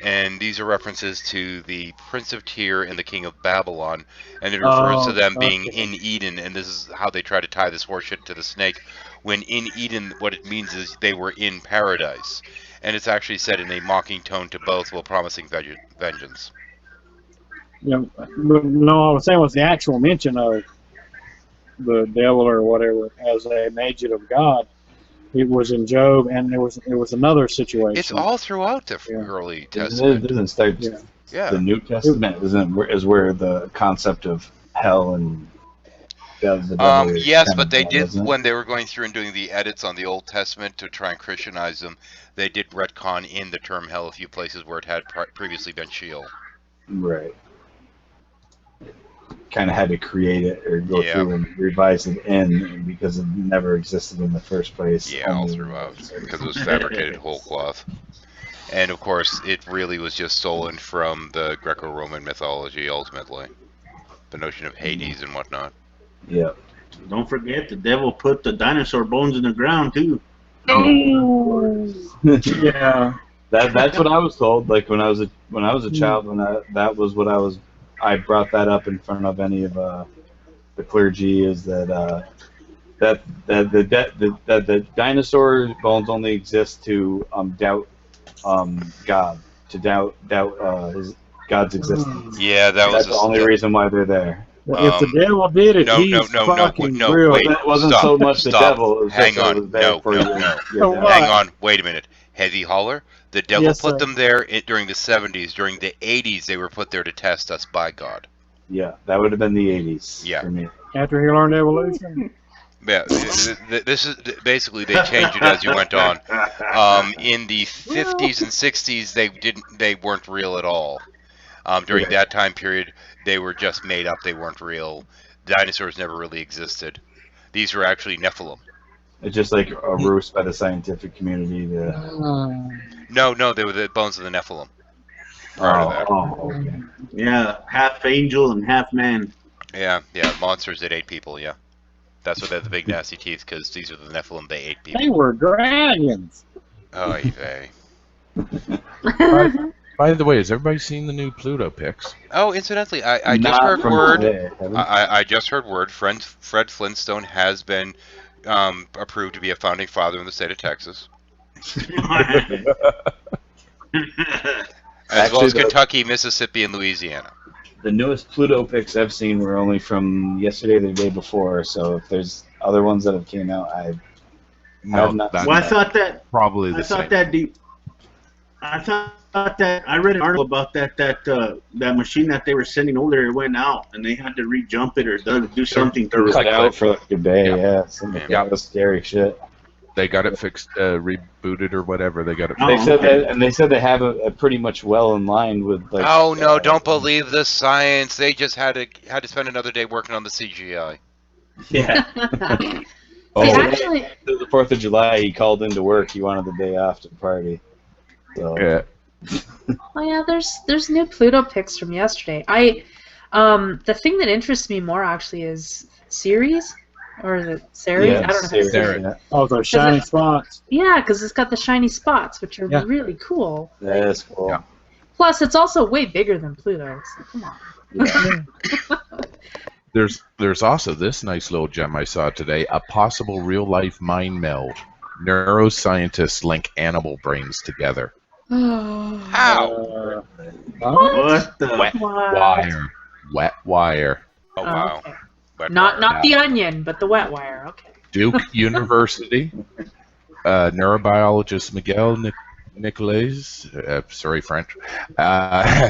and these are references to the Prince of Tyr and the King of Babylon, and it refers to them being in Eden, and this is how they try to tie this horseshit to the snake. When in Eden, what it means is they were in paradise, and it's actually said in a mocking tone to both while promising vengeance. You know, no, I was saying was the actual mention of the devil or whatever as an agent of God. It was in Job, and there was another situation. It's all throughout the early It Testament. doesn't start Yeah. the New Testament is where the concept of hell and the devil is Yes, kind but of they brought, did, isn't it? when they were going through and doing the edits on the Old Testament to try and Christianize them, they did retcon in the term hell a few places where it had previously been Sheol. Right. Kind of had to create it or go Yeah. through and revise it in because it never existed in the first place. Yeah, all Only- throughout, because it was fabricated whole cloth. And of course, it really was just stolen from the Greco-Roman mythology, ultimately. The notion of Hades and whatnot. Yeah. Don't forget, the devil put the dinosaur bones in the ground too. Yeah. That's what I was told. Like when I was a child, that was what I brought that up in front of any of the clergy, is that the dinosaur bones only exist to doubt God, to doubt God's existence. Yeah, that That's was the only reason why they're there. Well, if the devil did it, no, he's no, fucking no, real. wait. It wasn't Stop, so much the stop. devil. It was Hang just that it on. was there No, for no, you. no. your Hang dad. Hang on, wait a minute. Heavy Holler? The devil Yes, put sir. them there during the 70s. During the 80s, they were put there to test us by God. Yeah, that would have been the 80s Yeah. for me. After he learned evolution. Yeah, this is basically they changed it as you went on. In the 50s and 60s, they weren't real at all. During that time period, they were just made up. They weren't real. Dinosaurs never really existed. These were actually Nephilim. It's just like a ruse by the scientific community. No, they were the bones of the Nephilim. Prior to that. Okay. Yeah, half angel and half man. Yeah, monsters that ate people, yeah. That's why they had the big nasty teeth, because these are the Nephilim, they ate people. They were dragons. Oh, vey. By the way, has everybody seen the new Pluto pics? Oh, incidentally, I just Not heard from word. today, have we? I just heard word. Fred Flintstone has been approved to be a founding father in the state of Texas, as well as Actually, Kentucky, Mississippi, and Louisiana. The newest Pluto pics I've seen were only from yesterday or the day before, so if there's other ones that have came out, I have not that's seen Well, I thought that probably the I thought same. that deep. I thought that I read an article about that machine that they were sending over there went out, and they had to re-jump it or do something to cut it. out for like a day, Yeah. yeah. Some of that was scary shit. They got it fixed, rebooted or whatever. They got it. Oh, They Fixed. said okay. that, and they said they have a pretty much well in line with like. Oh no! Don't believe the science. They just had to spend another day working on the CGI. Yeah. Oh, See, actually, The 4th of July, he called into work. He wanted the day off to party. So. yeah. oh yeah, there's new Pluto pics from yesterday. The thing that interests me more actually is Ceres, or the Ceres. I don't know how to say Ceres, it. yeah. Oh, those shiny spots. Yeah, because it's got the shiny spots, which are Yeah. really cool. That's cool. Yeah. Plus, it's also way bigger than Pluto. So come on. Yeah. There's also this nice little gem I saw today, a possible real-life mind meld. Neuroscientists link animal brains together. How? What the? Wet What? wire. Wet wire. Oh wow! Okay. But Not the onion, but the wet wire. Okay. Duke University. Neurobiologist Miguel Nicolas, sorry French,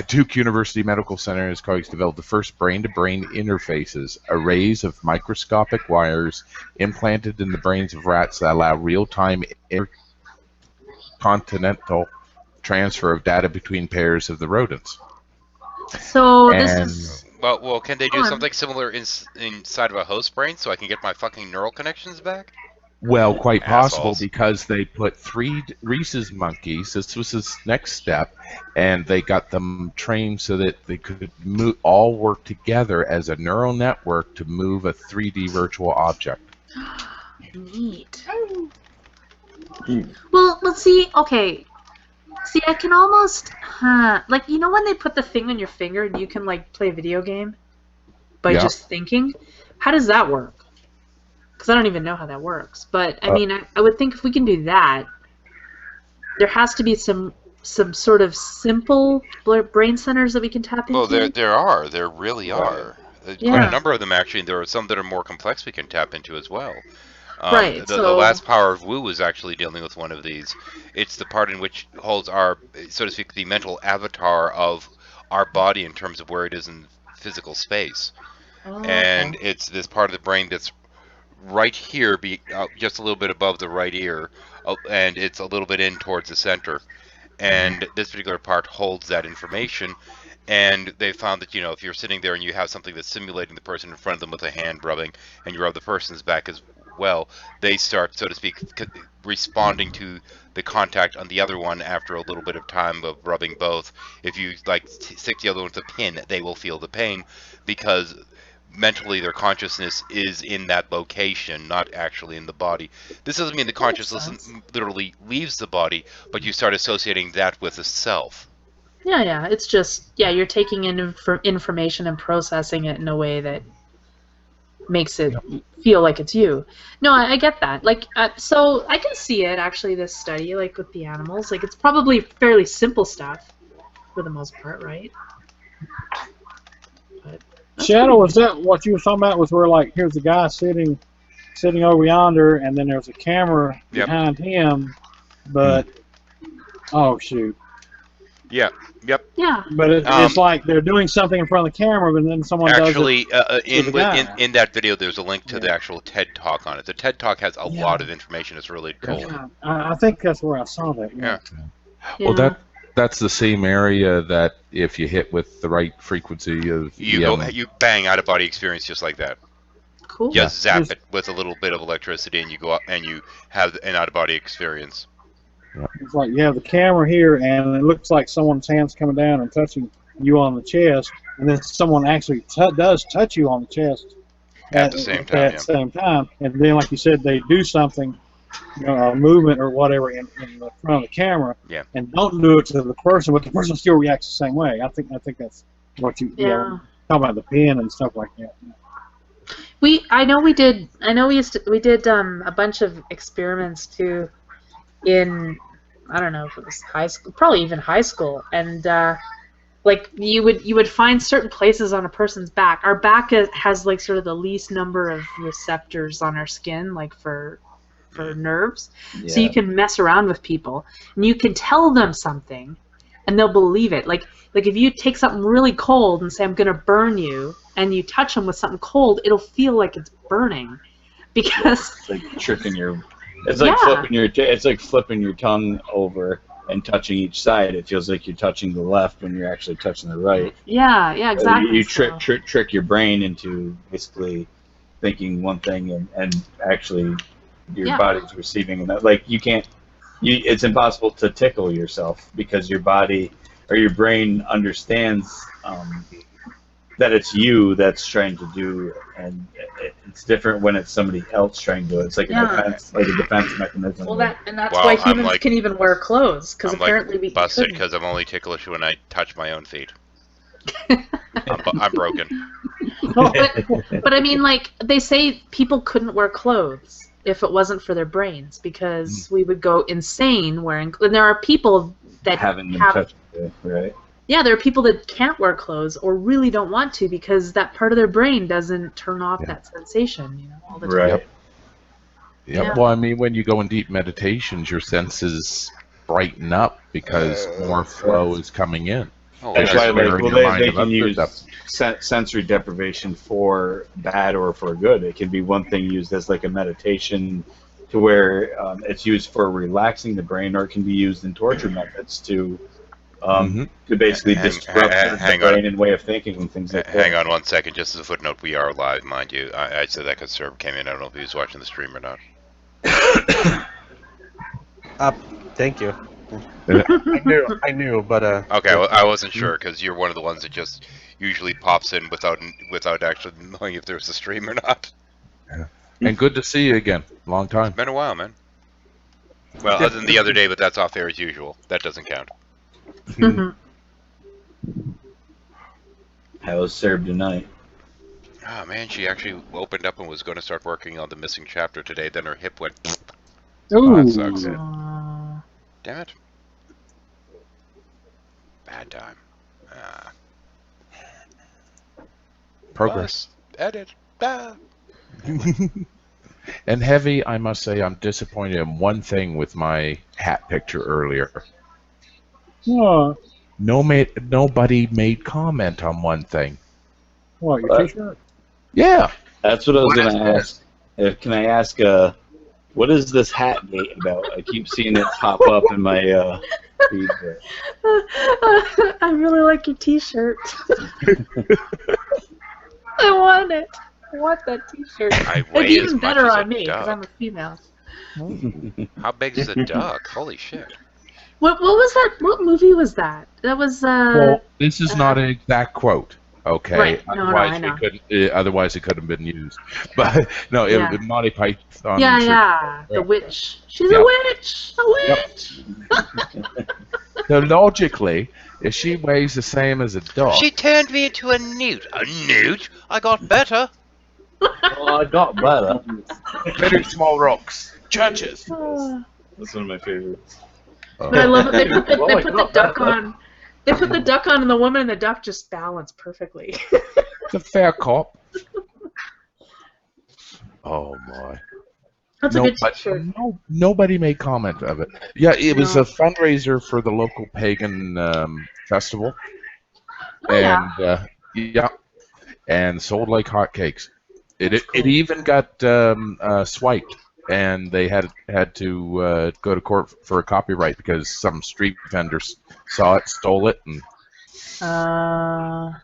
Duke University Medical Center and his colleagues developed the first brain-to-brain interfaces, arrays of microscopic wires implanted in the brains of rats that allow real-time intercontinental transfer of data between pairs of the rodents. So this And- is. Well, can they do Go on. something similar inside of a host brain so I can get my fucking neural connections back? Well, quite possible, Assholes. because they put 3 rhesus monkeys. This was his next step, and they got them trained so that they could all work together as a neural network to move a 3D virtual object. Neat. Well, let's see. Okay. See, I can almost, like, you know when they put the thing on your finger and you can, like, play a video game by Yeah. just thinking? How does that work? Because I don't even know how that works. But, I mean, I would think if we can do that, there has to be some sort of simple brain centers that we can tap into. Well, there really are. Quite Yeah. a number of them, actually. There are some that are more complex we can tap into as well. Right, The so- last Power of Wu was actually dealing with one of these. It's the part in which holds our, so to speak, the mental avatar of our body in terms of where it is in physical space. Oh, And okay. it's this part of the brain that's right here, just a little bit above the right ear, and it's a little bit in towards the center. And this particular part holds that information. And they found that, if you're sitting there and you have something that's simulating the person in front of them with a hand rubbing, and you rub the person's back as well, they start, so to speak, responding to the contact on the other one after a little bit of time of rubbing both. If you stick the other one with a pin, they will feel the pain because mentally their consciousness is in that location, not actually in the body. This doesn't mean the consciousness literally leaves the body, but you start associating that with the self. Yeah, it's just, you're taking in information and processing it in a way that makes it feel like it's you. No, I get that. Like, so I can see it, actually, this study, like, with the animals. Like, it's probably fairly simple stuff, for the most part, right? But Shadow, was that what you were talking about? Was where, like, here's a guy sitting over yonder, and then there's a camera behind him, but oh shoot. Yep. Yeah. But it's like they're doing something in front of the camera, but then someone actually, does it. in that video, there's a link to the actual TED Talk on it. The TED Talk has a lot of information. It's really cool. Yeah, I think that's where I saw that. Yeah. Well, that's the same area that if you hit with the right frequency of you bang out of body experience just like that. Cool. Just zap it with a little bit of electricity, and you go up and you have an out of body experience. It's like you have the camera here, and it looks like someone's hand's coming down and touching you on the chest, and then someone actually does touch you on the chest at the same time. At the same time, and then, like you said, they do something, a movement or whatever in the front of the camera, and don't do it to the person, but the person still reacts the same way. I think that's what you talking about, the pin and stuff like that. We did a bunch of experiments too in, I don't know if it was high school, probably even high school, and like you would find certain places on a person's back. Our back has like sort of the least number of receptors on our skin, like for nerves. Yeah. So you can mess around with people and you can tell them something and they'll believe it. Like if you take something really cold and say, I'm gonna burn you, and you touch them with something cold, it'll feel like it's burning because it's like tricking your. It's like flipping your. It's like flipping your tongue over and touching each side. It feels like you're touching the left when you're actually touching the right. Yeah, exactly. You trick your brain into basically thinking one thing and actually your body's receiving another. Like you can't. It's impossible to tickle yourself because your body or your brain understands that it's you that's trying to do, and it's different when it's somebody else trying to do it. It's like a defense mechanism. Well, that's why humans can even wear clothes, because apparently we busted because I'm only ticklish when I touch my own feet. I'm broken. But I mean, like they say, people couldn't wear clothes if it wasn't for their brains, because we would go insane wearing. And there are people that haven't been touched, right? Yeah, there are people that can't wear clothes or really don't want to because that part of their brain doesn't turn off that sensation, all the time. Right. Yep. Well, I mean, when you go in deep meditations, your senses brighten up because more flow is coming in. That's why they can use sensory deprivation for bad or for good. It can be one thing used as like a meditation to where it's used for relaxing the brain, or it can be used in torture methods to basically disrupt the brain and way of thinking and things like that. Hang on 1 second, just as a footnote, we are live, mind you. I said that because Serb came in. I don't know if he was watching the stream or not. Thank you. I knew, but okay, well, I wasn't sure because you're one of the ones that just usually pops in without actually knowing if there's a stream or not. Yeah. And good to see you again. Long time. It's been a while, man. Well, other than the other day, but that's off air as usual. That doesn't count. How was served tonight? Oh man, she actually opened up and was going to start working on the missing chapter today. Then her hip went. Oh, that sucks. Damn it. Bad time. Progress. Edit. And Heavy, I must say, I'm disappointed in one thing with my hat picture earlier. What? Nobody made comment on one thing. What, your T-shirt? Yeah. That's what I was going to ask. Can I ask, what is this hat gate about? I keep seeing it pop up in my feed. I really like your T-shirt. I want it. I want that T-shirt. It's even better on me because I'm a female. How big is the duck? Holy shit! What was that? What movie was that? That was. Well, this is not an exact quote. Okay. Right. No, I know. Otherwise, it could have been used. But no, it was Monty Python. Yeah. The witch. She's a witch. A witch. So logically, if she weighs the same as a dog, she turned me into a newt. A newt? I got better. I got better. Very small rocks. Churches. That's one of my favorites. But I love it. They put the duck on. They put the duck on, and the woman and the duck just balance perfectly. It's a fair cop. Oh my. That's a good T-shirt. Nobody made comment of it. Yeah, it was a fundraiser for the local pagan festival, and sold like hotcakes. It even got swiped, and they had to go to court for a copyright because some street vendors saw it, stole it, and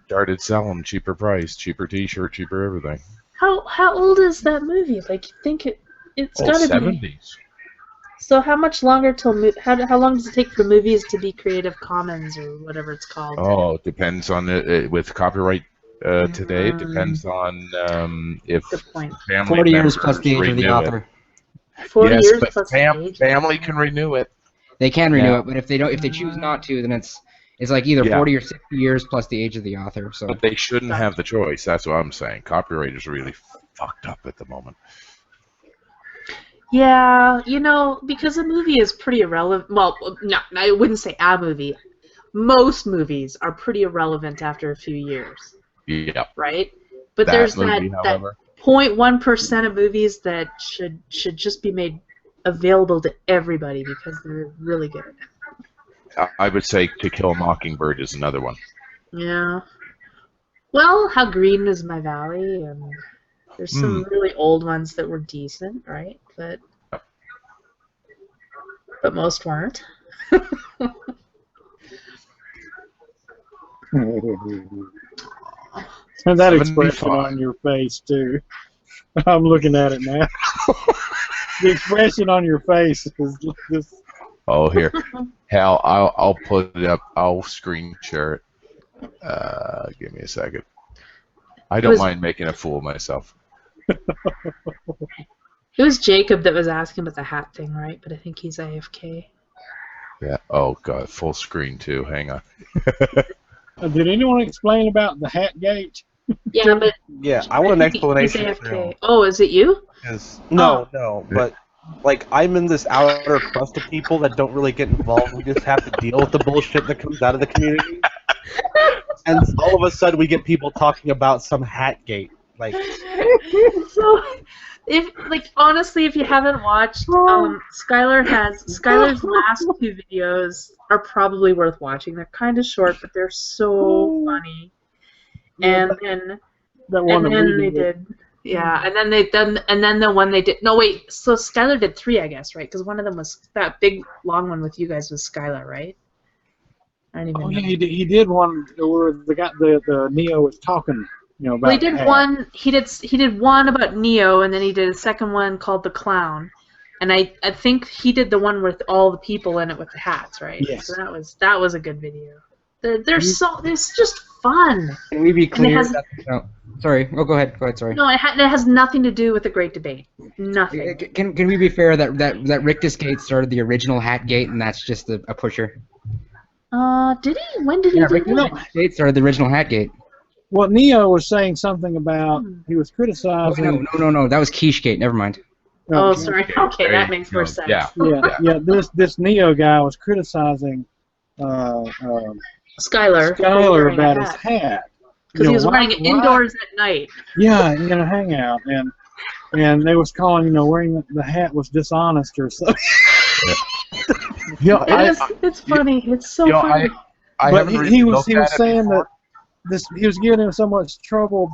started selling cheaper price, cheaper T-shirt, cheaper everything. How old is that movie? Like, you think it's gotta 70s. be. So how much longer till how long does it take for movies to be Creative Commons or whatever it's called? Oh, it depends on it with copyright. Today it depends on if family 40 years plus the age of the author. 40 years but plus the age. Family can renew it. They can renew it, but if they choose not to, then it's like either 40 or 60 years plus the age of the author. So. But they shouldn't have the choice. That's what I'm saying. Copyright is really fucked up at the moment. Yeah, because a movie is pretty irrelevant. Well, no, I wouldn't say a movie. Most movies are pretty irrelevant after a few years. Yeah. Right? But there's that 0.1% of movies that should just be made available to everybody because they're really good. I would say To Kill a Mockingbird is another one. Yeah. Well, How Green Is My Valley, and there's some really old ones that were decent, right? But most weren't. And that expression on your face too. I'm looking at it now. The expression on your face is this. Oh, here, Hal, I'll put it up. I'll screen share it. Give me a second. I don't mind making a fool of myself. It was Jacob that was asking about the hat thing, right? But I think he's AFK. Yeah. Oh God, full screen too. Hang on. Did anyone explain about the hat gate? Yeah, but I want an explanation. He's AFK. Oh, is it you? No, but like I'm in this outer crust of people that don't really get involved. We just have to deal with the bullshit that comes out of the community. And all of a sudden, we get people talking about some hat gate. Like, so, honestly, if you haven't watched, Skylar's last two videos are probably worth watching. They're kind of short, but they're so funny. And then they did. Yeah, and then the one they did. No, wait. So Skylar did 3, I guess, right? Because one of them was that big long one with you guys was Skylar, right? I don't even know. Yeah, he did one where the Neo was talking, about. Well, he did one. He did one about Neo, and then he did a second one called The Clown, and I think he did the one with all the people in it with the hats, right? Yes. So that was a good video. They're just fun. Can we be clear Sorry. Oh, go ahead. Go ahead. Sorry. No, it has nothing to do with the Great Debate. Nothing. Can we be fair that Rictus Gate started the original Hat Gate, and that's just a pusher? Did he? When did he do that? Gate started the original Hat Gate. Well, Neo was saying something about he was Oh, criticizing. no. That was Quiche Gate. Never mind. Oh, sorry. Okay, that makes more sense. Yeah. Yeah. This Neo guy was criticizing Skylar about his hat because he was wearing it indoors at night. Yeah, in a hangout, and they was calling wearing the hat was dishonest or something. It's funny. It's so funny. But he was saying that he was giving him so much trouble,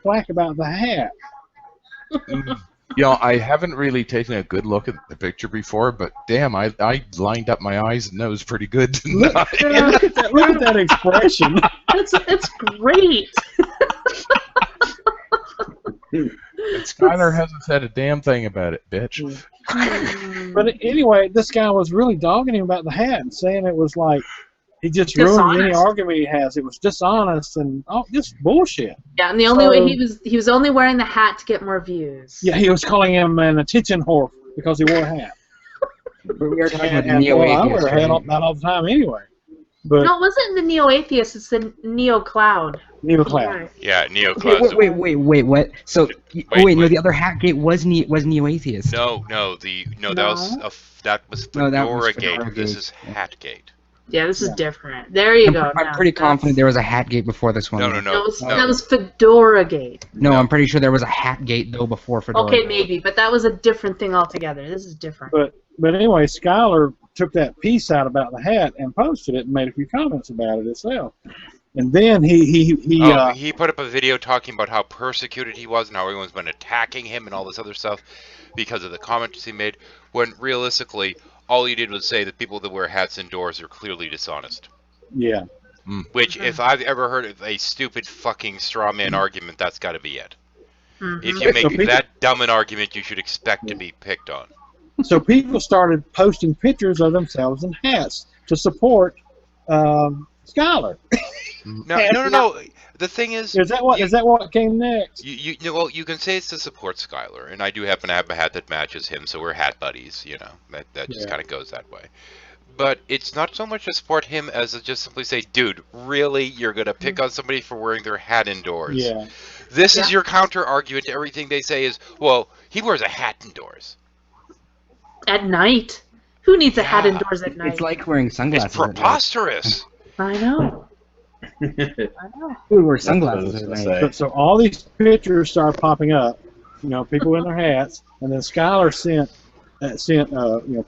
flack about the hat. I haven't really taken a good look at the picture before, but damn, I lined up my eyes and nose pretty good tonight. Look at that expression. It's great. And Skylar hasn't said a damn thing about it, bitch. But anyway, this guy was really dogging him about the hat and saying it was like he just ruined any argument he has. It was dishonest and just bullshit. Yeah, and the only way he was only wearing the hat to get more views. Yeah, he was calling him an attention whore because he wore a hat. But we are talking about the I neo-atheist. wear a hat all the time anyway. But No, it wasn't the neo-atheist. It's the neo-cloud. Neo-cloud. Yeah, Neo-Cloud. Wait, what? So, no, the other Hat Gate was neo-atheist. No, that was Fedora Gate. This is Hat Gate. Yeah, this is different. There you go. I'm pretty confident there was a Hat Gate before this one. No. That was Fedora Gate. No, I'm pretty sure there was a Hat Gate though before Fedora. Okay, maybe, but that was a different thing altogether. This is different. But anyway, Skylar took that piece out about the hat and posted it and made a few comments about it himself. And then he put up a video talking about how persecuted he was and how everyone's been attacking him and all this other stuff because of the comments he made, when realistically all he did was say that people that wear hats indoors are clearly dishonest. Yeah. Which, if I've ever heard of a stupid fucking straw man argument, that's got to be it. If you make that dumb an argument, you should expect to be picked on. So people started posting pictures of themselves in hats to support Skylar. No. The thing is that what came next? Well, you can say it's to support Skylar, and I do happen to have a hat that matches him, so we're hat buddies. That just kind of goes that way. But it's not so much to support him as to just simply say, dude, really, you're gonna pick on somebody for wearing their hat indoors? Yeah. This is your counter argument to everything they say is, well, he wears a hat indoors. At night? Who needs a hat indoors at night? It's like wearing sunglasses. It's preposterous. I know. Who wears sunglasses at night? So all these pictures started popping up, people in their hats, and then Skylar sent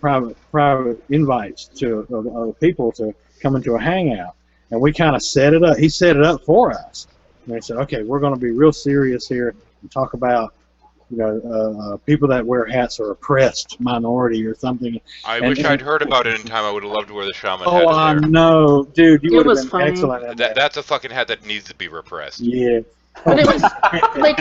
private invites to people to come into a hangout, and we kind of set it up. He set it up for us, and they said, okay, we're going to be real serious here and talk about people that wear hats are oppressed minority or something. I wish I'd heard about it in time. I would have loved to wear the shaman hat. Oh, I know, dude. You would have been excellent at that. That's a fucking hat that needs to be repressed. Yeah. But it was like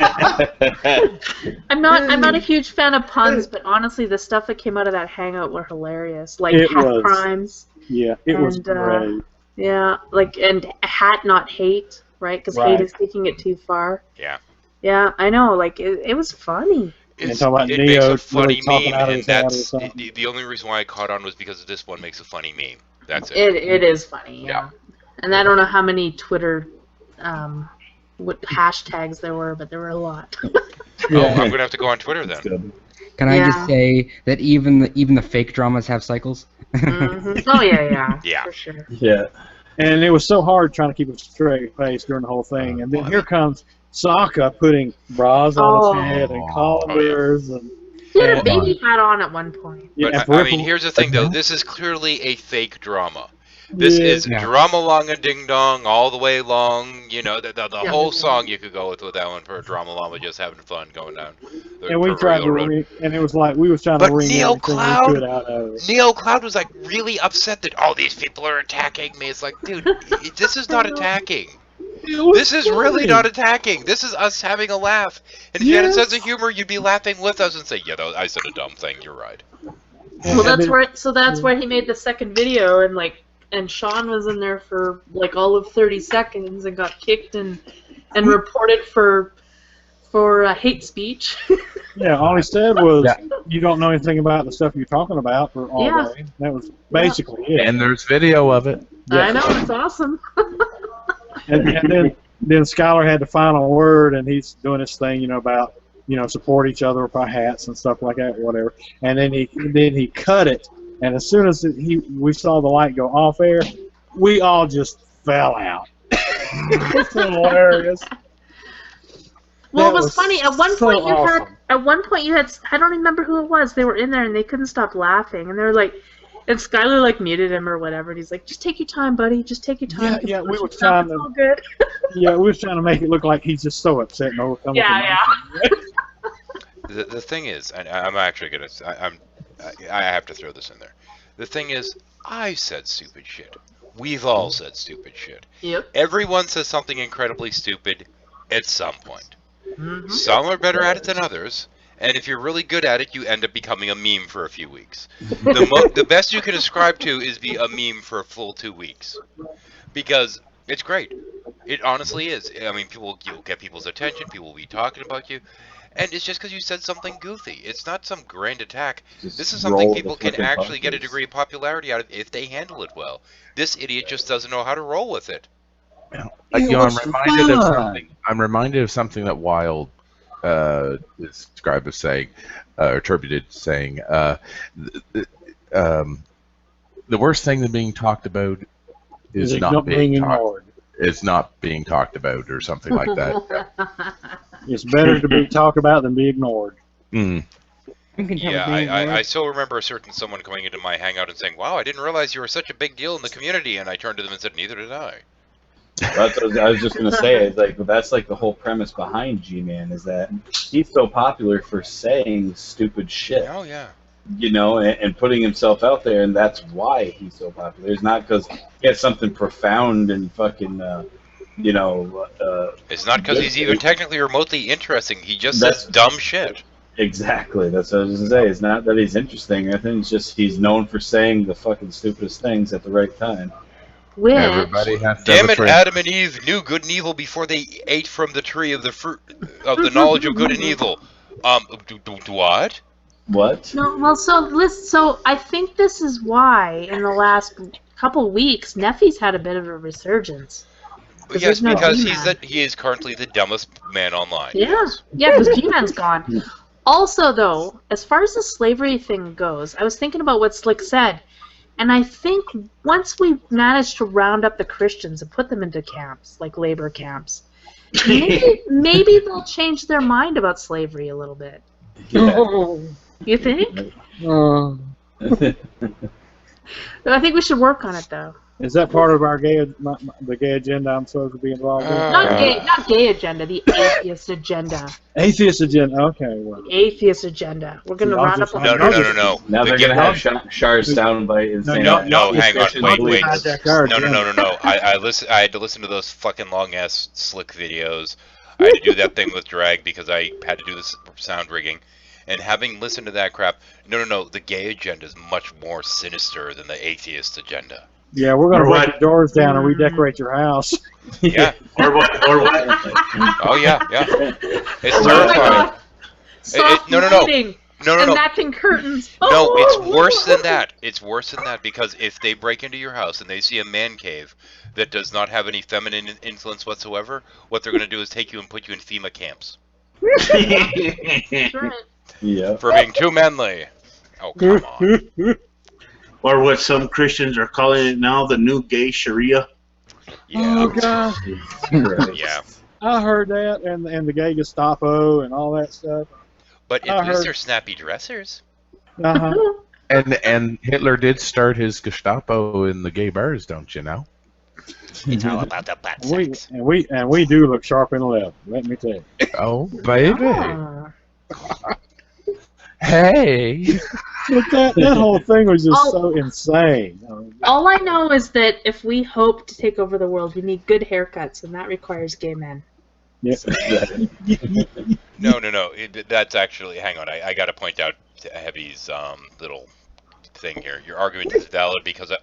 I'm not a huge fan of puns, but honestly, the stuff that came out of that hangout were hilarious. Like hat crimes. Yeah, it was great. Yeah, and hat not hate, right? Because hate is taking it too far. Yeah. Yeah, I know. Like it was funny. It makes a funny meme, and that's the only reason why I caught on was because this one makes a funny meme. That's it. It is funny. Yeah. And I don't know how many Twitter what hashtags there were, but there were a lot. I'm gonna have to go on Twitter then. Can I just say that even the fake dramas have cycles? Oh yeah, for sure. Yeah. And it was so hard trying to keep a straight face during the whole thing. And then here comes Sokka putting bras on his head and collars. And he had a baby hat on at one point. But I mean, here's the thing though. This is clearly a fake drama. This is drama long a ding dong all the way long. The whole song you could go with that one for a drama llama just having fun going down. And we tried to and it was like we was trying to ring everything we could out of it. Neo-Cloud was like really upset that all these people are attacking me. It's like, dude, this is not attacking. This is really not attacking. This is us having a laugh. And if you had a sense of humor, you'd be laughing with us and say, yeah, I said a dumb thing. You're right. Well, that's where he made the second video, and Sean was in there for all of 30 seconds and got kicked and and reported for hate speech. Yeah, all he said was, Yeah. "You don't know anything about the stuff you're talking about for all Yeah. day." That was basically it. And there's video of it. I know, it's awesome. And then Skylar had the final word, and he's doing this thing, about support each other by hats and stuff like that, whatever. And then he cut it, and as soon as we saw the light go off air, we all just fell out. It's hilarious. Well, That it was funny. At one so point, awesome. you had. I don't remember who it was. They were in there and they couldn't stop laughing, and they were like, and Skylar like muted him or whatever. And he's like, "Just take your time, buddy. Just take your time." Yeah, we were It's trying all to. good. Yeah, we were trying to make it look like he's just so upset and overcome. Yeah. The thing is, and I'm actually gonna, I have to throw this in there. The thing is, I said stupid shit. We've all said stupid shit. Yep. Everyone says something incredibly stupid at some point. Mm-hmm. Some are better at it than others, and if you're really good at it, you end up becoming a meme for a few weeks. The best you can ascribe to is be a meme for a full 2 weeks, because it's great. It honestly is. I mean, you'll get people's attention. People will be talking about you. And it's just because you said something goofy. It's not some grand attack. Just This is something roll people the can fucking actually get a punches. degree of popularity out of if they handle it well. This idiot just doesn't know how to roll with it. I'm reminded of something that Wild is described as saying, or attributed to saying, the worst thing than being talked about is not being ignored. is not being talked about, or something like that. It's better to be talked about than be ignored. Mm. Yeah, I still remember someone coming into my hangout and saying, "Wow, I didn't realize you were such a big deal in the community." And I turned to them and said, "Neither did I." That's what I was just gonna say. Is like that's like the whole premise behind G-Man is that he's so popular for saying stupid shit. Oh yeah. And putting himself out there, and that's why he's so popular. It's not because he has something profound and fucking, It's not because he's even technically remotely interesting. He just says dumb shit. Exactly. That's what I was gonna say. It's not that he's interesting. I think it's just he's known for saying the fucking stupidest things at the right time. Which, Everybody has to Damn have a it! friend. Adam and Eve knew good and evil before they ate from the tree of the fruit of the knowledge of good and evil. What? What? no, well, so I think this is why in the last couple weeks, Neffy's had a bit of a resurgence. Yes, there's no because G-Man. he is currently the dumbest man online. Yeah, because G-Man's gone. Also, though, as far as the slavery thing goes, I was thinking about what Slick said, and I think once we manage to round up the Christians and put them into camps, like labor camps, maybe they'll change their mind about slavery a little bit. You think? I think we should work on it, though. Is that part of our the gay agenda I'm supposed to be involved in? Not gay agenda, the atheist agenda. Atheist agenda. Okay, well. Atheist agenda. We're gonna I'll round just- up. No. Now they're gonna have Shar's soundbite and saying, No, hang on, wait. hijack our No. agenda. I had to listen to those fucking long ass Slick videos. I had to do that thing with drag because I had to do this sound rigging. And having listened to that crap, no, the gay agenda is much more sinister than the atheist agenda. Yeah, we're gonna Or break what? the doors down and redecorate your house. Yeah. Or what? Oh yeah. It's Oh my terrifying. God. Soft no. lighting No. and matching curtains. No, Oh! it's worse than that. It's worse than that because if they break into your house and they see a man cave that does not have any feminine influence whatsoever, what they're going to do is take you and put you in FEMA camps That's right. yeah. for being too manly. Oh, come on. Or what some Christians are calling it now, the new gay Sharia. Oh Yeah. God, Yeah. I heard that, and the gay Gestapo and all that stuff. But I at least heard- they're snappy dressers. Uh-huh. And Hitler did start his Gestapo in the gay bars, don't you know? It's all about the butt we sex. and we do look sharp in the left. Let me tell you. Oh, baby. Ah. Hey. But that whole thing was just Oh. so insane. All I know is that if we hope to take over the world, we need good haircuts, and that requires gay men. Yeah. No. That's actually. Hang on. I got to point out Heavy's little thing here. Your argument is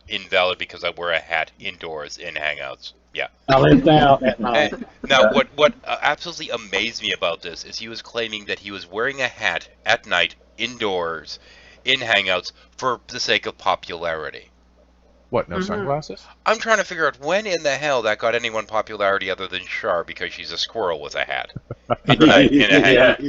invalid because I wear a hat indoors in Hangouts. Yeah. I lived out at night. And now, what absolutely amazed me about this is he was claiming that he was wearing a hat at night, indoors, in Hangouts, for the sake of popularity. What, no sunglasses? I'm trying to figure out when in the hell that got anyone popularity other than Char, because she's a squirrel with a hat. In a Hangout.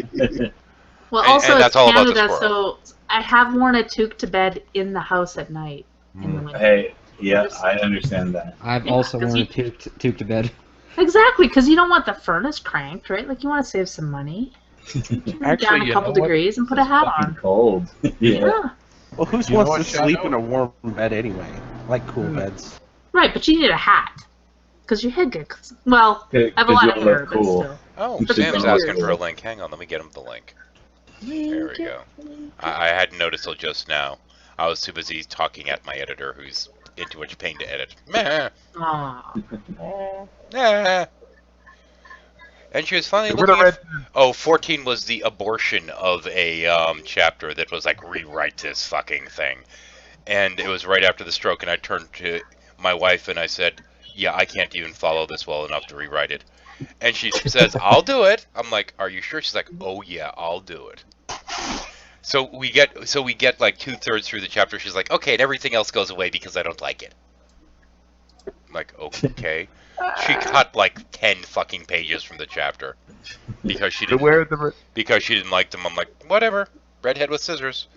Well, And- also and it's that's all about the Canada, squirrel. so I have worn a toque to bed in the house at night. In the winter. Hey, yeah, I understand that. I've Yeah, also 'cause worn you- a toque to bed. Exactly, because you don't want the furnace cranked, right? Like you want to save some money. Down Actually, a you couple know what? degrees and put a hat Fucking on. cold. Yeah. Well, who You know wants what, to sleep Shadow? in a warm bed anyway? I like cool beds. Right, but you need a hat. Because your head gets... Well, I have a lot of hair, but still. Oh, But Sam's it's asking for a weird. link. Hang on, let me get him the link. There we go. I hadn't noticed till just now. I was too busy talking at my editor, who's in too much pain to edit. Meh. Aw. Nah. And she was finally Where the looking red- at... Oh, 14 was the abortion of a chapter that was like, rewrite this fucking thing. And it was right after the stroke, and I turned to my wife and I said, yeah, I can't even follow this well enough to rewrite it. And she says, I'll do it. I'm like, are you sure? She's like, oh yeah, I'll do it. So we get like 2/3 through the chapter. She's like, okay, and everything else goes away because I don't like it. I'm like, okay. She cut like 10 fucking pages from the chapter because she didn't like them. I'm like, whatever. Redhead with scissors.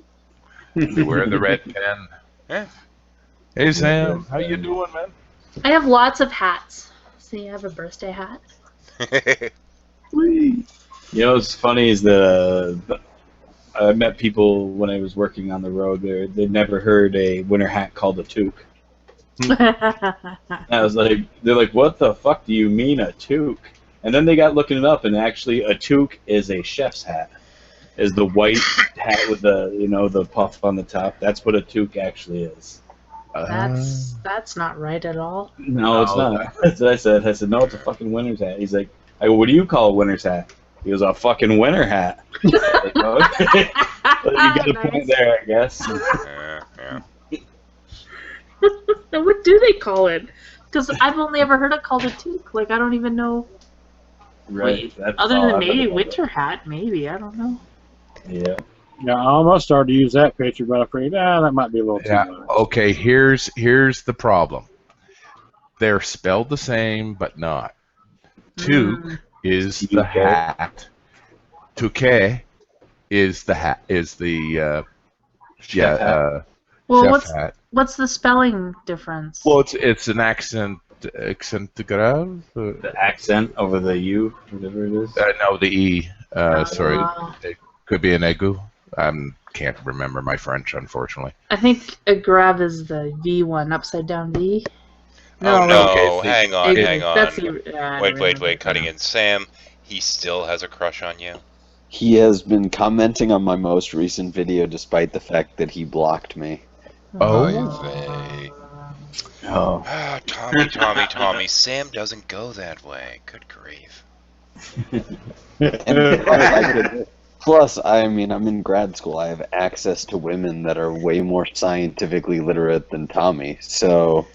Beware the red pen. Yeah. Hey Sam, how you doing, man? I have lots of hats. So you have a birthday hat? You know what's funny is that I met people when I was working on the road there. They'd never heard a winter hat called a toque. I was like, they're like, what the fuck do you mean a toque? And then they got looking it up, and actually a toque is a chef's hat. Is the white hat with the the puff on the top. That's what a toque actually is. That's not right at all. No, it's not. That's what I said. I said, no, it's a fucking winter's hat. He's like, I go, what do you call a winter's hat? He goes, a fucking winter hat. Like, okay. Well, you got a point there, I guess. Yeah. What do they call it? Because I've only ever heard it called a toque. Like, I don't even know. Right. Wait, That's other all than I've maybe ever done. winter hat, maybe. I don't know. Yeah. Yeah, I almost started to use that picture, but I figured, that might be a little too Yeah. much. Okay. Here's the problem. They're spelled the same, but not. Toque is the hat. Touquet is the hat. Is the Chef hat. Well, chef hat. what's the spelling difference? Well, it's an accent grave. The accent over the U, whatever it is. No, the E. Sorry, Oh. it could be an egu. Can't remember my French, unfortunately. I think a grab is the V one, upside down V. Oh no, okay, hang on, Maybe. hang on. That's the, I don't Wait, remember. cutting in. Sam, he still has a crush on you? He has been commenting on my most recent video despite the fact that he blocked me. Oh. you think? Oh. Ah, Tommy. Sam doesn't go that way. Good grief. And plus, I mean, I'm in grad school. I have access to women that are way more scientifically literate than Tommy. So,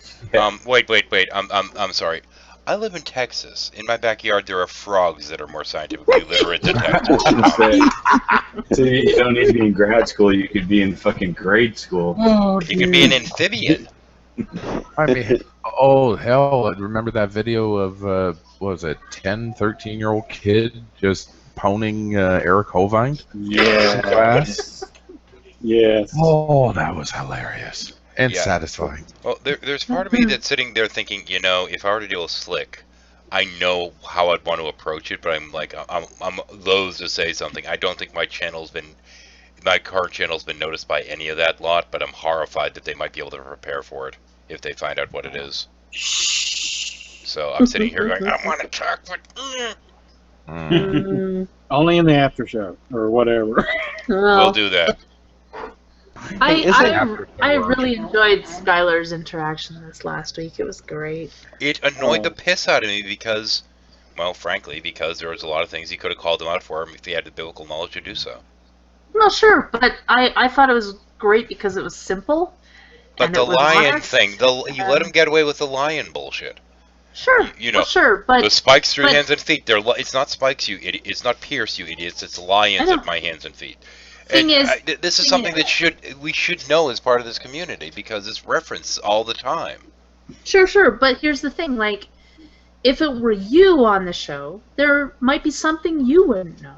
Wait. I'm sorry. I live in Texas. In my backyard, there are frogs that are more scientifically literate than Texas. So you don't need to be in grad school. You could be in fucking grade school. You could be an amphibian. I mean, oh hell! I remember that video of what was it, 10, 13-year-old kid just poning Eric Hovind? Yeah. Class? Yes. Oh, that was hilarious and Yeah. satisfying. Well, there's part of me that's sitting there thinking, if I were to deal with Slick, I know how I'd want to approach it, but I'm like, I'm loath to say something. I don't think my current channel's been noticed by any of that lot, but I'm horrified that they might be able to prepare for it if they find out what it is. So I'm sitting here going, I want to talk, but Only in the after show or whatever. we'll do that. I really enjoyed Skylar's interaction this last week. It was great. It annoyed the piss out of me because, well, frankly, because there was a lot of things he could have called him out for him if he had the biblical knowledge to do so. No, sure, but I thought it was great because it was simple. But and the it was lion honest, thing, you let him get away with the lion bullshit. Sure. You know, well, sure, but the spikes through but- hands and feet. It's not spikes, you idiot. It's not pierce, you idiots. It's lions I know. at my hands and feet. Thing And is- this is thing something is- that we should know as part of this community because it's referenced all the time. Sure, but here's the thing, like, if it were you on the show, there might be something you wouldn't know.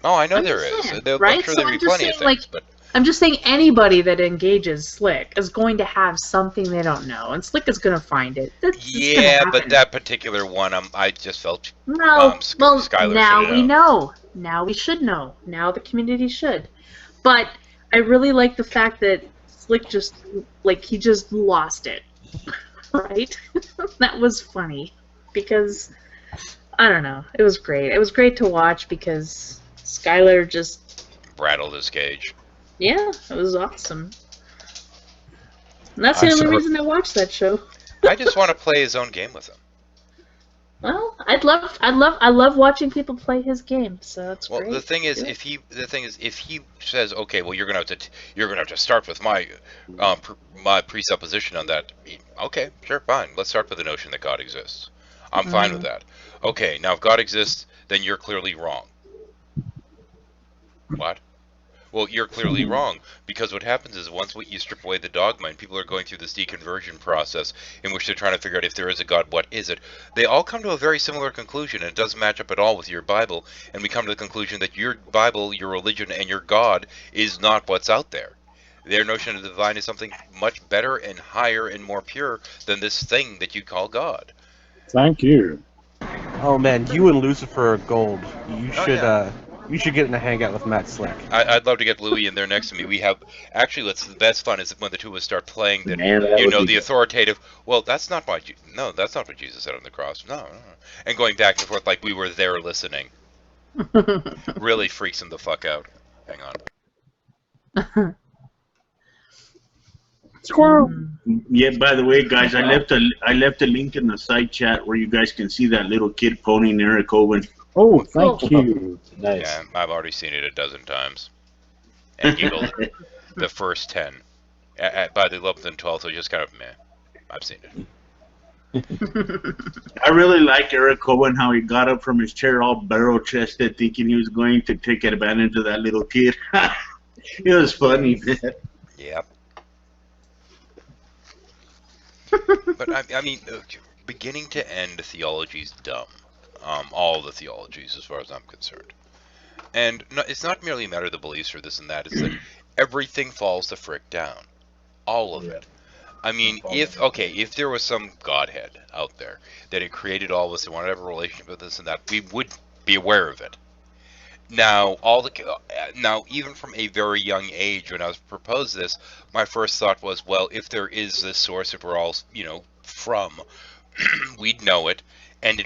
Oh, I know I'm there just is. saying, I'm right? sure So there'd be I'm just plenty of saying, things, like, but I'm just saying anybody that engages Slick is going to have something they don't know, and Slick is going to find it. That's just gonna yeah, but happen. that particular one, I just felt No, well, Skylar now should we know. Now we should know. Now the community should. But I really like the fact that Slick just, like, he just lost it. Right? That was funny. Because, I don't know, it was great. It was great to watch because Skylar just, rattled his cage. yeah, it was awesome. And that's the I only saw- reason I watched that show. I just want to play his own game with him. Well, I love watching people play his game, so that's Well, great. the thing is, Yeah. if he says, okay, well, you're gonna have to start with my my presupposition on that. Okay, sure, fine. Let's start with the notion that God exists. I'm fine with that. Okay, now if God exists, then you're clearly wrong. What? Well, you're clearly wrong, because what happens is once you strip away the dogma and people are going through this deconversion process in which they're trying to figure out if there is a God, what is it, they all come to a very similar conclusion, and it doesn't match up at all with your Bible, and we come to the conclusion that your Bible, your religion, and your God is not what's out there. Their notion of the divine is something much better and higher and more pure than this thing that you call God. Thank you. Oh man, you and Lucifer are gold. You Oh, should yeah. you should get in a hangout with Matt Slick. I'd love to get Louie in there next to me. We have actually, the best fun is when the two of us start playing. That Man, that would be the authoritative. Well, that's not what that's not what Jesus said on the cross. No. And going back and forth like we were there listening really freaks him the fuck out. Hang on. Squirrel. Yeah. By the way, guys, I left a link in the side chat where you guys can see that little kid ponying Eric Owen. Oh, thank Cool. you. Nice. Yeah, I've already seen it a dozen times. And giggled the first 10. By the 11th and 12th, I just kind of meh. I've seen it. I really like Eric Owen, how he got up from his chair all barrel-chested, thinking he was going to take advantage of that little kid. It was funny, man. Yep. But I mean, beginning to end, theology's dumb. All the theologies, as far as I'm concerned. And no, it's not merely a matter of the beliefs or this and that. It's that everything falls the frick down. All of it. I mean, if there was some Godhead out there that had created all of us and wanted to have a relationship with us and that, we would be aware of it. Now, even from a very young age, when I was proposed this, my first thought was, well, if there is this source that we're all, from, we'd know it, and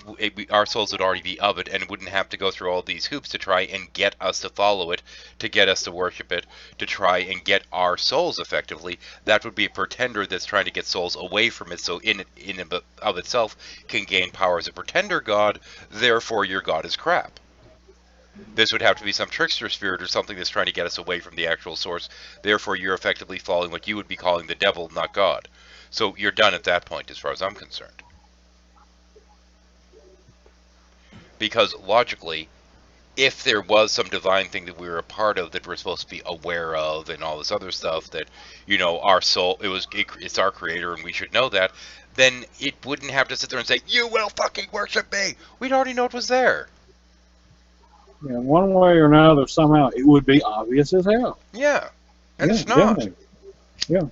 our souls would already be of it, and wouldn't have to go through all these hoops to try and get us to follow it, to get us to worship it, to try and get our souls effectively. That would be a pretender that's trying to get souls away from it, so in and of itself can gain power as a pretender god, therefore your god is crap. This would have to be some trickster spirit or something that's trying to get us away from the actual source, therefore you're effectively following what you would be calling the devil, not God. So you're done at that point as far as I'm concerned. Because logically, if there was some divine thing that we were a part of that we're supposed to be aware of and all this other stuff that, our soul, it's our creator and we should know that, then it wouldn't have to sit there and say, you will fucking worship me. We'd already know it was there. Yeah, one way or another, somehow it would be obvious as hell. Yeah. And Yeah, it's not. definitely. Yeah.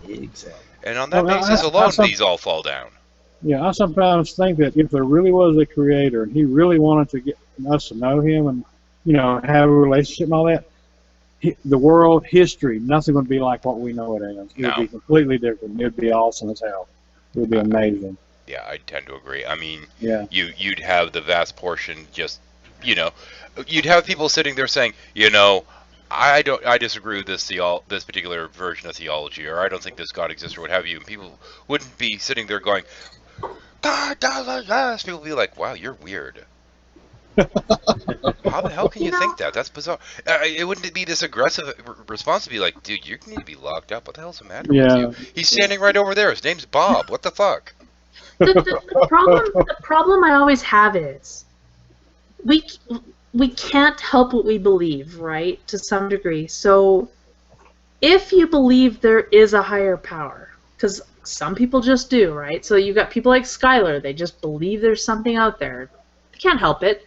Exactly. And on that Well, basis alone, these all fall down. Yeah, I sometimes think that if there really was a creator and he really wanted to get us to know him and, have a relationship and all that, the world history, nothing would be like what we know it as. It would be completely different. It would be awesome as hell. It would be amazing. Yeah, I tend to agree. I mean, Yeah. you'd have the vast portion just, you'd have people sitting there saying, I disagree with this particular version of theology, or I don't think this God exists, or what have you. And people wouldn't be sitting there going, God does us. People would be like, wow, you're weird. How the hell can you think that? That's bizarre. It wouldn't be this aggressive response to be like, dude, you need to be locked up. What the hell's the matter with you? He's standing right over there. His name's Bob. What the fuck? The problem I always have is we can't help what we believe, right? To some degree. So if you believe there is a higher power, because some people just do, right? So you got people like Skylar. They just believe there's something out there. They can't help it.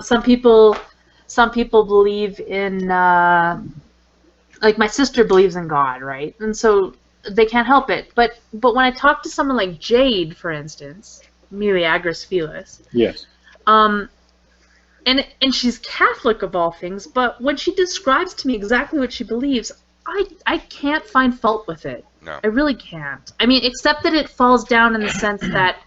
Some people believe in, like my sister believes in God, right? And so they can't help it. But when I talk to someone like Jade, for instance, Meleagris Felis, Yes. and she's Catholic of all things, but when she describes to me exactly what she believes, I can't find fault with it. No. I really can't. I mean, except that it falls down in the sense that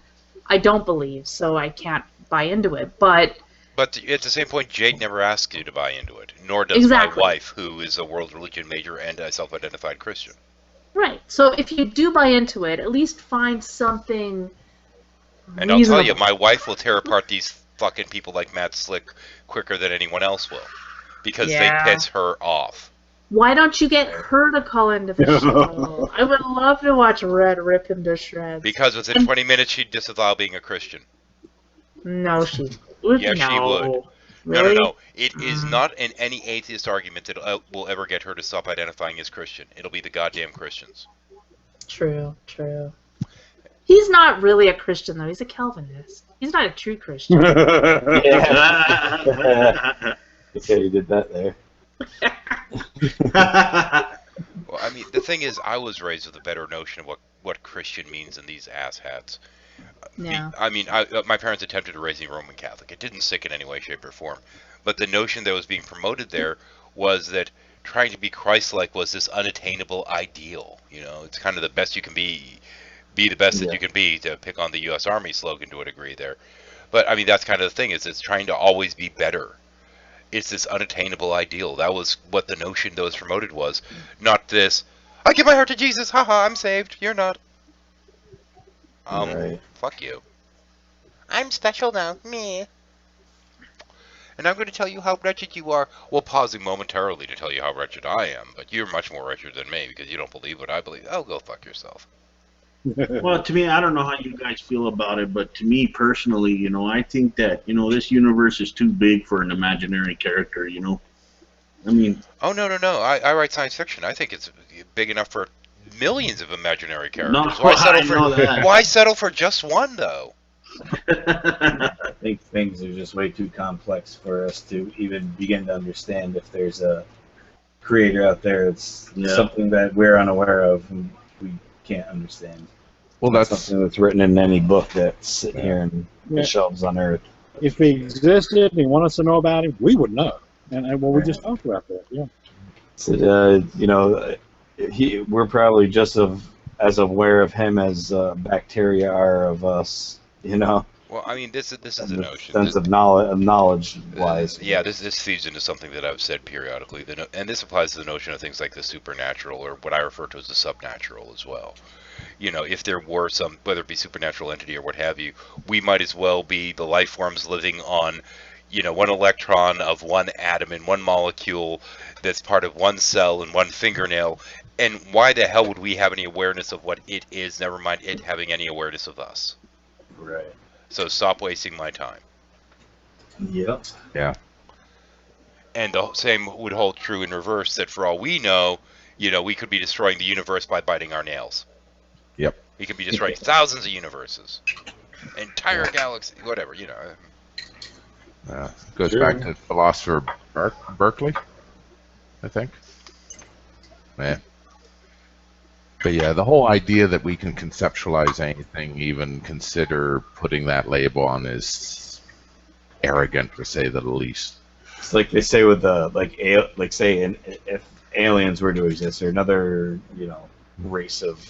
I don't believe, so I can't buy into it. But at the same point, Jade never asked you to buy into it, nor does my wife, who is a world religion major and a self-identified Christian. Right. So if you do buy into it, at least find something And I'll tell you, my wife will tear apart these fucking people like Matt Slick quicker than anyone else will, because they piss her off. Why don't you get her to call into the show? I would love to watch Red rip him to shreds. Because within 20 minutes, she'd disavow being a Christian. No, she would. Yes, no. she would. Really? No. It is not in any atheist argument that will ever get her to stop identifying as Christian. It'll be the goddamn Christians. True. He's not really a Christian, though. He's a Calvinist. He's not a true Christian. Yeah. Okay, you did that there. Well, I mean, the thing is, I was raised with a better notion of what Christian means than these asshats. Yeah. I mean, my parents attempted to raise me Roman Catholic. It didn't stick in any way, shape, or form. But the notion that was being promoted there was that trying to be Christ-like was this unattainable ideal. You know, it's kind of the best you can be the best that you can be, to pick on the U.S. Army slogan to a degree there. But, I mean, that's kind of the thing, is it's trying to always be better. It's this unattainable ideal. That was what the notion that was promoted was. Not this, I give my heart to Jesus, haha, I'm saved, you're not. Right. Fuck you. I'm special now, me. And I'm going to tell you how wretched you are. Well, pausing momentarily to tell you how wretched I am, but you're much more wretched than me because you don't believe what I believe. Oh, go fuck yourself. Well, to me, I don't know how you guys feel about it, but to me personally, you know, I think that, you know, this universe is too big for an imaginary character, you know? I mean... Oh, no. I write science fiction. I think it's big enough for millions of imaginary characters. No, why settle for just one, though? I think things are just way too complex for us to even begin to understand if there's a creator out there. It's something that we're unaware of and we can't understand. Well, that's something that's written in any book that's sitting here in the shelves on Earth. If he existed and he wanted us to know about him, we would know. And well, we just talked about that, yeah. So, you know, we're probably just as aware of him as bacteria are of us, you know. Well, I mean, this is the notion. Sense of knowledge-wise. Yeah, this feeds into something that I've said periodically, and this applies to the notion of things like the supernatural, or what I refer to as the subnatural as well. You know, if there were some, whether it be supernatural entity or what have you, we might as well be the life forms living on, you know, one electron of one atom in one molecule that's part of one cell and one fingernail. And why the hell would we have any awareness of what it is, never mind it having any awareness of us? Right. So stop wasting my time. Yep. Yeah. And the same would hold true in reverse, that for all we know, you know, we could be destroying the universe by biting our nails. Yep. We could be destroying thousands of universes. Entire galaxy, whatever, you know. Goes back to philosopher Berkeley, I think. Yeah. But yeah, the whole idea that we can conceptualize anything, even consider putting that label on, is arrogant, to say the least. It's like they say with if aliens were to exist, or another, you know, race of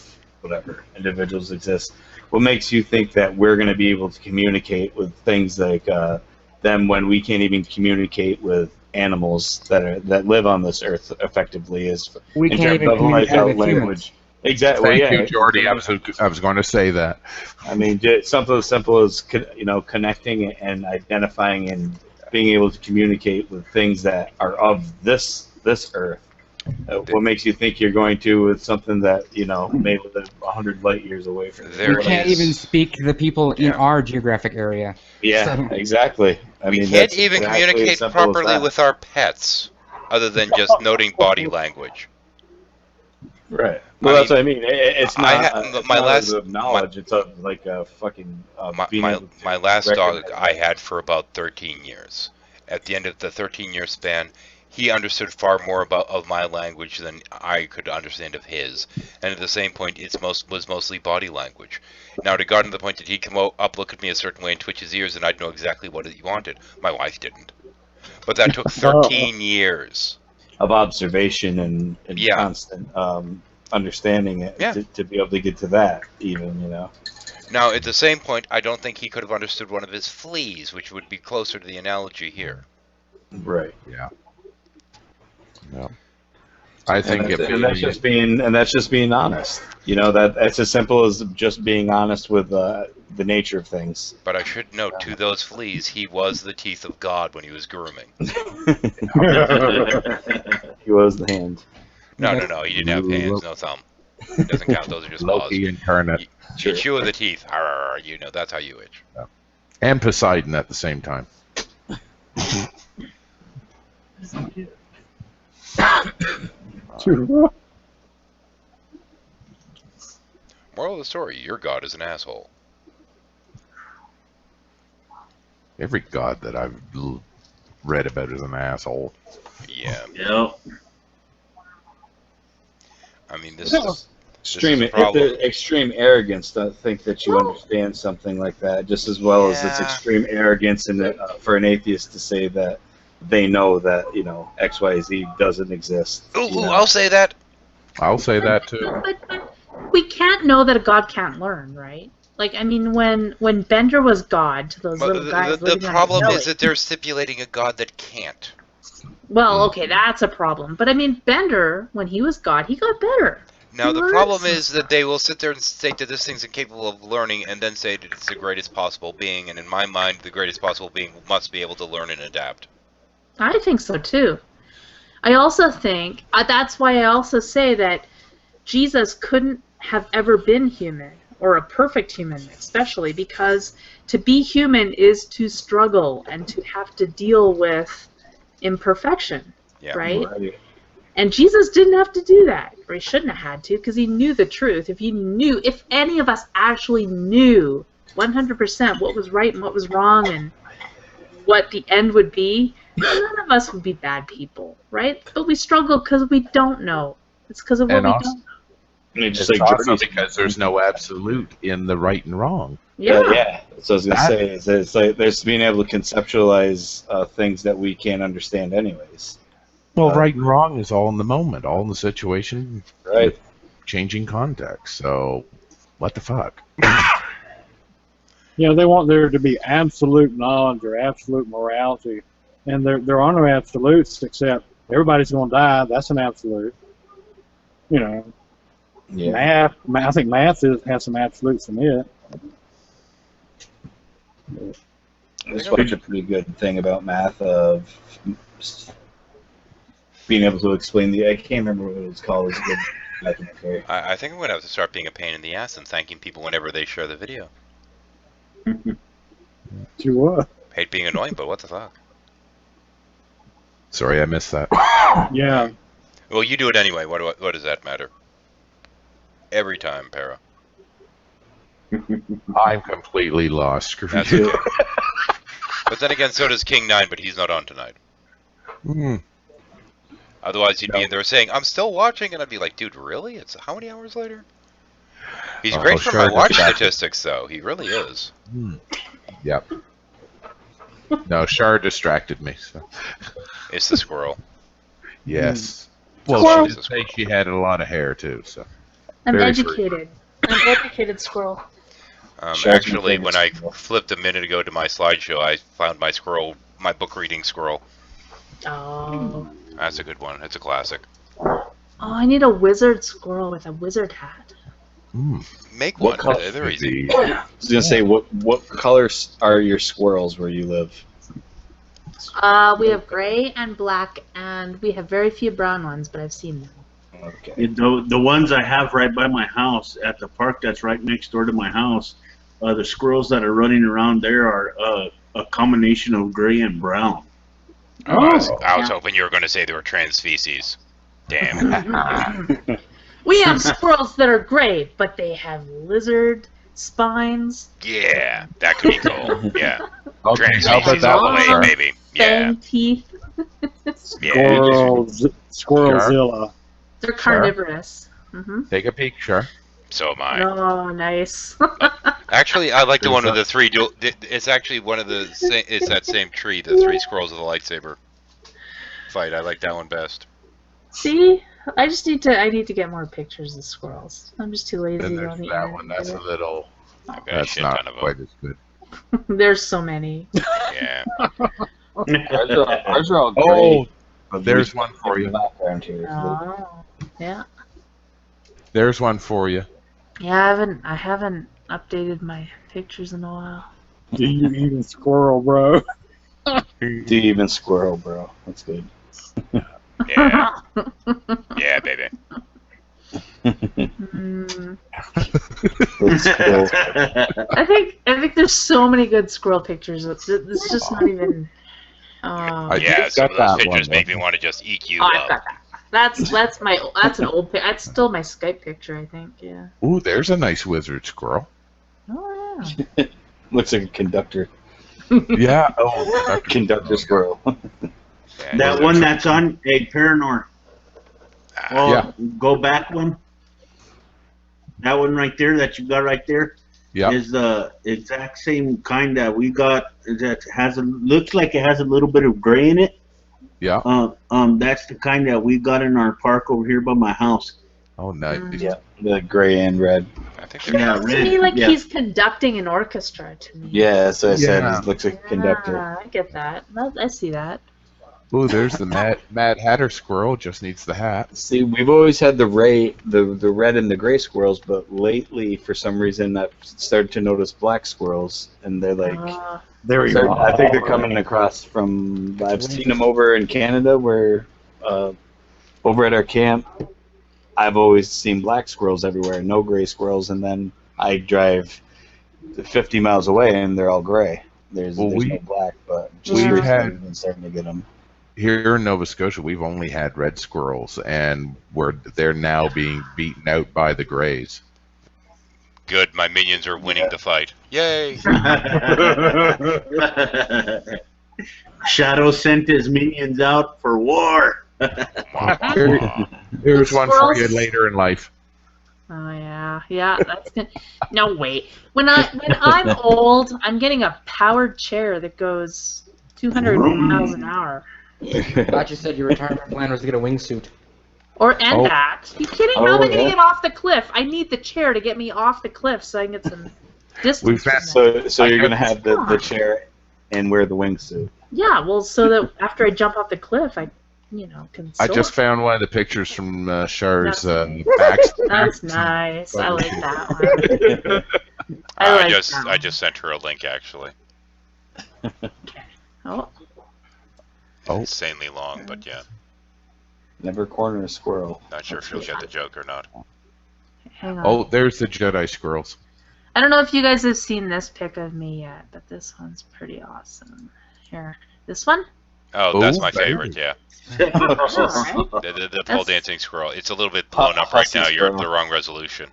whatever individuals exist, what makes you think that we're going to be able to communicate with things like them when we can't even communicate with animals that live on this earth effectively? Is we in can't terms even of like communicate with language. Exactly. Thank yeah. you, Jordy. I was going to say that. I mean, just something as simple as connecting and identifying and being able to communicate with things that are of this earth. What makes you think you're going to with something that may live 100 light years away from you? We can't even speak to the people in our geographic area. Yeah, So- exactly. I We mean, can't that's even exactly communicate as simple as properly that. with our pets, other than just noting body language. Right. Well, that's what I mean. It's not. It's my not last of knowledge. It's of like a fucking. My last dog I had for about 13 years. At the end of the 13-year span, he understood far more of my language than I could understand of his. And at the same point, was mostly body language. Now, it got to the point that he'd come up, look at me a certain way, and twitch his ears, and I'd know exactly what he wanted. My wife didn't. But that took 13 years. Of observation and Yeah. constant understanding it to be able to get to that, even. Now, at the same point, I don't think he could have understood one of his fleas, which would be closer to the analogy here. Right. Yeah. No. I think that's just being honest. That's as simple as just being honest with the nature of things. But I should note, to those fleas, he was the teeth of God when he was grooming. He was the hand. No, he didn't have hands, no thumb. It doesn't count, those are just paws. Loki incarnate. You chew with the teeth, that's how you itch. Yeah. And Poseidon at the same time. Moral of the story, your God is an asshole. Every god that I've read about is an asshole. Yeah. Yep. I mean, this is Extreme, the problem. the extreme arrogance to think that you understand something like that, just as well as it's extreme arrogance for an atheist to say that they know that X, Y, Z doesn't exist. Ooh, I'll say that. I'll say that too. But we can't know that a god can't learn, right? Like, I mean, when Bender was God to those little guys, the problem is that they're stipulating a god that can't. Well, okay, that's a problem. But I mean, Bender, when he was God, he got better. Now, the problem is that they will sit there and state that this thing's incapable of learning and then say that it's the greatest possible being, and in my mind, the greatest possible being must be able to learn and adapt. I think so, too. I also think, that's why I also say that Jesus couldn't have ever been human, or a perfect human especially, because to be human is to struggle and to have to deal with imperfection, right? And Jesus didn't have to do that, or he shouldn't have had to, because he knew the truth. If any of us actually knew 100% what was right and what was wrong and what the end would be, none of us would be bad people, right? But we struggle because we don't know. It's because of what we don't know. It's also because there's no absolute in the right and wrong. Yeah. So I was gonna say it's like there's being able to conceptualize things that we can't understand anyways. Well, right and wrong is all in the moment, all in the situation, right? Changing context. So, what the fuck? They want there to be absolute knowledge or absolute morality, and there are no absolutes except everybody's going to die. That's an absolute. Math. I think math has some absolutes in it. That's probably a pretty good thing about math of being able to explain I can't remember what it was called. It was good back in the day. I think I'm going to have to start being a pain in the ass and thanking people whenever they share the video. To what? Hate being annoying, but what the fuck? Sorry, I missed that. Yeah. Well, you do it anyway. What does that matter? Every time, Para. I'm completely lost. Screw That's you. it. But then again, so does King 9, but he's not on tonight. Otherwise, he'd be in there saying, I'm still watching, and I'd be like, dude, really? It's how many hours later? He's great for my watch statistics, though. He really is. Yep. No, Char distracted me. So. It's the squirrel. Yes. Well, she had a lot of hair, too. So. I'm educated. I'm an educated squirrel. Actually, when I flipped a minute ago to my slideshow, I found my squirrel, my book reading squirrel. Oh. That's a good one. It's a classic. Oh, I need a wizard squirrel with a wizard hat. Make What one. color? They're easy. I was gonna say, what colors are your squirrels where you live? We have gray and black, and we have very few brown ones, but I've seen them. Okay. The ones I have right by my house at the park that's right next door to my house, the squirrels that are running around there are a combination of gray and brown. I was hoping you were going to say they were trans species. Damn. We have squirrels that are gray, but they have lizard spines. Yeah, that could be cool. Yeah. Okay, Trans how about species that all the one, way, sir? baby. Yeah. Fang teeth. Squirrelzilla. They're carnivorous. Take a peek, sure. So am I. Oh, nice. Actually, I like the one with the three. It's actually one of the. It's that same tree, the three squirrels with a lightsaber fight. I like that one best. See, I need to get more pictures of squirrels. I'm just too lazy Then to go there's on the that internet. one. That's a little. I've got a That's shit not ton of them. quite as good. There's so many. Yeah. Ours are all great. Oh, there's one for you. Background here. Oh, yeah. There's one for you. Yeah, I haven't updated my pictures in a while. Do you even squirrel, bro? Do you even squirrel, bro? That's good. Yeah. Yeah, baby. I think there's so many good squirrel pictures. It's just not even. Yeah, some of those pictures make me want to just eat you Oh, I've up. got that. That's an old. That's still my Skype picture, I think. Yeah. Ooh, there's a nice wizard squirrel. Oh yeah. Looks like a conductor. Yeah. Oh, Conductor squirrel. That one that's on a Paranor. Oh, Yeah. Go back one. That one right there that you got right there yeah. is the exact same kind that we got. That looks like it has a little bit of gray in it. Yeah. That's the kind that we got in our park over here by my house. Oh, nice. Yeah, the gray and red. I think It looks to me like he's conducting an orchestra to me. Yeah, that's what I said. Yeah. It looks like a conductor. I get that. I see that. Ooh, there's the Mad Hatter squirrel. Just needs the hat. See, we've always had the red and the gray squirrels, but lately, for some reason, I've started to notice black squirrels, and they're like, There you go. I think they're coming across from. I've seen them over in Canada, where over at our camp, I've always seen black squirrels everywhere, no gray squirrels, and then I drive 50 miles away, and they're all gray. There's no black, but just we've recently had- we've been starting to get them. Here in Nova Scotia, we've only had red squirrels, and they're now being beaten out by the grays. Good, my minions are winning the fight. Yay! Shadow sent his minions out for war. Here's one for you Squirrels? later in life. Oh yeah. That's good. No wait. When I'm old, I'm getting a powered chair that goes 200 miles an hour. I thought you said your retirement plan was to get a wingsuit. That. You kidding? How am I gonna yeah. get off the cliff? I need the chair to get me off the cliff so I can get some distance. from it. So you're gonna have the chair and wear the wingsuit. Yeah, well, so that after I jump off the cliff, I can I soar. just found one of the pictures from Char's back. That's nice. I like that one. I that just sent her a link actually. one. Insanely long, but yeah. Never corner a squirrel. Not sure if she'll get the joke or not. Hang on. Oh, there's the Jedi squirrels. I don't know if you guys have seen this pic of me yet, but this one's pretty awesome. Here, this one. Oh, that's Oh, my very favorite. Yeah. Alright. The pole dancing squirrel. It's a little bit blown up right now. You're at the wrong resolution.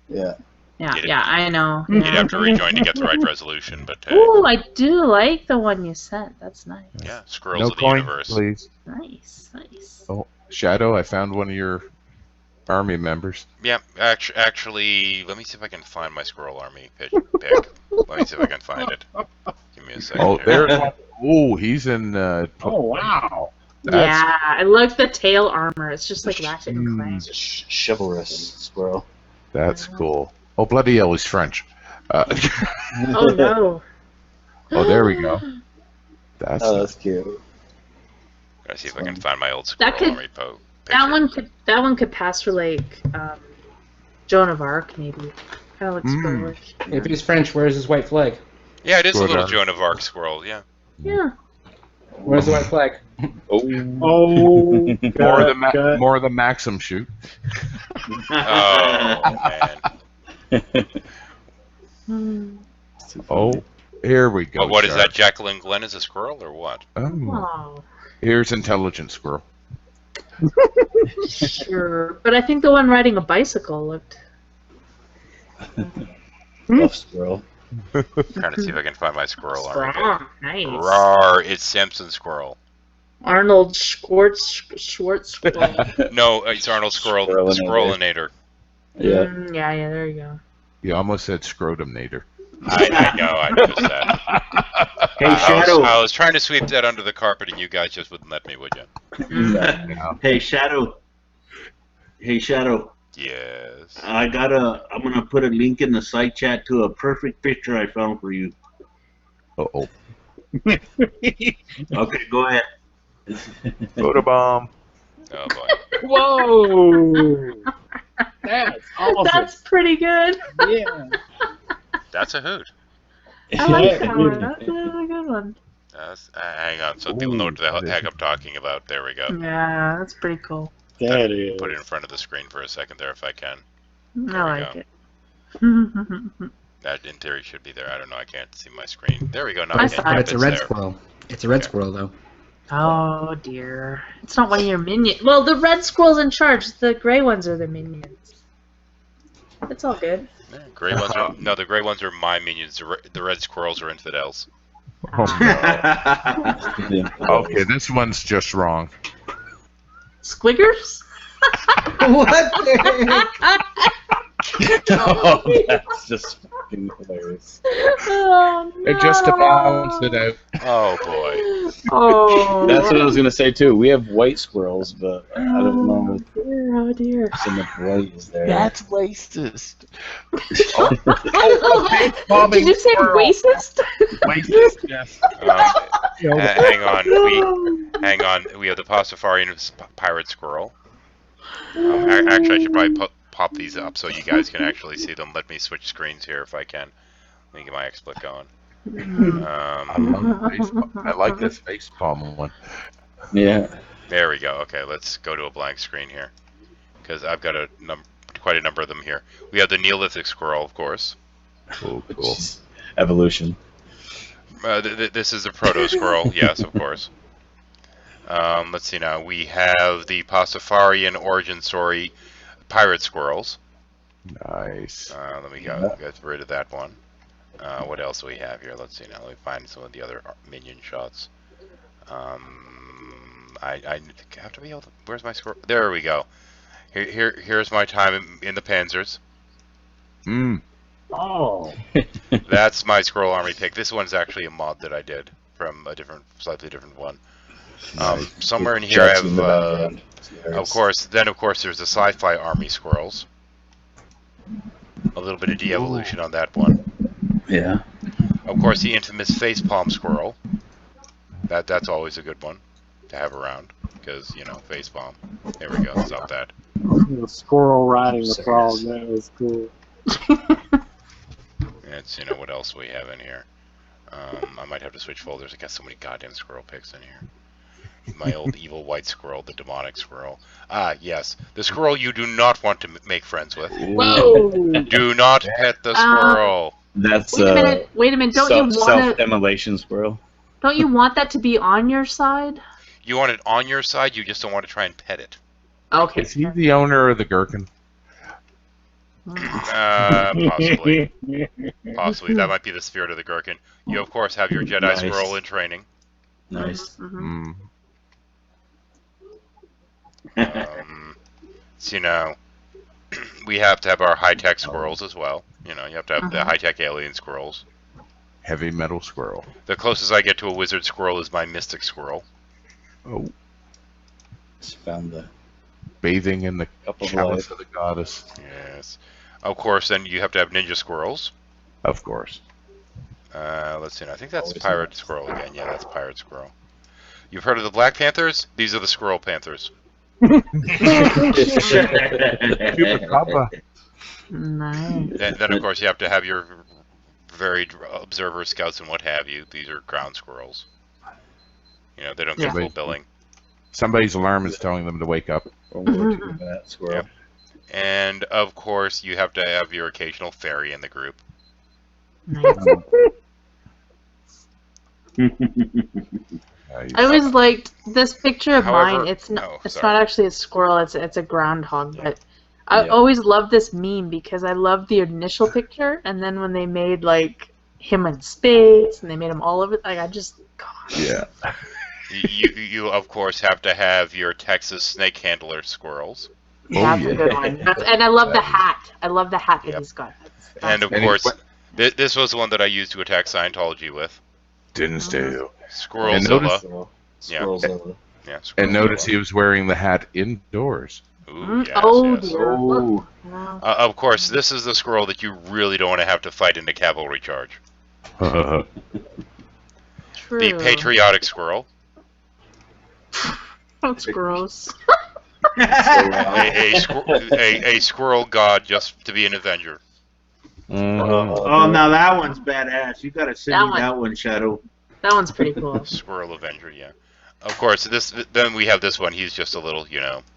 Yeah. Yeah, I know. You'd have to rejoin to get the right resolution, but Ooh, I do like the one you sent. That's nice. yeah, squirrels No of the coins, universe. please. Nice. Oh, Shadow, I found one of your army members. Yeah, actually, let me see if I can find my squirrel army pick. Let me see if I can find it. Give me a second. Oh, here. there's one. Oh, he's in. Oh wow. Yeah, I like the tail armor. It's just like Ratchet and Clank. Chivalrous squirrel. That's cool. Oh, bloody hell, he's French. Oh no. Oh, there we go. That's Oh, that's cute. Gotta see if I can find my old squirrel That could- army That one could pass for like Joan of Arc, maybe. Kind of looks squirrelish. If he's French, where's his white flag? Yeah, it is a Squirrel little dog. Joan of Arc squirrel. Yeah. Yeah. Where's the white flag? Oh, More the Maxim shoot. Oh man. Oh, here we go. Well, what is Shark. that? Jacqueline Glenn is a squirrel or what? Oh, Oh, here's intelligent squirrel. sure. But I think the one riding a bicycle looked. Buff squirrel. Trying to see if I can find my squirrel army pick. Strong. Nice. Rawr, it's Simpson squirrel. Arnold Schwartz squirrel. No, it's Arnold Squirrel. Squirrelinator. Squirrelinator. Yeah. Yeah, there you go. You almost said scrotumnator. I know, I noticed that. Hey, Shadow. I was trying to sweep that under the carpet, and you guys just wouldn't let me, would you? Hey, Shadow. Hey, Shadow. Yes. I'm gonna put a link in the site chat to a perfect picture I found for you. Uh-oh. Okay, go ahead. Photobomb. Oh boy. whoa! That's awesome. That's pretty good. Yeah. That's a hoot. I like that one. That's a really good one. Hang on, so people know what the heck I'm talking about. There we go. Yeah, that's pretty cool. That is. Put it in front of the screen for a second there if I can. I we like go. it. That in theory should be there. I don't know. I can't see my screen. There we go. Now I I saw can. it. It's a red squirrel. It's a red squirrel, though. Oh dear. It's not one of your minions. Well, the red squirrel's in charge. The gray ones are the minions. It's all good. Yeah, gray ones are the gray ones are my minions. The red squirrels are infidels. Okay, this one's just wrong. Squiggers? What? Oh, that's just fucking hilarious. Oh, no. It just to balance it out. Oh boy. Oh. That's what I was gonna say too. We have white squirrels, but I don't know if Oh dear. so much white is there. racist. Did you say racist? Racist, yes. Hang on. We have the Pastafarian pirate squirrel. Actually, I should probably pop these up so you guys can actually see them. Let me switch screens here if I can. Let me get my XSplit going. I like this face palm one. Yeah. There we go. Okay, let's go to a blank screen here, because I've got quite a number of them here. We have the Neolithic squirrel, of course. Oh, cool. Evolution. This is the proto squirrel. Yes, of course. Let's see now. We have the Pastafarian origin story pirate squirrels. Nice. Let me get rid of that one. What else do we have here? Let's see now. Let me find some of the other minion shots. I have to be able to. Where's my squirrel? There we go. Here's my time in the Panzers. Oh. That's my squirrel army pick. This one's actually a mod that I did from a slightly different one. Somewhere in here I have, of course, there's the sci-fi army squirrels. A little bit of de-evolution on that one. Yeah. Of course, the infamous facepalm squirrel. That's always a good one to have around, because, facepalm. There we go, stop that. The squirrel riding the frog. That was cool. It's, what else we have in here. I might have to switch folders. I got so many goddamn squirrel picks in here. My old evil white squirrel, the demonic squirrel. Ah, yes. The squirrel you do not want to make friends with. Whoa. Do not pet the squirrel. That's Wait a minute. Don't you want self-immolation squirrel. Don't you want that to be on your side? You want it on your side, you just don't want to try and pet it. Okay. Is he the owner of the gherkin? Possibly. Possibly. That might be the spirit of the gherkin. You, of course, have your Jedi squirrel in training. Nice. So, we have to have our high-tech squirrels as well. You have to have the high-tech alien squirrels. Heavy metal squirrel. The closest I get to a wizard squirrel is my mystic squirrel. Oh. Just found the Bathing in the cup of chalice life. of the goddess. Yes. Of course, then you have to have ninja squirrels. Of course. Let's see. I think that's pirate squirrel again. Yeah, that's pirate squirrel. You've heard of the Black Panthers? These are the Squirrel Panthers. Chupacabra. Nice. Then of course you have to have your varied observer scouts and what have you. These are ground squirrels. You know, they don't get Yeah. full billing. Somebody's alarm is telling them to wake up. That squirrel. Yep. And of course you have to have your occasional fairy in the group. Nice. Nice. I always liked this picture of However- mine. It's not. oh, it's sorry. not actually a squirrel. It's a groundhog. But I Yeah. always loved this meme because I loved the initial picture, and then when they made like him in space and they made him all of it, like I just. God. Yeah. You of course have to have your Texas snake handler squirrels. That's yeah. a good one. And I love the hat. I love the hat that Yep. he's got. And of And course, this was the one that I used to attack Scientology with. Didn't do. Squirrelzilla. And notice- Yeah. Squirrelzilla. Yeah. And notice Squirrelzilla. he was wearing the hat indoors. Ooh, yes, Oh yes. dear. Oh, Wow. Of course, this is the squirrel that you really don't want to have to fight in a cavalry charge. True. The patriotic squirrel. That's gross. A squirrel god just to be an avenger. oh, now that one's badass. You gotta send That me one. that one, Shadow. That one's pretty cool. Squirrel avenger, yeah. Of course, then we have this one. He's just a little,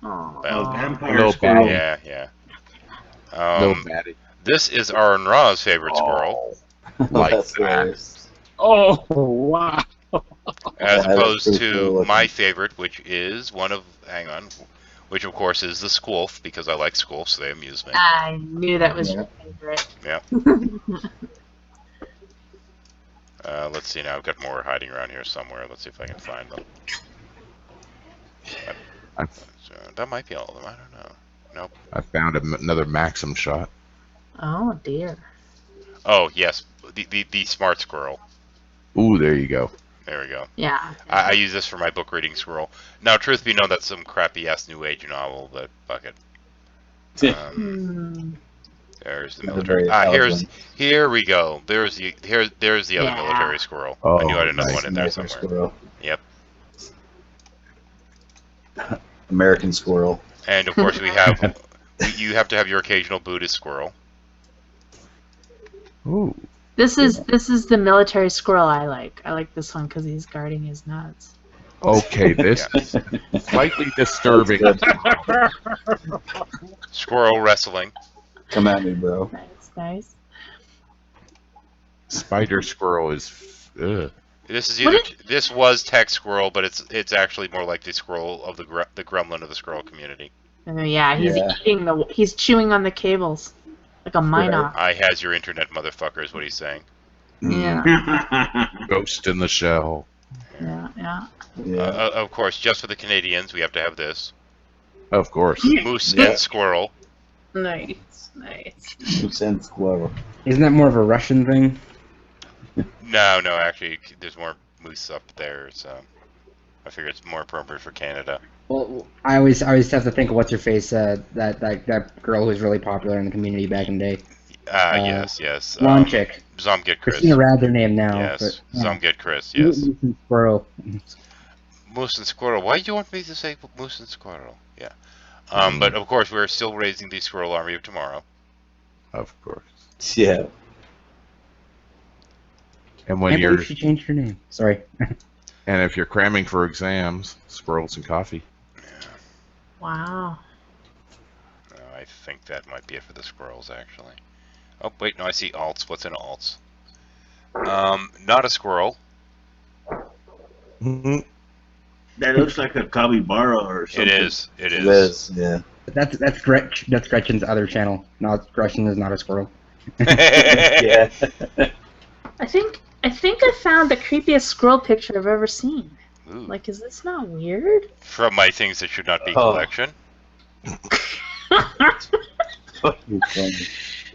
Oh, well, vampire Little squirrel. baby. yeah, yeah. Little baddie. This is Aaron Ra's favorite squirrel, Like That's that. hilarious. Oh wow! as Yeah, that's opposed pretty to cool looking. my favorite, which is which of course is the Squolf, because I like Squolfs, they amuse me. I knew that was Yeah. your favorite. Yeah. Let's see now. I've got more hiding around here somewhere. Let's see if I can find them. That might be all of them. I don't know. Nope. I found another Maxim shot. Oh dear. Oh yes, the smart squirrel. Ooh, there you go. There we go. Yeah. I use this for my book reading squirrel. Now, truth be known, that's some crappy ass New Age novel, but fuck it. Hmm. There's the Another military. very intelligent. Here we go. There's the other Yeah. military squirrel. Oh, I knew I had another nice. one in there Sniper somewhere. squirrel. Yep. American squirrel. And of course we have you have to have your occasional Buddhist squirrel. Ooh. This is the military squirrel I like. I like this one because he's guarding his nuts. Okay, this is slightly disturbing. Squirrel wrestling. Come at me, bro. Nice, nice. Spider squirrel is. Ugh. This is What either this was tech squirrel, but it's actually more like the squirrel of the gremlin of the squirrel community. Yeah, he's Yeah. he's chewing on the cables like a Minoc. I has your internet, motherfucker, is what he's saying. Yeah, Ghost in the shell. yeah, yeah. Yeah. Of course, just for the Canadians, we have to have this Of course. moose and squirrel. Nice, nice. Moose and squirrel. Isn't that more of a Russian thing? No, actually, there's more moose up there, so I figure it's more appropriate for Canada. Well, I always have to think of what's her face, that girl who was really popular in the community back in the day. Yes. Blonde chick. Zomget Chris. Christina Rad's her name now. Yes, But, yeah. Zomget Chris. Yes. Squirrel. Moose and squirrel. Why do you want me to say moose and squirrel? Yeah. But of course, we're still raising the squirrel army of tomorrow. Of course. Yeah. And when Can't you're believe she changed her name. Sorry. and if you're cramming for exams, squirrels and coffee. Wow. I think that might be it for the squirrels, actually. Oh, wait, no, I see alts. What's in alts? Not a squirrel. Mm-hmm. That looks like a capybara or something. It is. It is. Liz, yeah. But that's Gretchen's other channel. Not Gretchen is not a squirrel. Yeah. I think I found the creepiest squirrel picture I've ever seen. Ooh. Like, is this not weird? From my things that should not be Oh. collection. Fucking funny.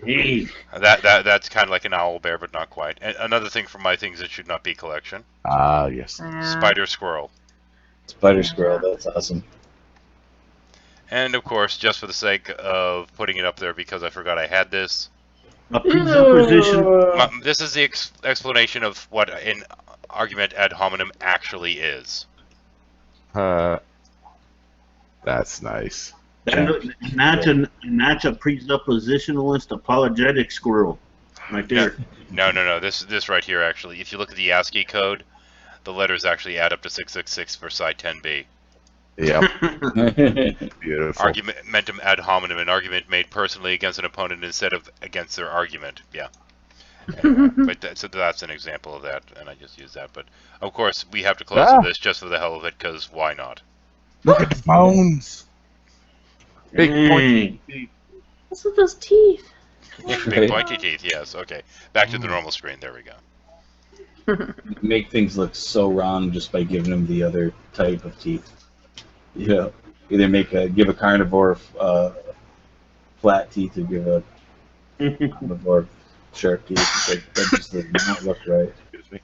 Hey, That's kind of like an owl bear, but not quite. And another thing from my things that should not be collection. Ah, yes. Spider squirrel. Spider squirrel, that's awesome. And of course, just for the sake of putting it up there because I forgot I had this, a presupposition. this is the explanation of what an argument ad hominem actually is. That's nice. And that's a presuppositionalist apologetic squirrel, right there. No. This right here, actually, if you look at the ASCII code, the letters actually add up to 666 for side 10b. Yep. Beautiful. Argumentum ad hominem, an argument made personally against an opponent instead of against their argument. Yeah. Anyway, so that's an example of that, and I just used that. But of course, we have to close with this just for the hell of it, because why not? Look at the bones. Big pointy teeth. What's with those teeth? Big pointy teeth. Yes. Okay. Back to the normal screen. There we go. Make things look so wrong just by giving them the other type of teeth. Yeah, either give a carnivore flat teeth or give a carnivore sharp teeth. That just does not look right. Excuse me.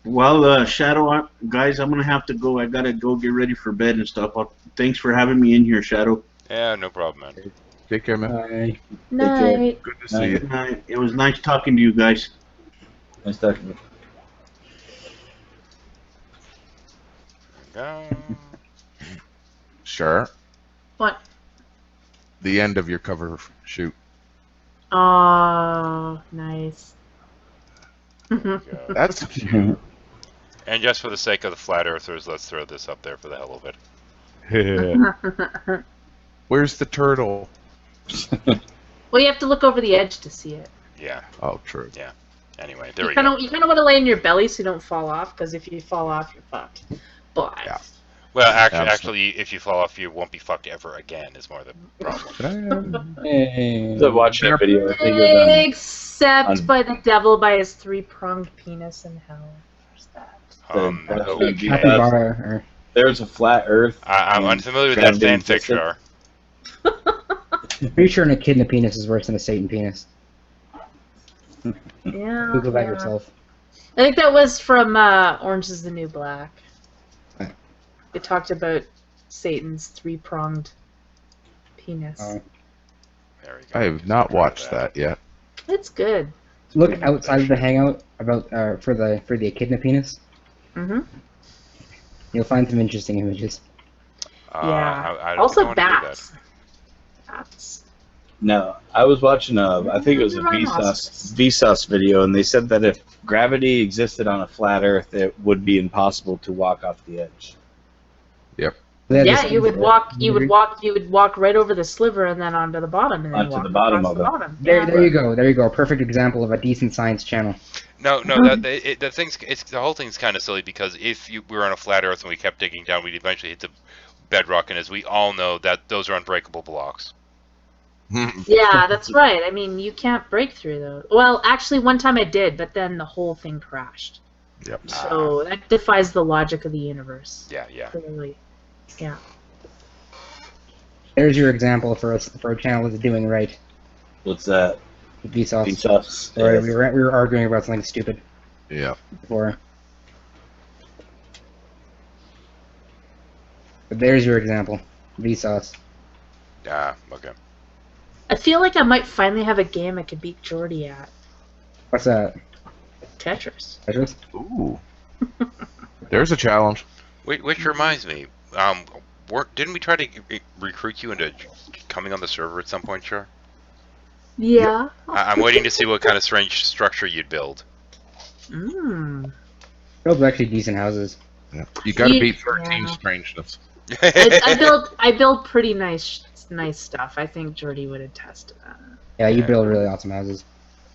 Well, Shadow, guys, I'm gonna have to go. I gotta go get ready for bed and stuff. Thanks for having me in here, Shadow. Yeah, no problem, man. Take care, man. Night. Good to see you. It was nice talking to you guys. Nice talking to you. Go. Sure. What? The end of your cover shoot. Oh, nice. That's cute. And just for the sake of the flat earthers, let's throw this up there for the hell of it. Where's the turtle? Well, you have to look over the edge to see it. Yeah. Oh, true. Yeah. Anyway, there we You go. kind of want to lay in your belly so you don't fall off, because if you fall off, you're fucked. But Yeah. Well, actually, if you fall off, you won't be fucked ever again. Is more the problem. So watch that video. I think of except by the devil by his three-pronged penis in hell. There's that. Capybara. There's a flat Earth. I'm unfamiliar with that fanfic, Char. Pretty sure an echidna penis is worse than a Satan penis. Yeah. Google that yourself. I think that was from Orange is the New Black. It talked about Satan's three-pronged penis. There we go. I have not watched that yet. It's good. Look outside of the hangout about for the echidna penis. You'll find some interesting images. Yeah. I don't Also wanna do that. bats. Bats. No, I was watching I think it was a Vsauce video, and they said that if gravity existed on a flat Earth, it would be impossible to walk off the edge. Yep. Yeah, you would walk right over the sliver and then onto the bottom and then Onto walk the bottom across of the it. bottom. There you go. There you go. A perfect example of a decent science channel. No, the whole thing's kind of silly, because if we were on a flat Earth and we kept digging down, we'd eventually hit the bedrock, and as we all know, that those are unbreakable blocks. Yeah, that's right. I mean, you can't break through those. Well, actually, one time I did, but then the whole thing crashed. Yep. So that defies the logic of the universe. Yeah. Clearly. Yeah. There's your example for a channel that's doing right. What's that? Vsauce. Vsauce. Sorry, we were arguing about something stupid Yeah. before. But there's your example. Vsauce. Okay. I feel like I might finally have a game I could beat Jordy at. What's that? Tetris. Tetris? Ooh. There's a challenge. Which reminds me, didn't we try to recruit you into coming on the server at some point, Char? Yeah. I'm waiting to see what kind of strange structure you'd build. Those are actually decent houses. Yeah. You gotta beat Yeah. 13 strangeness. I build pretty nice stuff. I think Jordy would attest to that. Yeah, you build really awesome houses.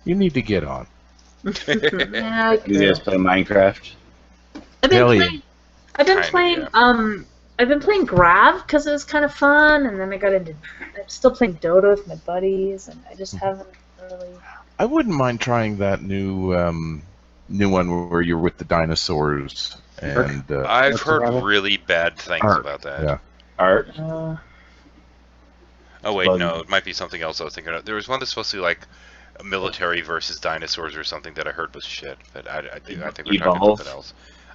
You need to get on. Yeah, You guys play Minecraft? I've been playing Grav because it was kind of fun, and then I'm still playing Dota with my buddies, and I just haven't really. I wouldn't mind trying that new one where you're with the dinosaurs and. I've heard really bad things about that. Yeah. Art. Oh wait, no, it might be something else I was thinking of. There was one that's supposed to be like a military versus dinosaurs or something that I heard was shit, but I think we're talking about something else.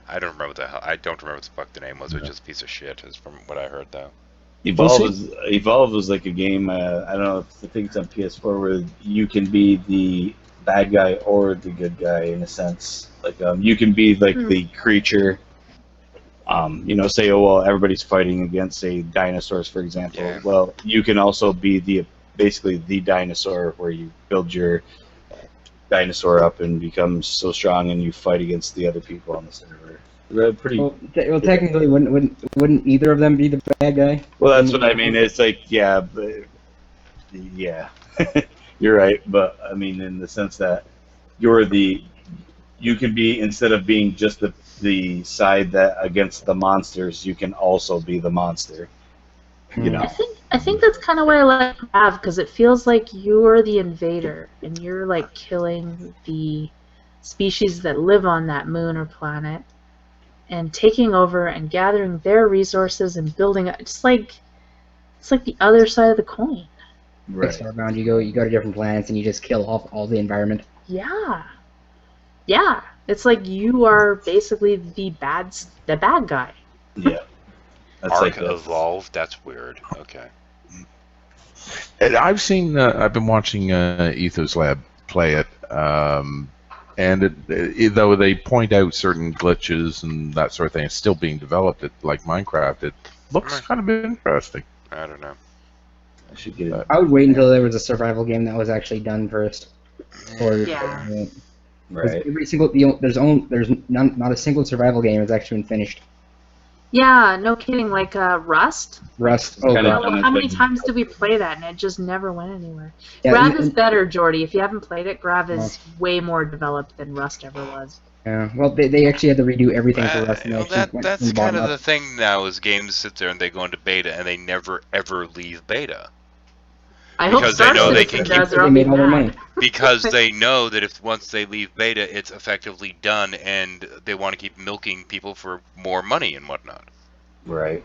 I don't remember what the hell. I don't remember what the fuck the name was. It was just a piece of shit, is from what I heard though. Evolve was like a game. I don't know. I think it's on PS4 where you can be the bad guy or the good guy in a sense. Like you can be like the creature, say, oh well, everybody's fighting against, say, dinosaurs, for example. Yeah. Well, you can also be basically the dinosaur, where you build your dinosaur up and becomes so strong, and you fight against the other people on the server. They're pretty. Well, technically, wouldn't either of them be the bad guy? Well, that's what I mean. It's like, yeah, you're right. But I mean, in the sense that you can be, instead of being just the side that against the monsters, you can also be the monster. You know. I think that's kind of what I like Grav, because it feels like you're the invader and you're like killing the species that live on that moon or planet and taking over and gathering their resources and building it. It's like the other side of the coin. Right. Starbound, you go to different planets and you just kill off all the environment. Yeah. Yeah. It's like you are basically the bad guy. Yeah. That's Ark like Evolved? That's weird. Okay. And I've been watching Ethos Lab play it, and though they point out certain glitches and that sort of thing, it's still being developed. Like Minecraft, it looks kind of interesting. I don't know. I should get it. I would wait until there was a survival game that was actually done first. Yeah. Right. There's not a single survival game that's actually been finished. Yeah, no kidding. Like Rust. Rust. Oh, how many times did we play that and it just never went anywhere? Yeah, Grav is better, Jordy. If you haven't played it, Grav is way more developed than Rust ever was. Yeah. Well, they actually had to redo everything for Rust. That's kind of the thing now, is games sit there and they go into beta and they never ever leave beta. I hope Because they know they can does, keep. or I'll be mad. Because they know that if once they leave beta, it's effectively done, and they want to keep milking people for more money and whatnot. Right.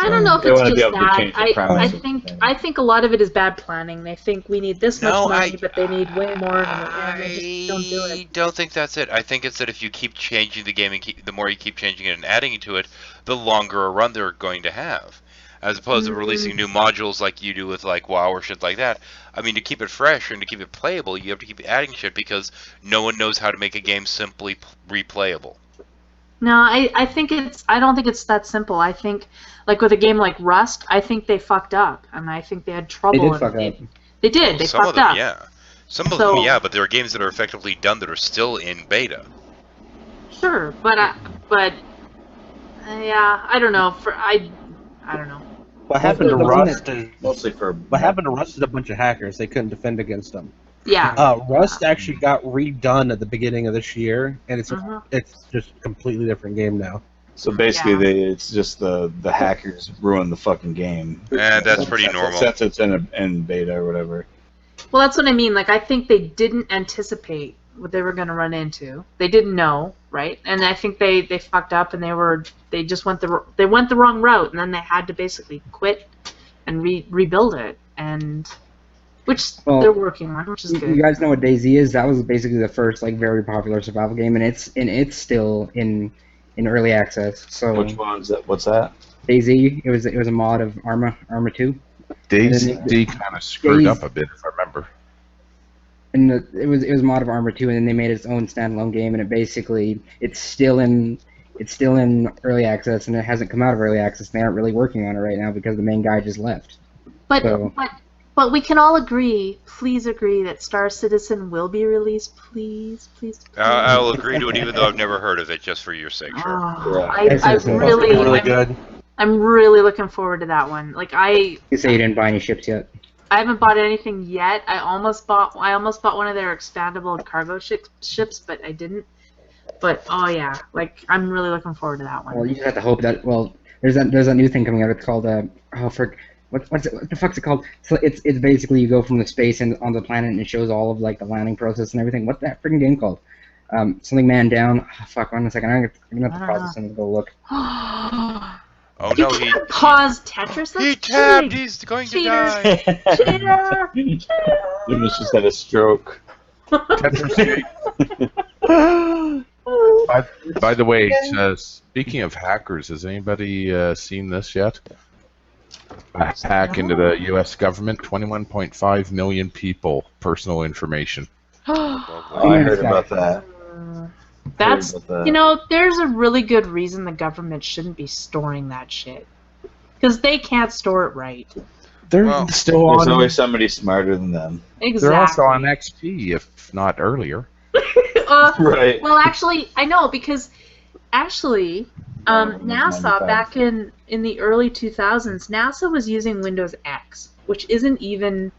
I don't know if They it's wanna be just able to that. change the premise I think a lot of it is bad planning. They think we need this much money, but they need way more, and they just don't do it. I don't think that's it. I think it's that if you keep changing the game, and the more you keep changing it and adding to it, the longer a run they're going to have. As opposed to releasing new modules like you do with like WoW or shit like that. I mean, to keep it fresh and to keep it playable, you have to keep adding shit because no one knows how to make a game simply replayable. No, I don't think it's that simple. I think, like with a game like Rust, I think they fucked up, and I think they had trouble. They did fuck up. They did. They Some fucked of them, up. yeah. Some of them, yeah, but there are games that are effectively done that are still in beta. Sure, but yeah, I don't know. I don't know. What happened to Rust is mostly for. What happened to Rust is a bunch of hackers. They couldn't defend against them. Yeah. Rust actually got redone at the beginning of this year, and it's just a completely different game now. So basically, it's just the hackers ruined the fucking game. And that's pretty normal. Since it's in beta or whatever. Well, that's what I mean. Like, I think they didn't anticipate what they were going to run into. They didn't know, right? And I think they fucked up, and they just went the wrong route, and then they had to basically quit and rebuild it, and which they're working on, which is good. You guys know what DayZ is? That was basically the first like very popular survival game, and it's still in early access. So which one's that? What's that? DayZ. It was a mod of Arma 2. DayZ kind of screwed up a bit, if I remember. And it was a mod of Arma 2, and then they made its own standalone game, and it's still in early access, and it hasn't come out of early access. They aren't really working on it right now because the main guy just left. But we can all please agree that Star Citizen will be released, please. I'll agree to it, even though I've never heard of it, just for your sake, sure. I'm really looking forward to that one. Like You say you didn't buy any ships yet. I haven't bought anything yet. I almost bought one of their expandable cargo ships, but I didn't. But oh yeah, like I'm really looking forward to that one. Well, you just have to hope that. Well, there's that new thing coming out. It's called what the fuck's it called? So it's basically you go from the space and on the planet and it shows all of like the landing process and everything. What's that freaking game called? Something Man Down. Oh, fuck, wait a second. I'm gonna have to pause this and go look. Oh no, he paused Tetris. He tabbed. He's going to die. Cheater! Lunas just had a stroke. By the way, speaking of hackers, has anybody seen this yet? A hack into the U.S. government, 21.5 million people, personal information. I heard about that. That's, about that. you know, there's a really good reason the government shouldn't be storing that shit. Because they can't store it right. They're Well, still There's on. always somebody smarter than them. Exactly. They're also on XP, if not earlier. Right. Well, actually, I know, because actually, Windows NASA 95. back in the early 2000s, NASA was using Windows X, which isn't even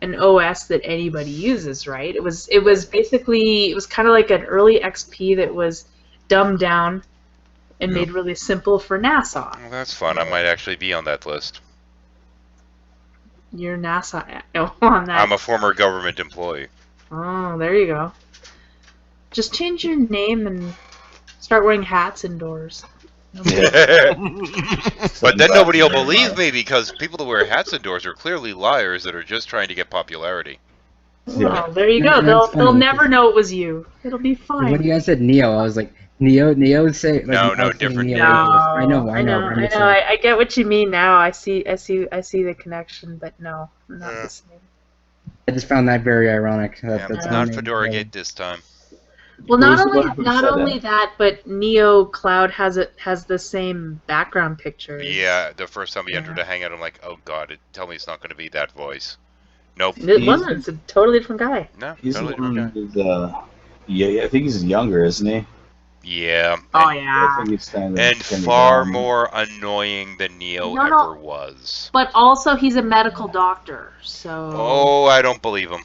an OS that anybody uses, right? It was basically, it was kind of like an early XP that was dumbed down and made really simple for NASA. Well, that's fun. I might actually be on that list. You're NASA on that. I'm a former government employee. Oh, there you go. Just change your name and start wearing hats indoors. But then nobody will believe me because people that wear hats indoors are clearly liars that are just trying to get popularity. Oh, there you go. And that's They'll funny, never know it was you. It'll be fine. When you guys said Neo, I was like, Neo would say like, No, I was no, saying different Neo. Neo. I know. I get what you mean now. I see the connection, but no, not the same. I just found that very ironic. Yeah, That's not Fedora Gate this time. Well, Who's the not one who only said only that, but Neo Cloud has the same background picture. Yeah, the first time we entered a hangout, I'm like, oh god, tell me it's not going to be that voice. Nope. It wasn't. It's a totally different guy. No, He's the totally one different guy. who's, yeah, I think he's younger, isn't he? Yeah. Oh and, yeah. I think he's kind of, and kind far of more annoying than Neo No, no. ever was. But also, he's a medical doctor, so. Oh, I don't believe him.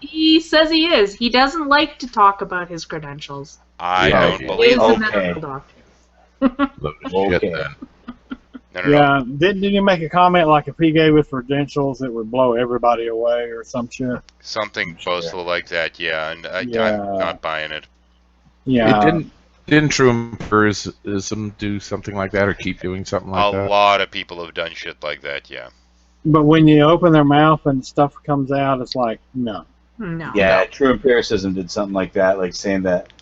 He says he is. He doesn't like to talk about his credentials. I Yeah, don't He believe is him. a Okay. medical doctor. Load of shit, Okay. then. No. Yeah, didn't you make a comment like if he gave us credentials, it would blow everybody away or some shit? Something Sure. boastful like that, yeah, and Yeah. I'm not buying it. Yeah. Didn't True Empirism do something like that, or keep doing something like A that? lot of people have done shit like that, yeah. But when you open their mouth and stuff comes out, it's like, no. No. Yeah, True Empiricism did something like that, like saying that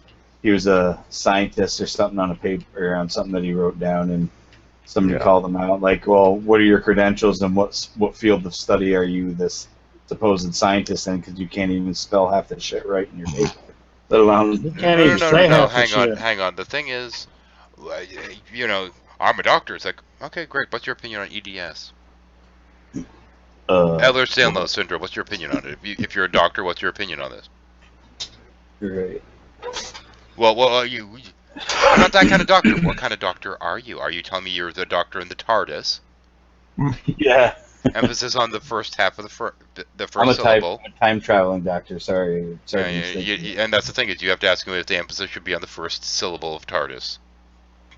he was a scientist or something on a paper, or on something that he wrote down, and somebody Yeah. called him out, like, well, what are your credentials and what field of study are you this supposed scientist in, because you can't even spell half the shit right in your paper, let alone... You can't even say half the shit. Hang on. The thing is, you know, I'm a doctor. It's like, okay, great. What's your opinion on EDS? Ehlers-Danlos syndrome. What's your opinion on it? If you're a doctor, what's your opinion on this? Right. Well, I'm not that kind of doctor. What kind of doctor are you? Are you telling me you're the doctor in the TARDIS? Yeah. Emphasis on the first half of the first I'm a syllable. time traveling doctor. Sorry. Yeah, and that's the thing is you have to ask him if the emphasis should be on the first syllable of TARDIS.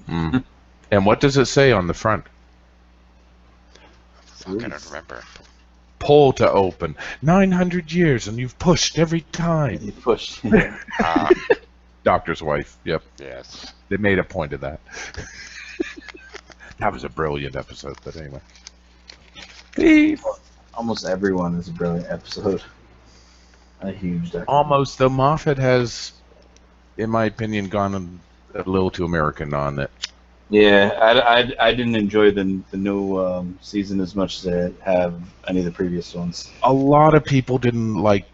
Mm. And what does it say on the front? Fuck, I don't remember. Pull to open. 900 years, and you've pushed every time. You push. Ah, Doctor's wife. Yep. yes. They made a point of that. That was a brilliant episode, but anyway. Almost everyone is a brilliant episode. A huge documentary. Almost, though Moffat has, in my opinion, gone a little too American on it. Yeah, I didn't enjoy the new season as much as I have any of the previous ones. A lot of people don't like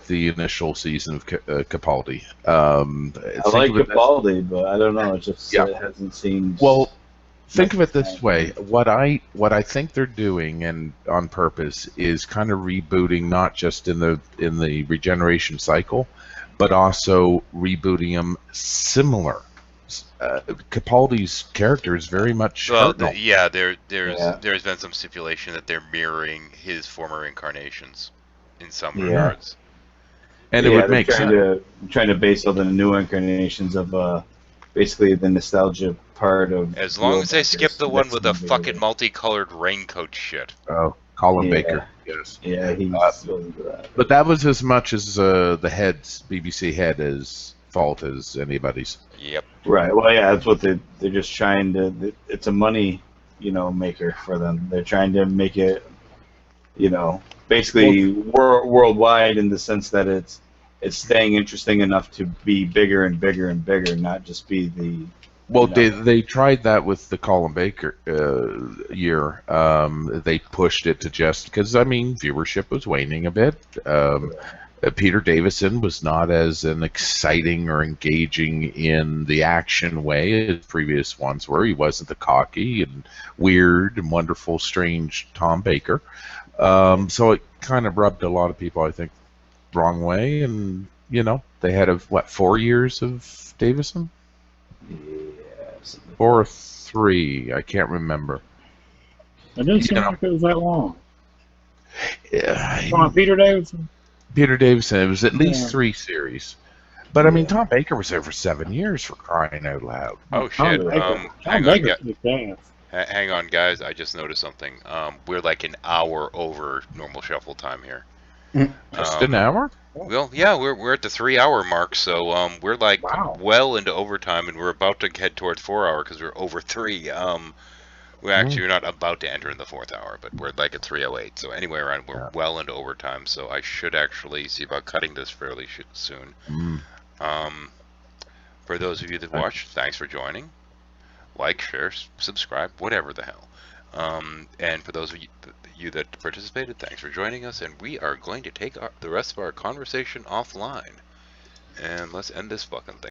the initial season of Capaldi. I like Capaldi, but I don't know. It just Yeah. it hasn't seemed. Well, think of it this way: what I think they're doing, and on purpose, is kind of rebooting not just in the regeneration cycle, but also rebooting them similar. Capaldi's character is very much Well, Hartnell. there's been some stipulation that they're mirroring his former incarnations in some Yeah. regards. And it Yeah, would they're make sense. trying to base all the new incarnations of basically the nostalgia part of. As long as they World skip the Bikers, one that's with the gonna be fucking it. multicolored raincoat shit. Oh, Colin Yeah. Baker. Yes. Yeah, he's really good at it. But that was as much as the BBC head as fault as anybody's. Yep. Right. Well, yeah, that's what they're just trying to. It's a money, maker for them. They're trying to make it, basically worldwide in the sense that it's staying interesting enough to be bigger and bigger and bigger, not just be the. Well, they tried that with the Colin Baker year. They pushed it to just because viewership was waning a bit. Peter Davison was not as an exciting or engaging in the action way as previous ones were. He wasn't the cocky and weird and wonderful, strange Tom Baker. So it kind of rubbed a lot of people, I think, wrong way. And, you know, they had, 4 years of Davison? Yes. Or 3, I can't remember. It didn't seem like it was that long. Yeah, Come on, Peter Davidson. Peter Davison, it was at least Yeah. 3 series. But I mean, Tom Baker was there for 7 years, for crying out loud. Oh shit! Tom Hang on, Baker kicked ass. hang on, guys. I just noticed something. We're like an hour over normal shuffle time here. Just an hour? Well, yeah, we're at the 3-hour mark, so we're like well into overtime, and we're about to head towards 4 hour because we're over 3. We're not about to enter in the 4th hour, but we're like at 3:08. So anyway, we're well into overtime. So I should actually see about cutting this fairly soon. For those of you that watched, thanks for joining. Like, share, subscribe, whatever the hell. And for those of you that participated, thanks for joining us. And we are going to take the rest of our conversation offline. And let's end this fucking thing.